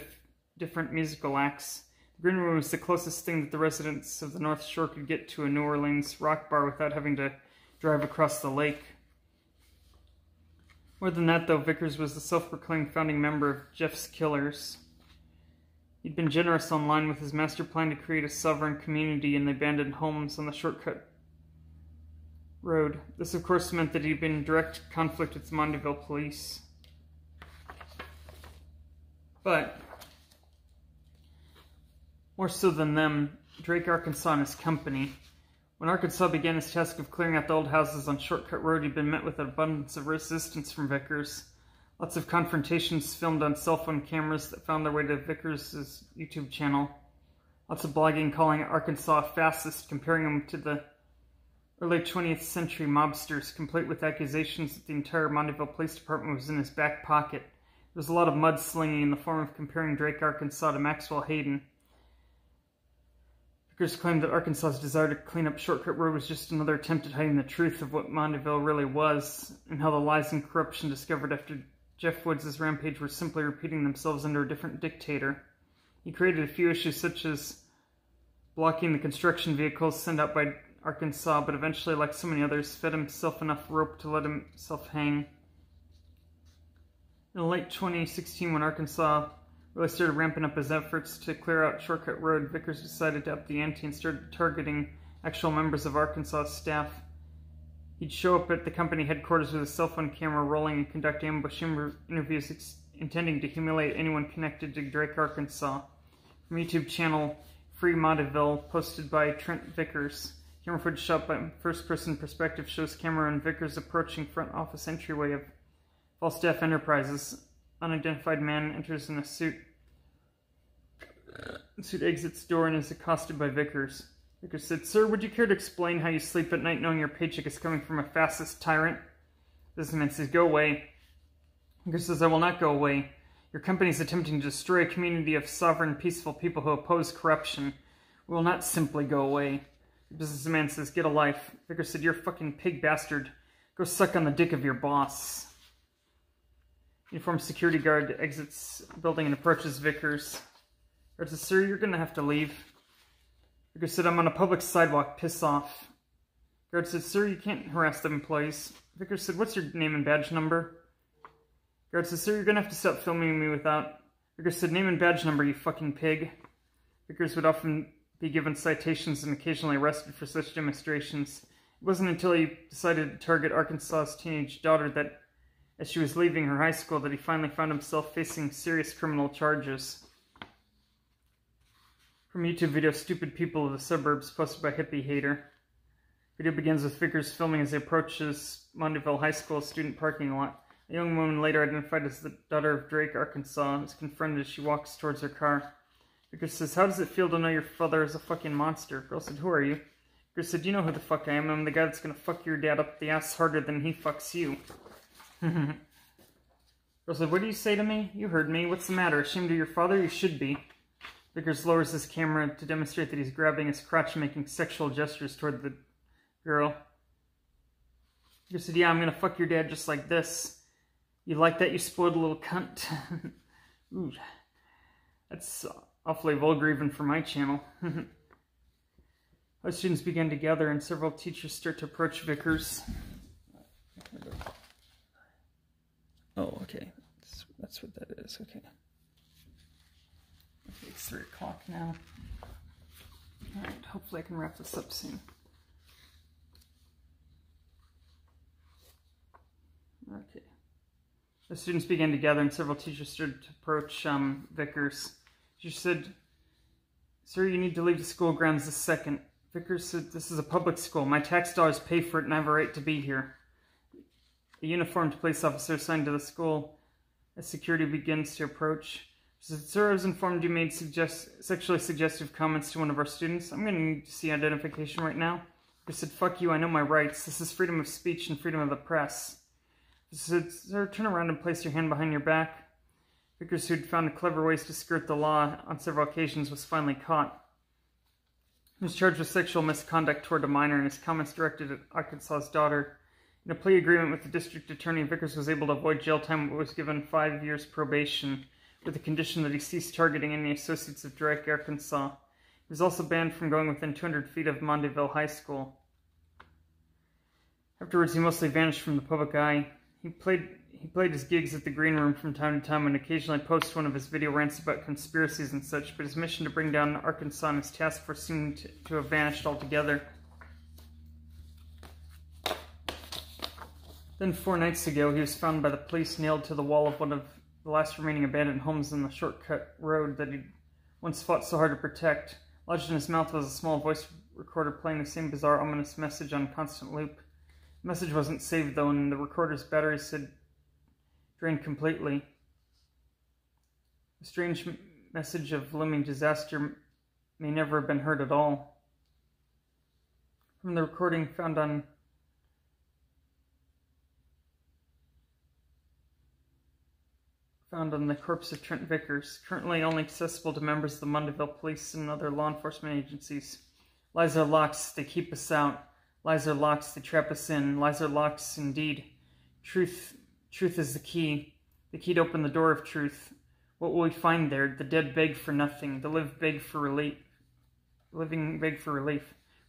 different musical acts. The Green Room was the closest thing that the residents of the North Shore could get to a New Orleans rock bar without having to drive across the lake. More than that, though, Vickers was the self-proclaimed founding member of Jeff's Killers. He'd been generous online with his master plan to create a sovereign community in the abandoned homes on the Shortcut Road. This, of course, meant that he'd been in direct conflict with the Mondayville police. But more so than them, Drake, Arkansas, and his company. When Arkansas began his task of clearing out the old houses on Shortcut Road, he'd been met with an abundance of resistance from Vickers. Lots of confrontations filmed on cell phone cameras that found their way to Vickers' YouTube channel. Lots of blogging calling Arkansas a fascist, comparing him to the early 20th century mobsters, complete with accusations that the entire Mondayville Police Department was in his back pocket. There was a lot of mudslinging in the form of comparing Drake, Arkansas to Maxwell Hayden. Vickers claimed that Arkansas's desire to clean up Shortcut Road was just another attempt at hiding the truth of what Mondayville really was, and how the lies and corruption discovered after Jeff Woods' rampage were simply repeating themselves under a different dictator. He created a few issues such as blocking the construction vehicles sent out by Arkansas, but eventually, like so many others, fed himself enough rope to let himself hang. In late 2016, when Arkansas really started ramping up his efforts to clear out Shortcut Road, Vickers decided to up the ante and started targeting actual members of Arkansas' staff. He'd show up at the company headquarters with a cell phone camera rolling and conduct ambush interviews intending to humiliate anyone connected to Drake, Arkansas. From YouTube channel Free Mondayville, posted by Trent Vickers. Camera footage shot by first-person perspective shows camera and Vickers approaching front office entryway of Falstaff Enterprises. Unidentified man enters in a suit. The suit exits door and is accosted by Vickers. Vickers said, "Sir, would you care to explain how you sleep at night knowing your paycheck is coming from a fascist tyrant?" This man says, "Go away." Vickers says, "I will not go away. Your company is attempting to destroy a community of sovereign, peaceful people who oppose corruption. We will not simply go away." The businessman says, "Get a life." Vickers said, "You're a fucking pig bastard. Go suck on the dick of your boss." Uniformed security guard exits the building and approaches Vickers. Guard says, "Sir, you're gonna have to leave." Vickers said, "I'm on a public sidewalk. Piss off." Guard said, "Sir, you can't harass the employees." Vickers said, "What's your name and badge number?" Guard said, "Sir, you're gonna have to stop filming me without..." Vickers said, "Name and badge number, you fucking pig." Vickers would often be given citations and occasionally arrested for such demonstrations. It wasn't until he decided to target Arkansas's teenage daughter that, as she was leaving her high school, that he finally found himself facing serious criminal charges. From YouTube video, Stupid People of the Suburbs, posted by Hippie Hater. Video begins with Vickers filming as he approaches Mondayville High School student parking lot. A young woman, later identified as the daughter of Drake, Arkansas, is confronted as she walks towards her car. Vickers says, "How does it feel to know your father is a fucking monster?" Girl said, "Who are you?" Vickers said, "You know who the fuck I am. I'm the guy that's gonna fuck your dad up the ass harder than he fucks you." Girl said, what do you say to me? You heard me. What's the matter? Ashamed of your father? You should be. Vickers lowers his camera to demonstrate that he's grabbing his crotch and making sexual gestures toward the girl. Vickers said, yeah, I'm gonna fuck your dad just like this. You like that, you spoiled little cunt? Ooh, that's awfully vulgar even for my channel. Other students began to gather and several teachers start to approach Vickers. Oh, okay. That's what that is, okay. Okay, it's 3 o'clock now. Alright, hopefully I can wrap this up soon. Okay. The students began to gather and several teachers started to approach Vickers. She said, sir, you need to leave the school grounds this second. Vickers said, this is a public school. My tax dollars pay for it and I have a right to be here. A uniformed police officer assigned to the school as security begins to approach. She said, sir, I was informed you made sexually suggestive comments to one of our students. I'm going to need to see identification right now. He said, fuck you, I know my rights. This is freedom of speech and freedom of the press. He said, sir, turn around and place your hand behind your back. Vickers, who'd found clever ways to skirt the law on several occasions, was finally caught. He was charged with sexual misconduct toward a minor and his comments directed at Arkansas's daughter. In a plea agreement with the district attorney, Vickers was able to avoid jail time but was given 5 years probation with the condition that he ceased targeting any associates of Drake, Arkansas. He was also banned from going within 200 feet of Mondayville High School. Afterwards, he mostly vanished from the public eye. He played his gigs at the Green Room from time to time and occasionally posted one of his video rants about conspiracies and such, but his mission to bring down Arkansas and his task force seemed to have vanished altogether. Then 4 nights ago, he was found by the police nailed to the wall of one of the last remaining abandoned homes on the shortcut road that he'd once fought so hard to protect. Lodged in his mouth was a small voice recorder playing the same bizarre, ominous message on constant loop. The message wasn't saved, though, and the recorder's batteries had drained completely. The strange message of looming disaster may never have been heard at all. From the recording found on the corpse of Trent Vickers, currently only accessible to members of the Mondayville Police and other law enforcement agencies. Lies are locks, they keep us out. Lies are locks, they trap us in. Lies are locks, indeed. Truth is the key to open the door of truth. What will we find there? The dead beg for nothing, the living beg for relief.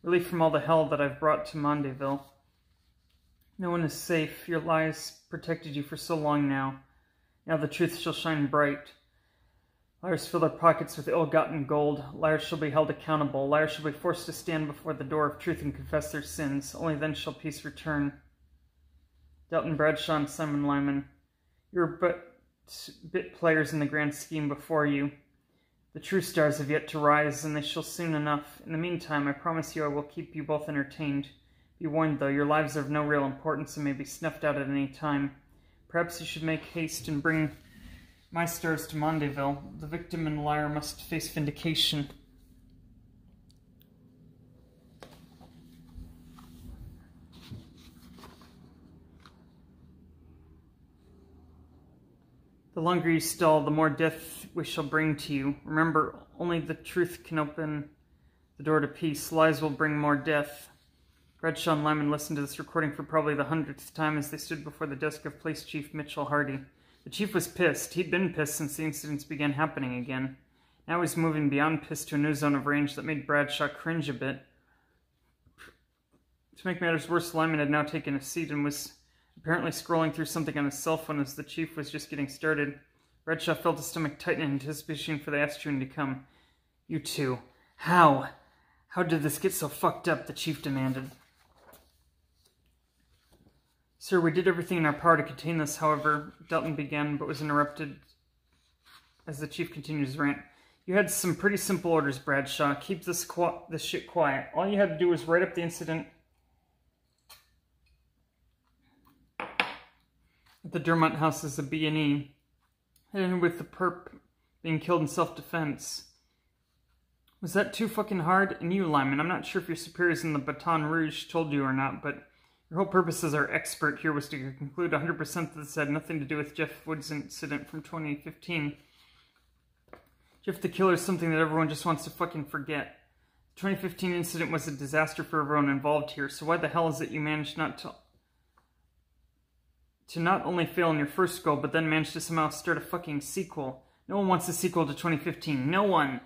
Relief from all the hell that I've brought to Mondayville. No one is safe. Your lies protected you for so long now. Now the truth shall shine bright. Liars fill their pockets with ill-gotten gold. Liars shall be held accountable. Liars shall be forced to stand before the door of truth and confess their sins. Only then shall peace return. Dalton Bradshaw and Simon Lyman, you are but bit players in the grand scheme before you. The true stars have yet to rise, and they shall soon enough. In the meantime, I promise you I will keep you both entertained. Be warned, though, your lives are of no real importance and may be snuffed out at any time. Perhaps you should make haste and bring my stars to Mondayville. The victim and liar must face vindication. The longer you stall, the more death we shall bring to you. Remember, only the truth can open the door to peace. Lies will bring more death. Bradshaw and Lyman listened to this recording for probably the 100th time as they stood before the desk of Police Chief Mitchell Hardy. The chief was pissed. He'd been pissed since the incidents began happening again. Now he's moving beyond piss to a new zone of rage that made Bradshaw cringe a bit. To make matters worse, Lyman had now taken a seat and was apparently scrolling through something on his cell phone as the chief was just getting started. Bradshaw felt his stomach tighten in anticipation for the ass-chewing to come. You two. How? How did this get so fucked up? The chief demanded. Sir, we did everything in our power to contain this, however, Dalton began, but was interrupted as the chief continued his rant. You had some pretty simple orders, Bradshaw. Keep this shit quiet. All you had to do was write up the incident at the Dermont house as a B&E, and with the perp being killed in self-defense. Was that too fucking hard? And you, Lyman, I'm not sure if your superiors in the Baton Rouge told you or not, but Your whole purpose as our expert here was to conclude 100% that this had nothing to do with Jeff Wood's incident from 2015. Jeff the Killer is something that everyone just wants to fucking forget. The 2015 incident was a disaster for everyone involved here, so why the hell is it you managed to not only fail in your first goal, but then manage to somehow start a fucking sequel? No one wants a sequel to 2015. No one!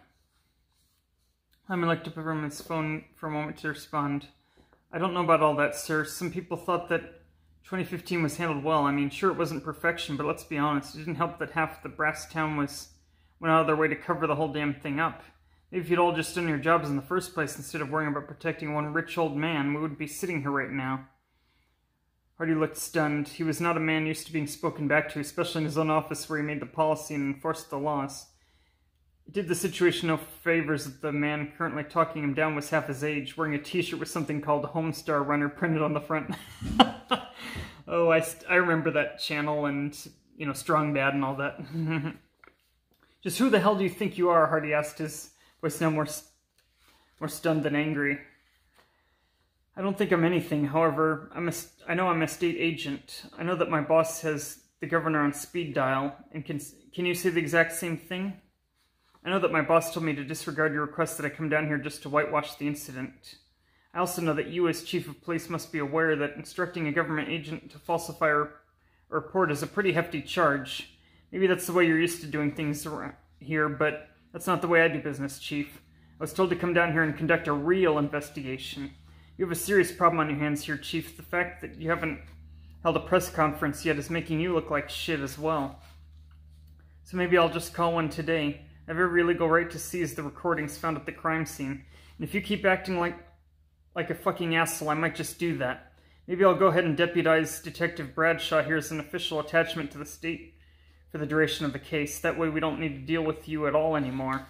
Lyman looked up from his phone for a moment to respond. I don't know about all that, sir. Some people thought that 2015 was handled well. I mean, sure, it wasn't perfection, but let's be honest. It didn't help that half the brass town went out of their way to cover the whole damn thing up. Maybe if you'd all just done your jobs in the first place instead of worrying about protecting one rich old man, we would be sitting here right now. Hardy looked stunned. He was not a man used to being spoken back to, especially in his own office where he made the policy and enforced the laws. It did the situation no favors that the man currently talking him down was half his age, wearing a t-shirt with something called Homestar Runner printed on the front. Oh, I remember that channel and, you know, Strong Bad and all that. Just who the hell do you think you are? Hardy asked, his voice now more stunned than angry. I don't think I'm anything. However, I know I'm a state agent. I know that my boss has the governor on speed dial. And can you say the exact same thing? I know that my boss told me to disregard your request that I come down here just to whitewash the incident. I also know that you as chief of police must be aware that instructing a government agent to falsify a report is a pretty hefty charge. Maybe that's the way you're used to doing things around here, but that's not the way I do business, Chief. I was told to come down here and conduct a real investigation. You have a serious problem on your hands here, Chief. The fact that you haven't held a press conference yet is making you look like shit as well. So maybe I'll just call one today. I have every legal right to seize the recordings found at the crime scene. And if you keep acting like a fucking asshole, I might just do that. Maybe I'll go ahead and deputize Detective Bradshaw here as an official attachment to the state for the duration of the case. That way we don't need to deal with you at all anymore.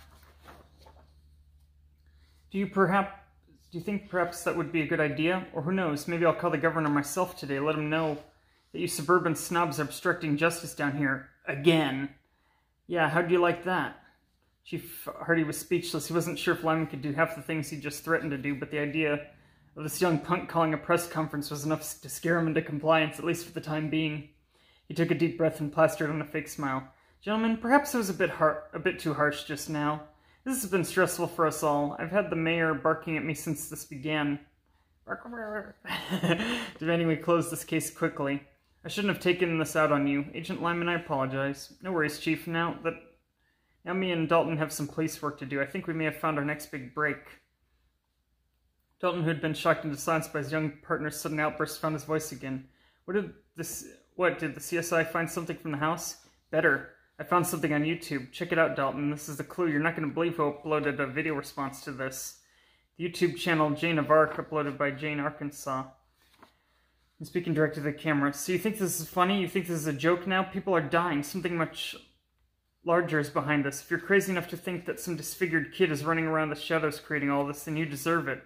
Do you think perhaps that would be a good idea? Or who knows, maybe I'll call the governor myself today, let him know that you suburban snobs are obstructing justice down here. Again. Yeah, how do you like that? Chief Hardy was speechless. He wasn't sure if Lyman could do half the things he just threatened to do, but the idea of this young punk calling a press conference was enough to scare him into compliance, at least for the time being. He took a deep breath and plastered on a fake smile. Gentlemen, perhaps it was a bit too harsh just now. This has been stressful for us all. I've had the mayor barking at me since this began. Demanding we close this case quickly. I shouldn't have taken this out on you. Agent Lyman, I apologize. No worries, Chief. Now me and Dalton have some police work to do. I think we may have found our next big break. Dalton, who had been shocked into silence by his young partner's sudden outburst, found his voice again. Did the CSI find something from the house? Better. I found something on YouTube. Check it out, Dalton. This is the clue. You're not going to believe who uploaded a video response to this. The YouTube channel Jane of Arc, uploaded by Jane Arkansas. I'm speaking directly to the camera. So you think this is funny? You think this is a joke now? People are dying. Something much larger is behind this. If you're crazy enough to think that some disfigured kid is running around the shadows creating all this, then you deserve it.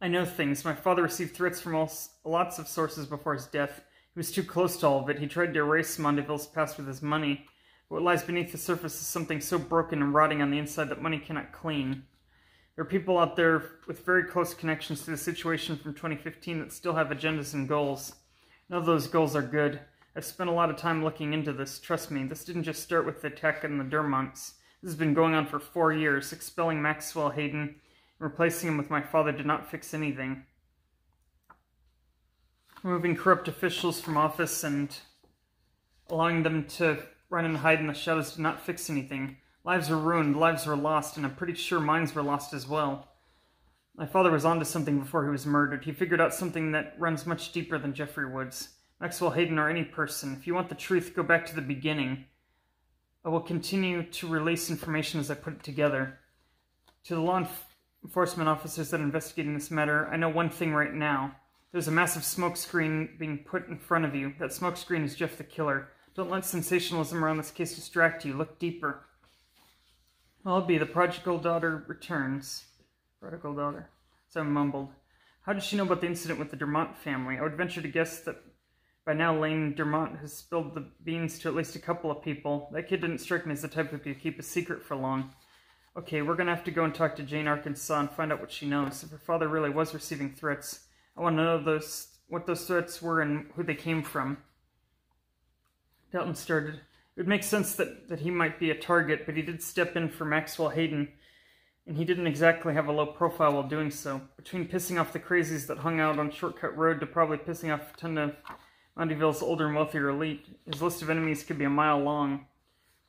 I know things. My father received threats from lots of sources before his death. He was too close to all of it. He tried to erase Mondeville's past with his money. But what lies beneath the surface is something so broken and rotting on the inside that money cannot clean. There are people out there with very close connections to the situation from 2015 that still have agendas and goals. None of those goals are good. I've spent a lot of time looking into this. Trust me, this didn't just start with the attack on the Dermonts. This has been going on for 4 years. Expelling Maxwell Hayden and replacing him with my father did not fix anything. Removing corrupt officials from office and allowing them to run and hide in the shadows did not fix anything. Lives were ruined, lives were lost, and I'm pretty sure minds were lost as well. My father was onto something before he was murdered. He figured out something that runs much deeper than Jeffrey Woods. Maxwell Hayden or any person. If you want the truth, go back to the beginning. I will continue to release information as I put it together. To the law enforcement officers that are investigating this matter, I know one thing right now. There's a massive smoke screen being put in front of you. That smoke screen is Jeff the Killer. Don't let sensationalism around this case distract you. Look deeper. I'll be the prodigal daughter returns. Prodigal daughter. So I mumbled. How did she know about the incident with the Dermont family? I would venture to guess that by now Lane Dermont has spilled the beans to at least a couple of people. That kid didn't strike me as the type who could keep a secret for long. Okay, we're gonna have to go and talk to Jane Arkansas and find out what she knows. If her father really was receiving threats, I want to know what those threats were and who they came from. Dalton started. It would make sense that he might be a target, but he did step in for Maxwell Hayden, and he didn't exactly have a low profile while doing so. Between pissing off the crazies that hung out on Shortcut Road to probably pissing off a ton of Montyville's older and wealthier elite, his list of enemies could be a mile long.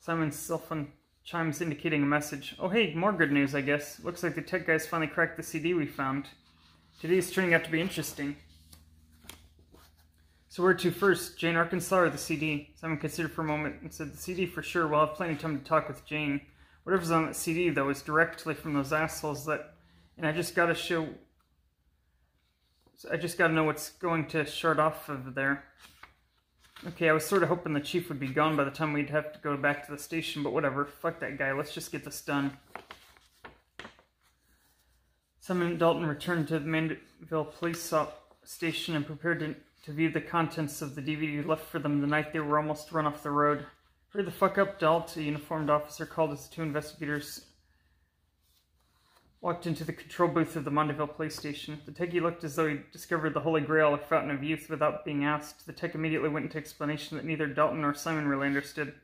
Simon's cell phone chimes indicating a message. Oh hey, more good news, I guess. Looks like the tech guys finally cracked the CD we found. Today's turning out to be interesting. So where to first, Jane, Arkansas, or the CD? Simon considered for a moment and said, the CD for sure. We'll have plenty of time to talk with Jane. Whatever's on that CD, though, is directly from those assholes that... And I just gotta know what's going to short off of there. Okay, I was sort of hoping the chief would be gone by the time we'd have to go back to the station, but whatever. Fuck that guy. Let's just get this done. Simon and Dalton returned to the Mandeville police station and prepared to view the contents of the DVD left for them the night they were almost run off the road. Hurry the fuck up, Dalt, a uniformed officer called as the two investigators walked into the control booth of the Mondeville police station. The techie looked as though he discovered the Holy Grail or Fountain of Youth without being asked. The tech immediately went into explanation that neither Dalton nor Simon really understood.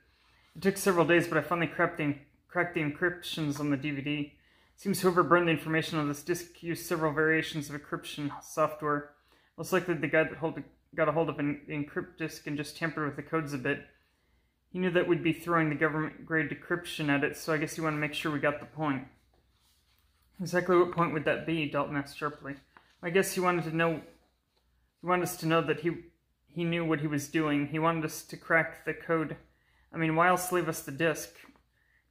It took several days, but I finally cracked the encryptions on the DVD. Seems whoever burned the information on this disk used several variations of encryption software. Most likely the guy that got a hold of an encrypt disk and just tampered with the codes a bit. He knew that we'd be throwing the government-grade decryption at it, so I guess he wanted to make sure we got the point. Exactly what point would that be? Dalton asked sharply. I guess he wanted us to know that he knew what he was doing. He wanted us to crack the code. I mean, why else leave us the disk?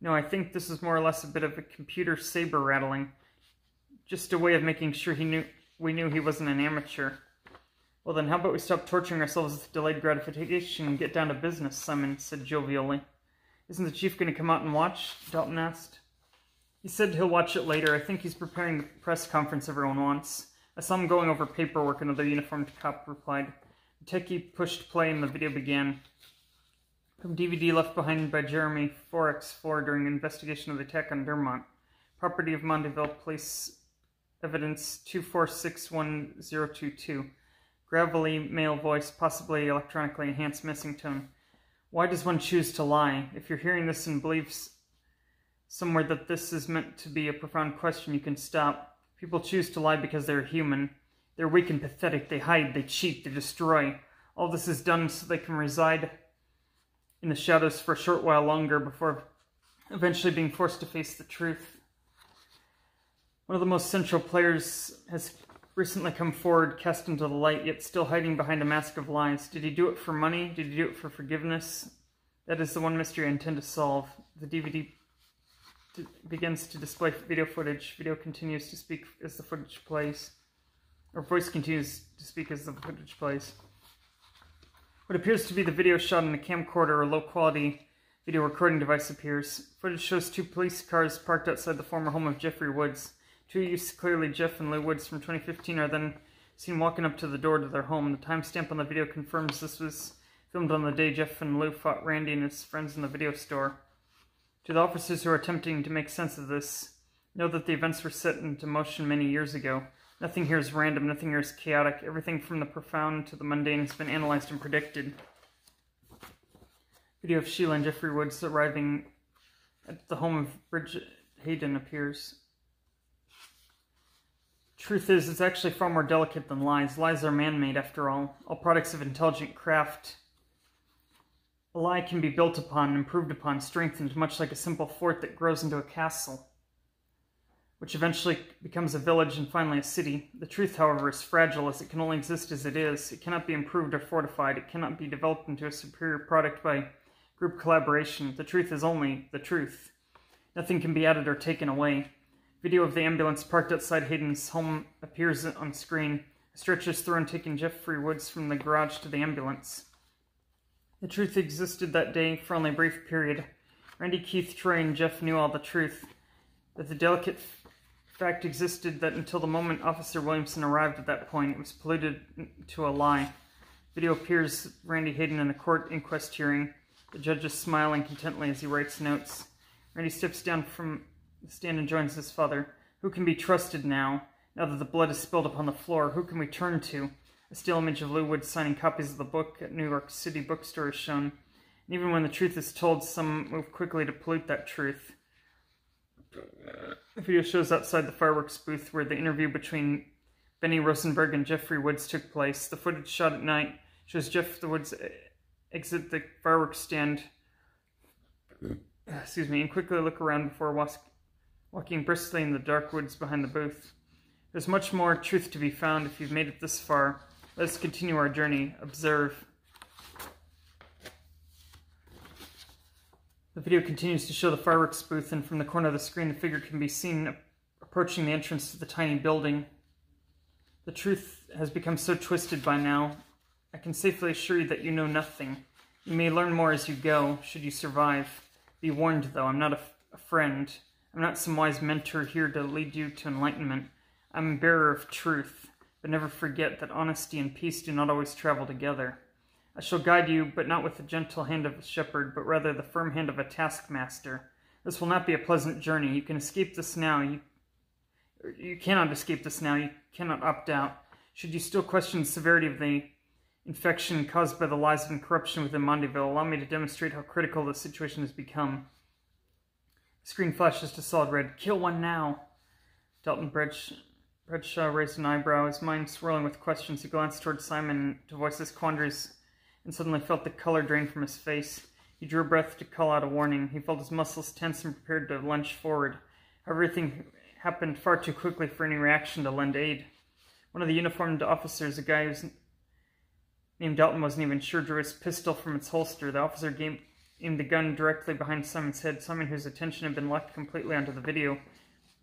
No, I think this is more or less a bit of a computer saber rattling. Just a way of making sure we knew he wasn't an amateur. Well then, how about we stop torturing ourselves with delayed gratification and get down to business, Simon said jovially. Isn't the chief going to come out and watch? Dalton asked. He said he'll watch it later. I think he's preparing the press conference everyone wants. I saw him going over paperwork, another uniformed cop replied. The techie pushed play and the video began. From DVD left behind by Jeremy 4x4 during the investigation of the attack on Dermont. Property of Mondeville Police Evidence 2461022. Gravelly male voice, possibly electronically enhanced missing tone. Why does one choose to lie? If you're hearing this and believes somewhere that this is meant to be a profound question, you can stop. People choose to lie because they're human. They're weak and pathetic. They hide, they cheat, they destroy. All this is done so they can reside in the shadows for a short while longer before eventually being forced to face the truth. One of the most central players has recently come forward, cast into the light, yet still hiding behind a mask of lies. Did he do it for money? Did he do it for forgiveness? That is the one mystery I intend to solve. The DVD begins to display video footage. Video continues to speak as the footage plays. Or voice continues to speak as the footage plays. What appears to be the video shot in a camcorder or low-quality video recording device appears. Footage shows two police cars parked outside the former home of Jeffrey Woods. Two youths, clearly Jeff and Lou Woods from 2015, are then seen walking up to the door to their home. The timestamp on the video confirms this was filmed on the day Jeff and Lou fought Randy and his friends in the video store. To the officers who are attempting to make sense of this, know that the events were set into motion many years ago. Nothing here is random, nothing here is chaotic. Everything from the profound to the mundane has been analyzed and predicted. Video of Sheila and Jeffrey Woods arriving at the home of Bridget Hayden appears. Truth is, it's actually far more delicate than lies. Lies are man-made, after all products of intelligent craft. A lie can be built upon, improved upon, strengthened, much like a simple fort that grows into a castle, which eventually becomes a village and finally a city. The truth, however, is fragile, as it can only exist as it is. It cannot be improved or fortified. It cannot be developed into a superior product by group collaboration. The truth is only the truth. Nothing can be added or taken away. Video of the ambulance parked outside Hayden's home appears on screen. A stretcher is thrown, taking Jeffrey Woods from the garage to the ambulance. The truth existed that day for only a brief period. Randy, Keith, Troy, and Jeff knew all the truth. But the delicate fact existed that until the moment Officer Williamson arrived at that point, it was polluted to a lie. Video appears Randy Hayden in a court inquest hearing. The judge is smiling contentedly as he writes notes. Randy steps down from the stand and joins his father. Who can be trusted now? Now that the blood is spilled upon the floor, who can we turn to? A still image of Lew Wood signing copies of the book at New York City bookstore is shown. And even when the truth is told, some move quickly to pollute that truth. The video shows outside the fireworks booth where the interview between Benny Rosenberg and Jeffrey Woods took place. The footage shot at night shows Jeff the Woods exit the fireworks stand and quickly look around before walking briskly in the dark woods behind the booth. There's much more truth to be found if you've made it this far. Let us continue our journey. Observe. The video continues to show the fireworks booth, and from the corner of the screen, a figure can be seen approaching the entrance to the tiny building. The truth has become so twisted by now. I can safely assure you that you know nothing. You may learn more as you go, should you survive. Be warned, though, I'm not a friend. I'm not some wise mentor here to lead you to enlightenment. I'm a bearer of truth, but never forget that honesty and peace do not always travel together. I shall guide you, but not with the gentle hand of a shepherd, but rather the firm hand of a taskmaster. This will not be a pleasant journey. You can escape this now. You cannot escape this now. You cannot opt out. Should you still question the severity of the infection caused by the lies and corruption within Mondayville, allow me to demonstrate how critical the situation has become. The screen flashes to solid red. Kill one now. Dalton Bradshaw raised an eyebrow, his mind swirling with questions. He glanced toward Simon to voice his quandaries, and suddenly felt the color drain from his face. He drew a breath to call out a warning. He felt his muscles tense and prepared to lunge forward. Everything happened far too quickly for any reaction to lend aid. One of the uniformed officers, a guy who's named Dalton wasn't even sure, drew his pistol from its holster. The officer aimed the gun directly behind Simon's head. Simon, whose attention had been locked completely onto the video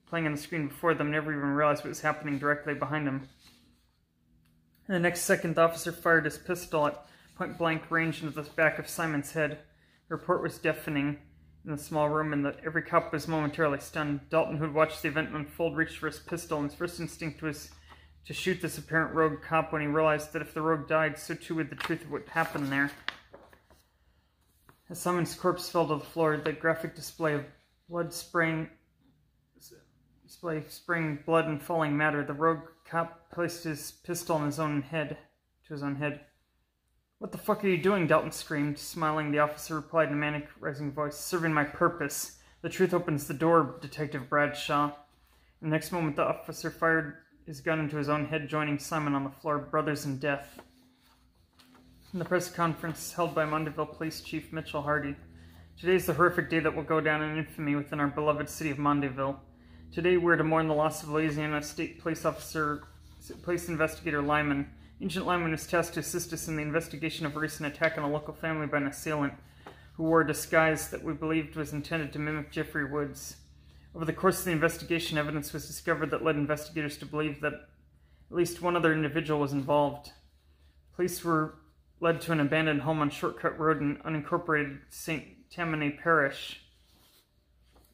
playing on the screen before them, never even realized what was happening directly behind him. In the next second, the officer fired his pistol at point-blank range into the back of Simon's head. The report was deafening in the small room, and every cop was momentarily stunned. Dalton, who had watched the event unfold, reached for his pistol, and his first instinct was to shoot this apparent rogue cop when he realized that if the rogue died, so too would the truth of what happened there. As Simon's corpse fell to the floor, the graphic display of spraying blood and falling matter, the rogue cop placed his pistol on his own head. "What the fuck are you doing?" Dalton screamed. Smiling, the officer replied in a manic, rising voice, "Serving my purpose. The truth opens the door, Detective Bradshaw." In the next moment, the officer fired his gun into his own head, joining Simon on the floor, brothers in death. In the press conference held by Mondayville Police Chief Mitchell Hardy, "Today is the horrific day that will go down in infamy within our beloved city of Mondayville. Today we are to mourn the loss of Louisiana State Police Investigator Lyman. Agent Lyman was tasked to assist us in the investigation of a recent attack on a local family by an assailant who wore a disguise that we believed was intended to mimic Jeffrey Woods. Over the course of the investigation, evidence was discovered that led investigators to believe that at least one other individual was involved. Police were led to an abandoned home on Shortcut Road in unincorporated St. Tammany Parish,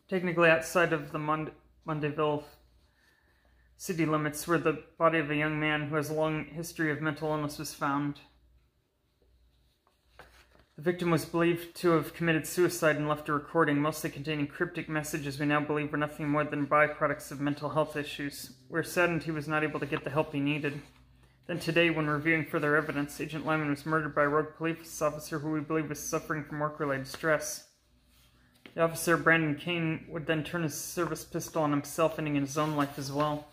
technically outside of the Mondayville city limits, where the body of a young man who has a long history of mental illness was found. The victim was believed to have committed suicide and left a recording, mostly containing cryptic messages we now believe were nothing more than byproducts of mental health issues. We're saddened he was not able to get the help he needed. Then today, when reviewing further evidence, Agent Lyman was murdered by a rogue police officer who we believe was suffering from work-related stress. The officer, Brandon Kane, would then turn his service pistol on himself, ending in his own life as well.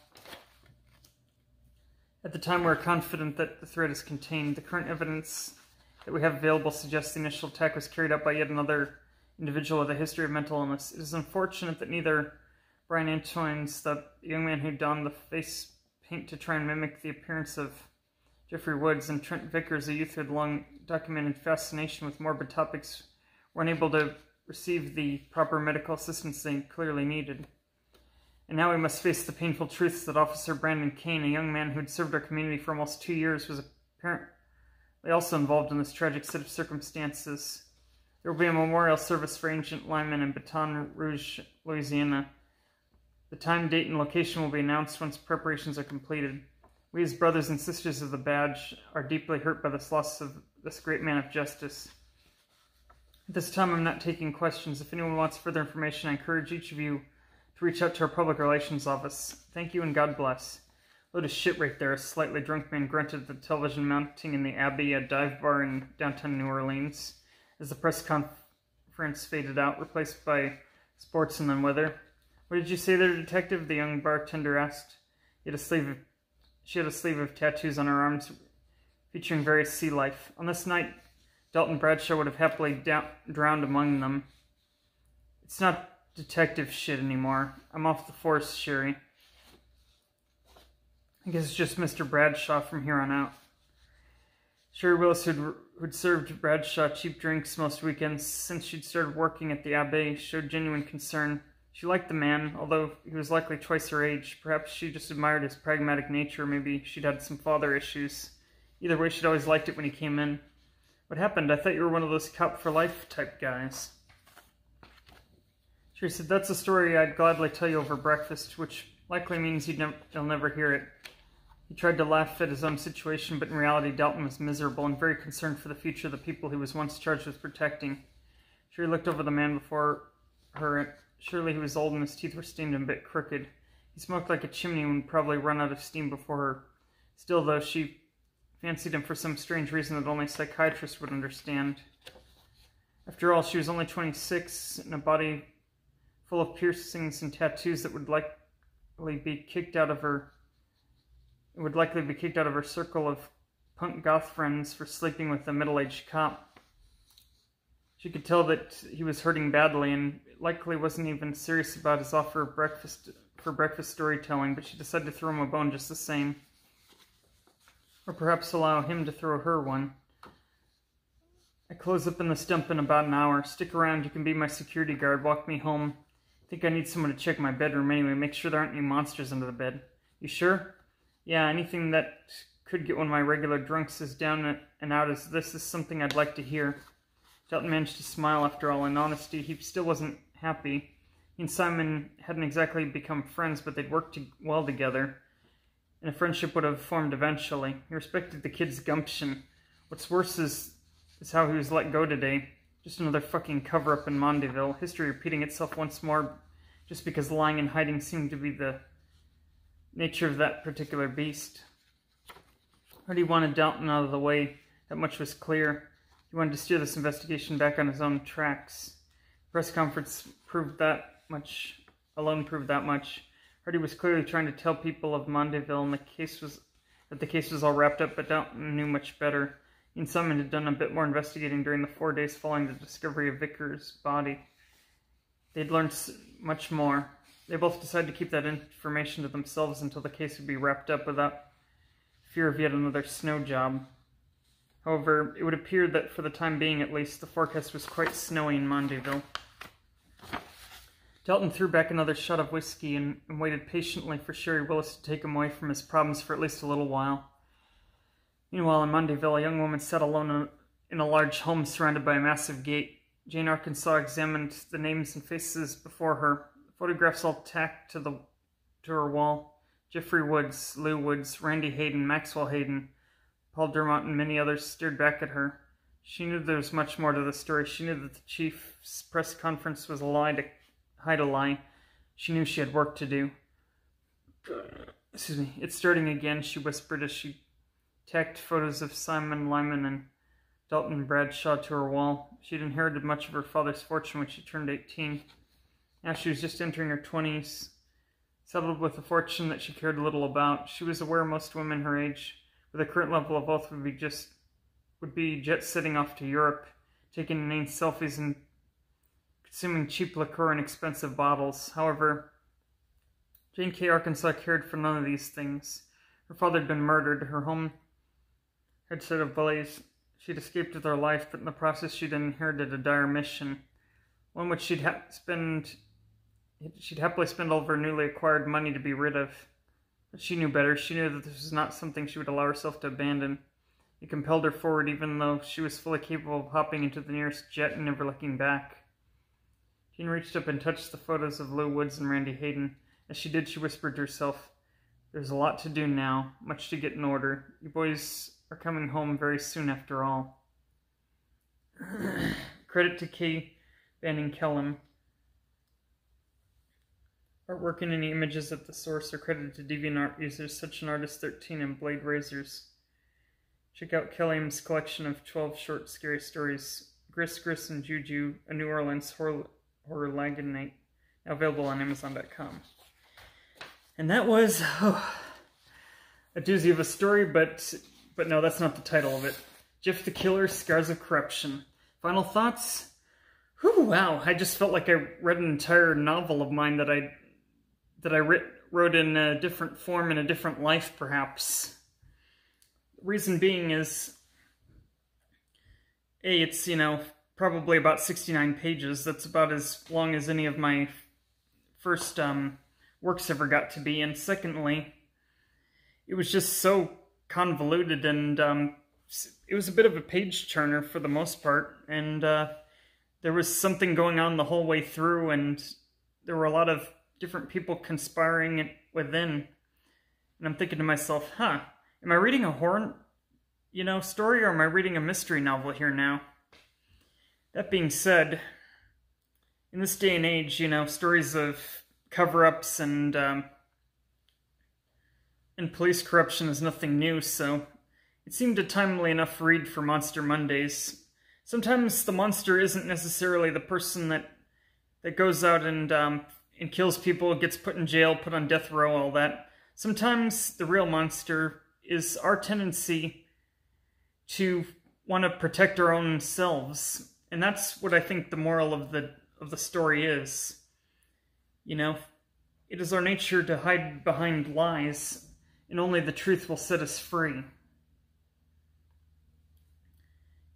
At the time, we are confident that the threat is contained. The current evidence that we have available suggests the initial attack was carried out by yet another individual with a history of mental illness. It is unfortunate that neither Brian Antoines, the young man who donned the face paint to try and mimic the appearance of Jeffrey Woods, and Trent Vickers, a youth who had long documented fascination with morbid topics, were unable to receive the proper medical assistance they clearly needed. And now we must face the painful truths that Officer Brandon Kane, a young man who had served our community for almost 2 years, was apparently also involved in this tragic set of circumstances. There will be a memorial service for Agent Lyman in Baton Rouge, Louisiana. The time, date, and location will be announced once preparations are completed. We, as brothers and sisters of the badge, are deeply hurt by this loss of this great man of justice. At this time, I'm not taking questions. If anyone wants further information, I encourage each of you to reach out to our public relations office. Thank you and God bless. Load of shit right there, a slightly drunk man grunted at the television mounting in the Abbey, a dive bar in downtown New Orleans, as the press conference faded out, replaced by sports and then weather. What did you say there, detective? The young bartender asked. She had a sleeve of tattoos on her arms, featuring various sea life. On this night, Dalton Bradshaw would have happily drowned among them. It's not detective shit anymore. I'm off the force, Sherry. I guess it's just Mr. Bradshaw from here on out. Sherry Willis, who'd served Bradshaw cheap drinks most weekends since she'd started working at the Abbey, showed genuine concern. She liked the man, although he was likely twice her age. Perhaps she just admired his pragmatic nature, maybe she'd had some father issues. Either way, she'd always liked it when he came in. What happened? I thought you were one of those cop for life type guys. Sherry said, that's a story I'd gladly tell you over breakfast, which likely means you'll never hear it. He tried to laugh at his own situation, but in reality Dalton was miserable and very concerned for the future of the people he was once charged with protecting. Sherry looked over the man before her. Surely he was old and his teeth were stained and a bit crooked. He smoked like a chimney and would probably run out of steam before her. Still, though, she fancied him for some strange reason that only a psychiatrist would understand. After all, she was only 26, in a body full of piercings and tattoos that would likely be kicked out of her circle of punk goth friends for sleeping with a middle-aged cop. She could tell that he was hurting badly and likely wasn't even serious about his offer of breakfast storytelling, but she decided to throw him a bone just the same. Or perhaps allow him to throw her one. I close up in the stump in about an hour. Stick around, you can be my security guard. Walk me home. I think I need someone to check my bedroom anyway. Make sure there aren't any monsters under the bed. You sure? Yeah, anything that could get one of my regular drunks as down and out as this is something I'd like to hear. Dalton managed to smile after all. In honesty, he still wasn't happy. He and Simon hadn't exactly become friends, but they'd worked well together, and a friendship would have formed eventually. He respected the kid's gumption. What's worse is how he was let go today. Just another fucking cover-up in Mondayville. History repeating itself once more, just because lying and hiding seemed to be the nature of that particular beast. Hardy wanted Dalton out of the way. That much was clear. He wanted to steer this investigation back on his own tracks. The press conference proved that much. Hardy was clearly trying to tell people of Mondayville and that the case was all wrapped up, but Dalton knew much better. He and Simon had done a bit more investigating during the 4 days following the discovery of Vickers' body. They'd learned much more. They both decided to keep that information to themselves until the case would be wrapped up without fear of yet another snow job. However, it would appear that for the time being at least, the forecast was quite snowy in Mondayville. Dalton threw back another shot of whiskey and waited patiently for Sherry Willis to take him away from his problems for at least a little while. Meanwhile, in Mondayville, a young woman sat alone in a large home surrounded by a massive gate. Jane Arkansas examined the names and faces before her, photographs all tacked to her wall. Jeffrey Woods, Lou Woods, Randy Hayden, Maxwell Hayden, Paul Dermott, and many others stared back at her. She knew there was much more to the story. She knew that the chief's press conference was a lie to hide a lie. She knew she had work to do. Excuse me. It's starting again, she whispered as she tacked photos of Simon Lyman and Dalton Bradshaw to her wall. She'd inherited much of her father's fortune when she turned 18. Now she was just entering her 20s, settled with a fortune that she cared little about. She was aware most women her age, with a current level of wealth, would be jet-setting off to Europe, taking inane selfies and consuming cheap liquor in expensive bottles. However, Jane K. Arkansas cared for none of these things. Her father had been murdered. Her home had set ablaze. She'd escaped with her life, but in the process she'd inherited a dire mission, one which she'd happily spend all of her newly acquired money to be rid of. But she knew better. She knew that this was not something she would allow herself to abandon. It compelled her forward, even though she was fully capable of hopping into the nearest jet and never looking back. Jane reached up and touched the photos of Lou Woods and Randy Hayden. As she did, she whispered to herself, "There's a lot to do now, much to get in order. You boys are coming home very soon after all." Credit to Kay Banning Kellum. Artwork and any images at the source are credited to DeviantArt users Such an Artist 13 and Blade Razors. Check out Kelliam's collection of 12 short scary stories, Gris and Juju, a New Orleans horror lagoon night, now available on Amazon.com. And that was a doozy of a story, but no, that's not the title of it. Jeff the Killer, Scars of Corruption. Final thoughts? Whew, wow, I just felt like I read an entire novel of mine that I wrote in a different form, in a different life, perhaps. The reason being is, A, it's, probably about 69 pages. That's about as long as any of my first works ever got to be. And secondly, it was just so convoluted, and it was a bit of a page turner for the most part. And there was something going on the whole way through, and there were a lot of different people conspiring within. And I'm thinking to myself, am I reading a horror, story, or am I reading a mystery novel here now? That being said, in this day and age, stories of cover-ups and police corruption is nothing new, so it seemed a timely enough read for Monster Mondays. Sometimes the monster isn't necessarily the person that goes out and kills people, gets put in jail, put on death row, all that. Sometimes the real monster is our tendency to want to protect our own selves. And that's what I think the moral of the story is. It is our nature to hide behind lies, and only the truth will set us free.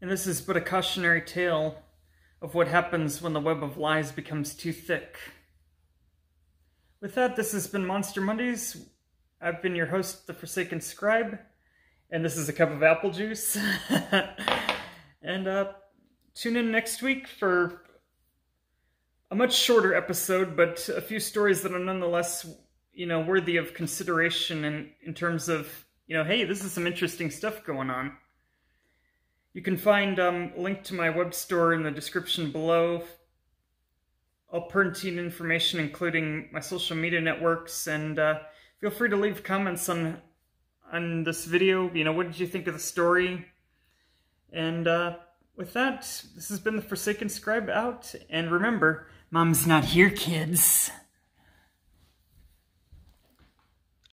And this is but a cautionary tale of what happens when the web of lies becomes too thick. With that, this has been Monster Mondays. I've been your host, The Forsaken Scribe, and this is a cup of apple juice. And tune in next week for a much shorter episode, but a few stories that are nonetheless, worthy of consideration in terms of, hey, this is some interesting stuff going on. You can find a link to my web store in the description below. All pertinent information, including my social media networks, and feel free to leave comments on this video. What did you think of the story? And with that, this has been The Forsaken Scribe out, and remember, Mom's not here, kids.